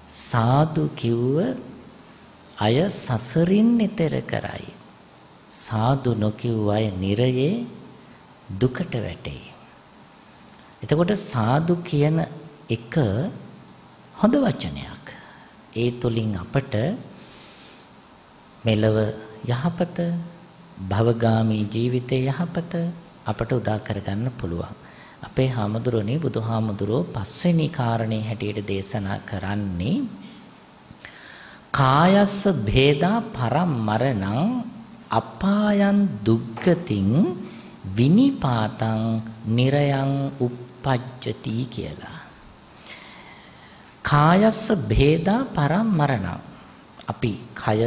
සාදු කිව්ව අය සසරින් එතෙර කරයි සාදු නොකිව්ව අය නිරයේ දුකට වැටේ. එතකොට සාදු කියන එක හොඳ වචනයක්. ඒ තුලින් අපට මෙලව යහපත භවගාමී ජීවිතයේ යහපත අපට උදා කරගන්න පුළුවන්. අපේ හාමුදුරනේ බුදුහාමුදුරෝ පස්වෙනි කාරණේ හැටියට දේශනා කරන්නේ කායස්ස භේදා පරම්මරණං අපායන් දුක්ගතින් විනිපාතං නිරයං uppajjati කියලා. කායස්ස භේදා පරම්මරණං අපි කය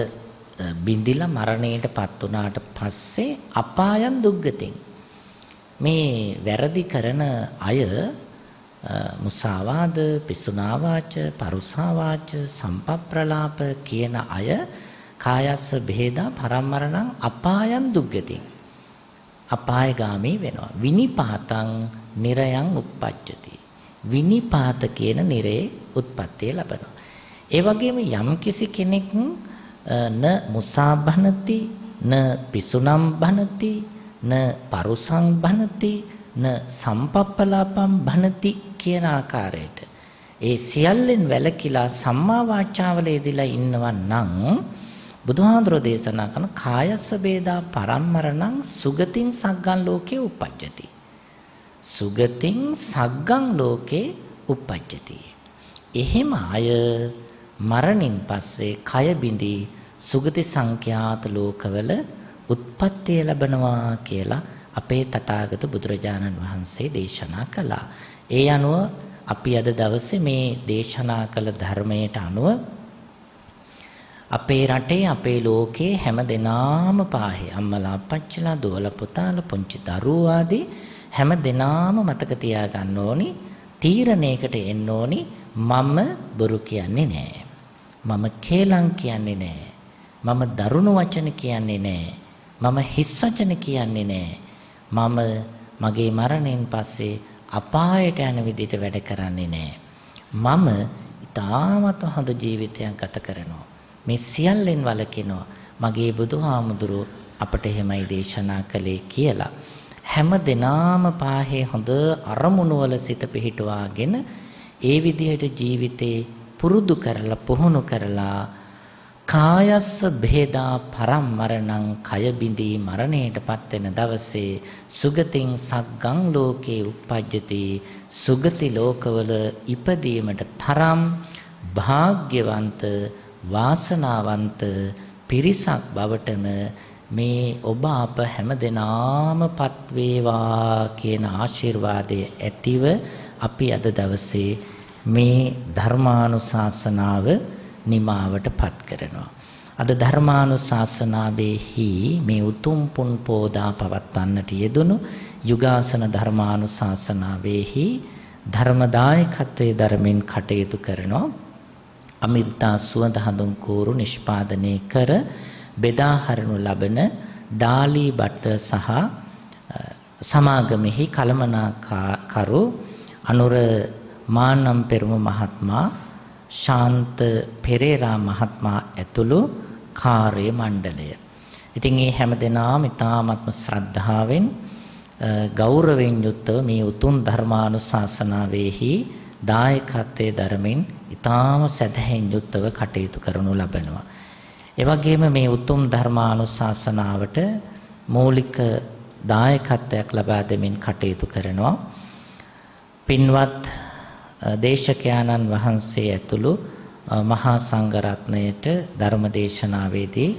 බිඳිලා මරණයටපත් වුණාට පස්සේ අපායන් දුක්ගතින් මේ වැරදි කරන අය මුසාවාද පිසුනාවාච පරුසාවාච සම්පප්‍රලාප කියන අය කායස්ස භේදා පරම්මරණං අපායන් දුක්ගතින් අපායගාමී වෙනවා. විනිපාතං නිරයං uppajjati විනිපාත කියන නිරේ උත්පත්තිය ලබනවා. ඒ වගේම යම් කිසි කෙනෙක් න මුසා බනති න පිසුනම් බනති න පරුසං බනති න සම්පප්පලාපම් බනති කියන ආකාරයට ඒ සියල්ලෙන් වැළකීලා සම්මා වාචාවල යෙදලා ඉන්නවා නම් බුදුහාඳුරෝ දේශනා කරන කායස්ස වේදා පරම්මරණං සුගතින් සග්ගං ලෝකේ uppajjati සුගතින් සග්ගං ලෝකේ uppajjati එහෙම අය මරණින් පස්සේ කය බිඳී සුගති සංඛ්‍යාත ලෝකවල උත්පත්තිය ලැබනවා කියලා අපේ තථාගත බුදුරජාණන් වහන්සේ දේශනා කළා. ඒ අනුව අපි අද දවසේ මේ දේශනා කළ ධර්මයට අනුව අපේ රටේ අපේ ලෝකේ හැම දෙනාම පාහේ අම්මලා අප්පච්චිලා දුවලා පුතාලා පුංචි දරුවෝ ආදී හැම දෙනාම මතක තියාගන්න ඕනි තීරණයකට එන්න ඕනි මම බොරු කියන්නේ නැහැ. මම කේලම් කියන්නේ නැහැ. මම දරුණු වචන කියන්නේ නැහැ. මම හිස් වචන කියන්නේ නැහැ. මම මගේ මරණයෙන් පස්සේ අපායට යන විදිහට වැඩ කරන්නේ නැහැ. මම ඊටාමත් හොඳ ජීවිතයක් ගත කරනවා. මේ සියල්ලෙන් වළකිනවා. මගේ බුදුහාමුදුරුවෝ අපට එහෙමයි දේශනා කළේ කියලා. හැම දිනාම පාහේ හොඳ අරමුණු වල සිත පිහිටුවාගෙන ඒ විදිහට ජීවිතේ පුරුදු කරලා පුහුණු කරලා කායස්ස භේදා පරම්මරණං කය බිඳී මරණයටපත් වෙන දවසේ සුගතින් සග්ගං ලෝකේ uppajjati සුගති ලෝකවල ඉපදීමට තරම් භාග්‍යවන්ත වාසනාවන්ත පිරිසක් බවටම මේ ඔබ අප හැමදෙනාමපත් වේවා කියන ආශිර්වාදය ඇතිව අපි අද දවසේ මේ ධර්මානුශාසනාව නිමාවටපත් කරනවා. අද ධර්මානුශාසනාවේහි මේ උතුම් පුන් පෝදා පවත්වන්නට යෙදුණු යුගාසන ධර්මානුශාසනාවේහි ධර්මදායකත්වයේ ධර්මෙන් කටයුතු කරනවා. අමිර්තා සුවඳ හඳුන් කෝරු නිෂ්පාදනය කර බෙදා හරිනු ලබන ඩාලි බටර් සහ සමාගමෙහි කළමනාකරු අනුර මානම් පෙරමු මහත්මයා ශාන්ත පෙරේරා මහත්මයා ඇතුළු කාර්ය මණ්ඩලය. ඉතින් මේ හැම දෙනාම ඉතාමත්ම ශ්‍රද්ධාවෙන් ගෞරවයෙන් යුක්තව මේ උතුම් ධර්මානුශාසනාවේහි දායකත්වයේ ධර්මෙන් ඉතාම සැදැහැන් යුක්තව කටයුතු කරනු ලබනවා. ඒ වගේම මේ උතුම් ධර්මානුශාසනාවට මූලික දායකත්වයක් ලබා දෙමින් කටයුතු කරනවා. පින්වත් දේශකයාණන් වහන්සේ ඇතුළු මහා සංඝරත්නයට ධර්ම දේශනාවේදී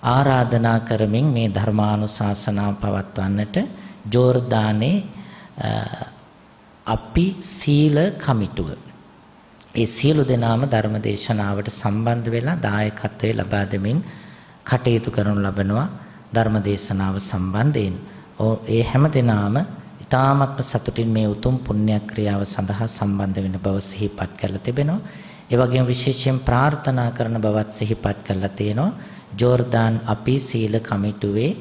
ආරාධනා කරමින් මේ ධර්මානුශාසනාව පවත්වන්නට ජෝර්දානයේ අපි සීල කමිටුව ඒ සියලු දෙනාම ධර්ම දේශනාවට සම්බන්ධ වෙලා දායකත්වයේ ලබා දෙමින් කටයුතු කරනු ලබනවා. ධර්ම දේශනාව සම්බන්ධයෙන් ඒ හැම දිනාම ඊ타මත්ම සතුටින් මේ උතුම් පුණ්‍ය ක්‍රියාව සඳහා සම්බන්ධ වෙන බව සිහිපත් කරලා තිබෙනවා. ඒ වගේම විශේෂයෙන් ප්‍රාර්ථනා කරන බවත් සිහිපත් කරලා තියෙනවා. ජෝර්දාන් අපි සීල කමිටුවේ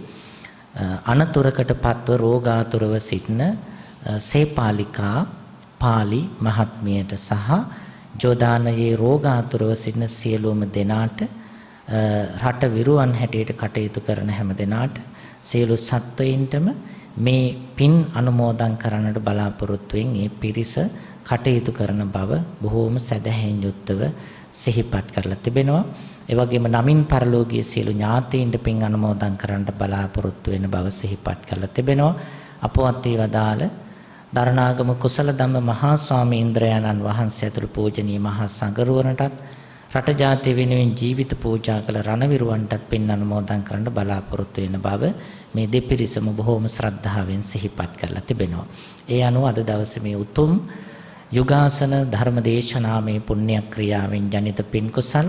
අනතුරකට පත්ව රෝගාතුරව සිටින සේපාලිකා පාලි මහත්මියට සහ ජෝදානයේ රෝගාතුරව සිටින සියලුම දෙනාට රට විරුවන් හැටියට කටයුතු කරන හැම දෙනාට සියලු සත්වයින්ටම මේ පින් අනුමෝදන් කරන්නට බලාපොරොත්තු වෙන මේ පිරිස කටයුතු කරන බව බොහෝම සැදැහැයෙන් යුක්තව සිහිපත් කරලා තිබෙනවා. ඒ වගේම නමින් පරලෝකීය සියලු ඥාතීන්ට පින් අනුමෝදන් කරන්නට බලාපොරොත්තු වෙන බව සිහිපත් කරලා තිබෙනවා. අපවත් වේවදාල දරණාගම කුසල ධම්ම මහා ස්වාමීන්ද්‍රයන්න් වහන්සේ ඇතුළු පූජනීය මහා සංඝරුවනටත් රට ජාතිය වෙනුවෙන් ජීවිත පූජා කළ රණවිරුවන්ටත් පින් අනුමෝදන් කරන්න බලාපොරොත්තු වෙන බව මේ දෙපිරිසම බොහෝම ශ්‍රද්ධාවෙන් සිහිපත් කරලා තිබෙනවා. ඒ අනුව අද දවසේ මේ උතුම් යුගාසන ධර්ම දේශනාමේ පුණ්‍ය ක්‍රියාවෙන් ජනිත පින් කුසල්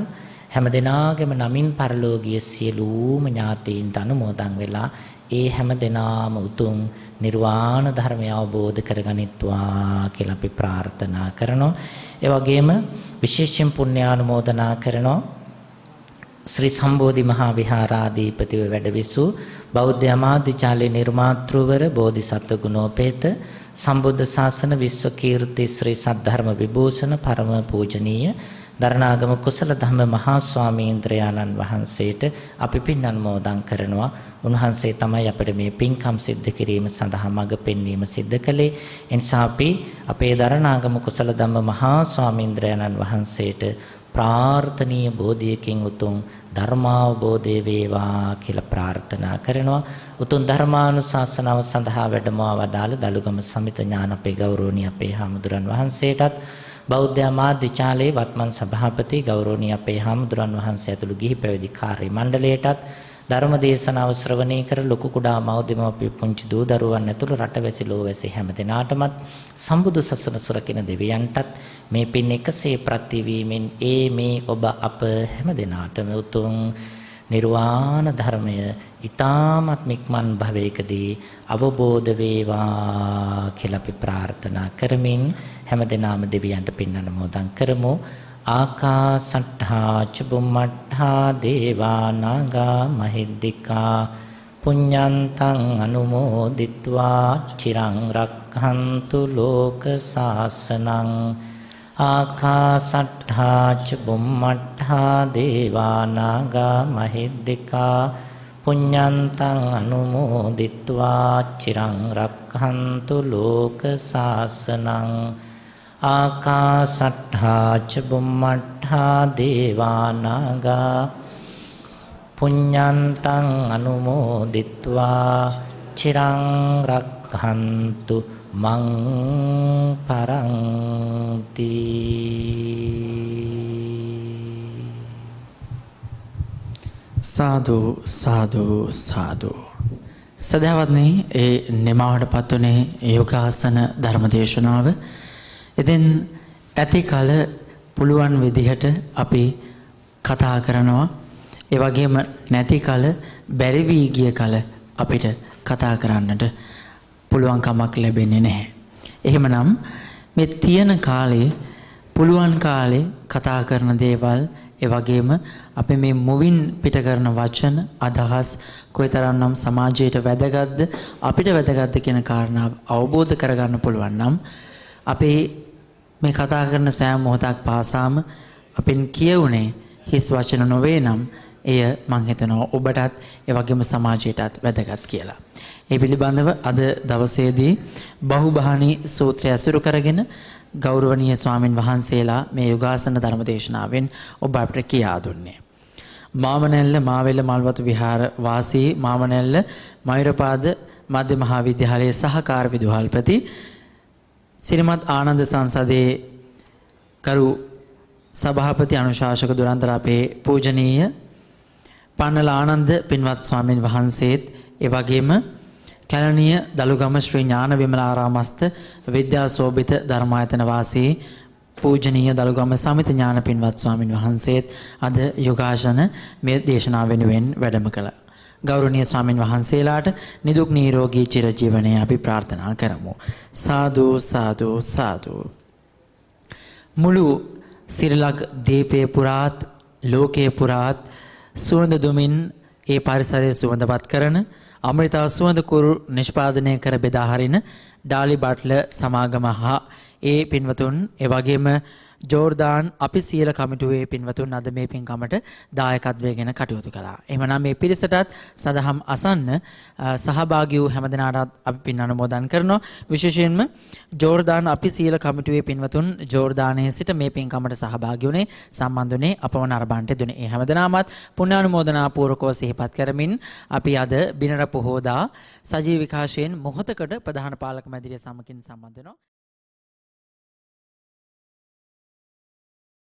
හැම දිනාගෙම නමින් පරලෝකීය සියලුම ඥාතීන්ට අනුමෝදන් වෙලා ඒ හැම දිනාම උතුම් නිර්වාණ ධර්මය අවබෝධ කරගනිත්වා කියලා අපි ප්‍රාර්ථනා කරනවා. ඒ වගේම විශේෂයෙන් පුණ්‍යානුමෝදනා කරනවා ශ්‍රී සම්බෝධි මහා විහාරාධිපතිව වැඩවිසූ බෞද්ධ අමාත්‍යාලයේ නිර්මාතෘවර බෝධිසත්ව ගුණෝපේත සම්බුද්ධ ශාසන විශ්ව කීර්ති ශ්‍රී සද්ධර්ම විභූෂණ පරම පූජනීය දරණාගම කුසල ධම්ම මහා ස්වාමීන්ද්‍රයාණන් වහන්සේට අපි පින් අනුමෝදන් කරනවා. උන්වහන්සේ තමයි අපිට මේ පින්කම් සිද්ධ කිරීම සඳහා මඟ පෙන්වීම සිද්ධ කළේ. එනිසා අපි අපේ දරණාගම කුසල ධම්ම මහා ස්වාමීන්ද්‍රයාණන් වහන්සේට ප්‍රාර්ථනීය බෝධියකින් උතුම් ධර්මාවබෝධය වේවා කියලා ප්‍රාර්ථනා කරනවා. උතුම් ධර්මානුශාසනාව සඳහා වැඩමවා වදාළ දලුගම සමිත ඥාන අපේ ගෞරවනීය අපේ හාමුදුරන් වහන්සේටත් බෞද්ධ අමාත්‍යාලයේ වත්මන් සභාපති ගෞරවනීය අපේ හාමුදුරන් වහන්සේ ඇතුළු ගිහි පැවිදි කාර්ය මණ්ඩලයටත් ධර්ම දේශනාව ශ්‍රවණය කර ලොකු කුඩා මව්දෙමව්පිය පුංචි දූ දරුවන් ඇතුළු රටවැසි ලෝවැසි හැම දෙනාටමත් සම්බුදු සසුන සුරකින දෙවියන්ටත් මේ පින් එකසේ ප්‍රතිවීමෙන් මේ ඔබ අප හැම දෙනාටම උතුම් නිර්වාණ ධර්මය ඊ타මත් මික්මන් භවයකදී අවබෝධ වේවා කියලා අපි ප්‍රාර්ථනා කරමින් හැම දිනම දෙවියන්ට පින් අනුමෝදන් කරමු. ආකාසට්ඨා චුම්මට්ඨා දේවා නාග මහිද්దికා පුඤ්ඤන්තං අනුමෝදිත්වා චිරං රක්ඛන්තු ලෝක සාසනං. ආකාසට්ඨා චුම්මට්ඨා දේවා නාග මහිද්దికා පුඤ්ඤන්තං අනුමෝදිත්වා චිරං රක්ඛන්තු ලෝක සාසනං. ආකාසට්ඨා චුම්මට්ඨා දේවා නාග පුඤ්ඤන්තං අනුමෝදිත්වා චිරං රක්ඛන්තු මං පරන්ති. සාදු සාදු සාදු. සදහවත්නි, ඒ නිමාවටපත් වුණේ යෝගාසන ධර්මදේශනාව. ඉතින් ඇති කල පුළුවන් විදිහට අපි කතා කරනවා. ඒ වගේම නැති කල බැරි වී ගිය කල අපිට කතා කරන්නට පුළුවන් කමක් ලැබෙන්නේ නැහැ. එහෙමනම් මේ තියෙන කාලේ පුළුවන් කාලේ කතා කරන දේවල්, ඒ වගේම අපි මේ මුවින් පිට කරන වචන අදහස් කොයිතරම්නම් සමාජයට වැදගත්ද, අපිට වැදගත්ද කියන කාරණාව අවබෝධ කරගන්න පුළුවන් නම් අපේ මේ කතා කරන සෑම මොහොතක් පාසාම අපෙන් කියවුනේ හිස් වචන නොවේ නම් එය මං හිතනවා ඔබටත් ඒ වගේම සමාජයටත් වැදගත් කියලා. ඒ පිළිබඳව අද දවසේදී බහුබාහනී සූත්‍රය අසුරු කරගෙන ගෞරවනීය ස්වාමින් වහන්සේලා මේ යෝගාසන ධර්මදේශනාවෙන් ඔබ අපට කියා දුන්නේ. මාමනැල්ල මාවෙල මල්වතු විහාර වාසී මාමනැල්ල මයුරපාද මධ්‍ය මහා විද්‍යාලයේ සහකාර විදුහල්පති සිරිමත් ආනන්ද සංසදයේ කරු සභාපති අනුශාසක දුරන්තර අපේ පූජනීය පන්නල ආනන්ද පින්වත් ස්වාමීන් වහන්සේත්, ඒ වගේම කැලණිය දලුගම ශ්‍රී ඥාන විමලාරාමස්ත විද්‍යාශෝභිත ධර්මායතන වාසී පූජනීය දලුගම සමිත ඥාන පින්වත් ස්වාමීන් වහන්සේත් අද යෝගාසන මේ දේශනාව වෙනුවෙන් වැඩම කළා. ගෞරවනීය ස්වාමින් වහන්සේලාට නිදුක් නිරෝගී චිරජීවනයේ අපි ප්‍රාර්ථනා කරමු. සාදු සාදු සාදු. මුළු සිරිලක් දීපේ පුරාත් ලෝකයේ පුරාත් සුවඳ දුමින් ඒ පරිසරය සුවඳපත් කරන අමෘතා සුවඳ කුරු නිෂ්පාදනය කර බෙදා හරින ඩාලි බට්ලර් සමාගම හා ඒ පින්වතුන් එවැගේම ජෝර්දාන් අපි සියල කමිටුවේ පින්වතුන් අද මේ පින්කමට දායකත්වයෙන් කටයුතු කළා. එහෙමනම් මේ පිරිසටත් සදහම් අසන්න සහභාගී වූ හැමදෙනාටත් අපි පින් අනුමෝදන් කරනවා. විශේෂයෙන්ම ජෝර්දාන් අපි සියල කමිටුවේ පින්වතුන් ජෝර්දානයේ සිට මේ පින්කමට සහභාගී වුණේ සම්බන්ධ වුණේ අපව නරඹන්නට දුන්නේ. ඒ හැමදෙනාමත් පුණ්‍ය අනුමෝදනා පූර්වකව සිහිපත් කරමින් අපි අද බිනර පොහෝදා සජීව විකාශයෙන් මොහොතකට ප්‍රධාන පාලක මැදිරිය සමගින් සම්බන්ධ වෙනවා.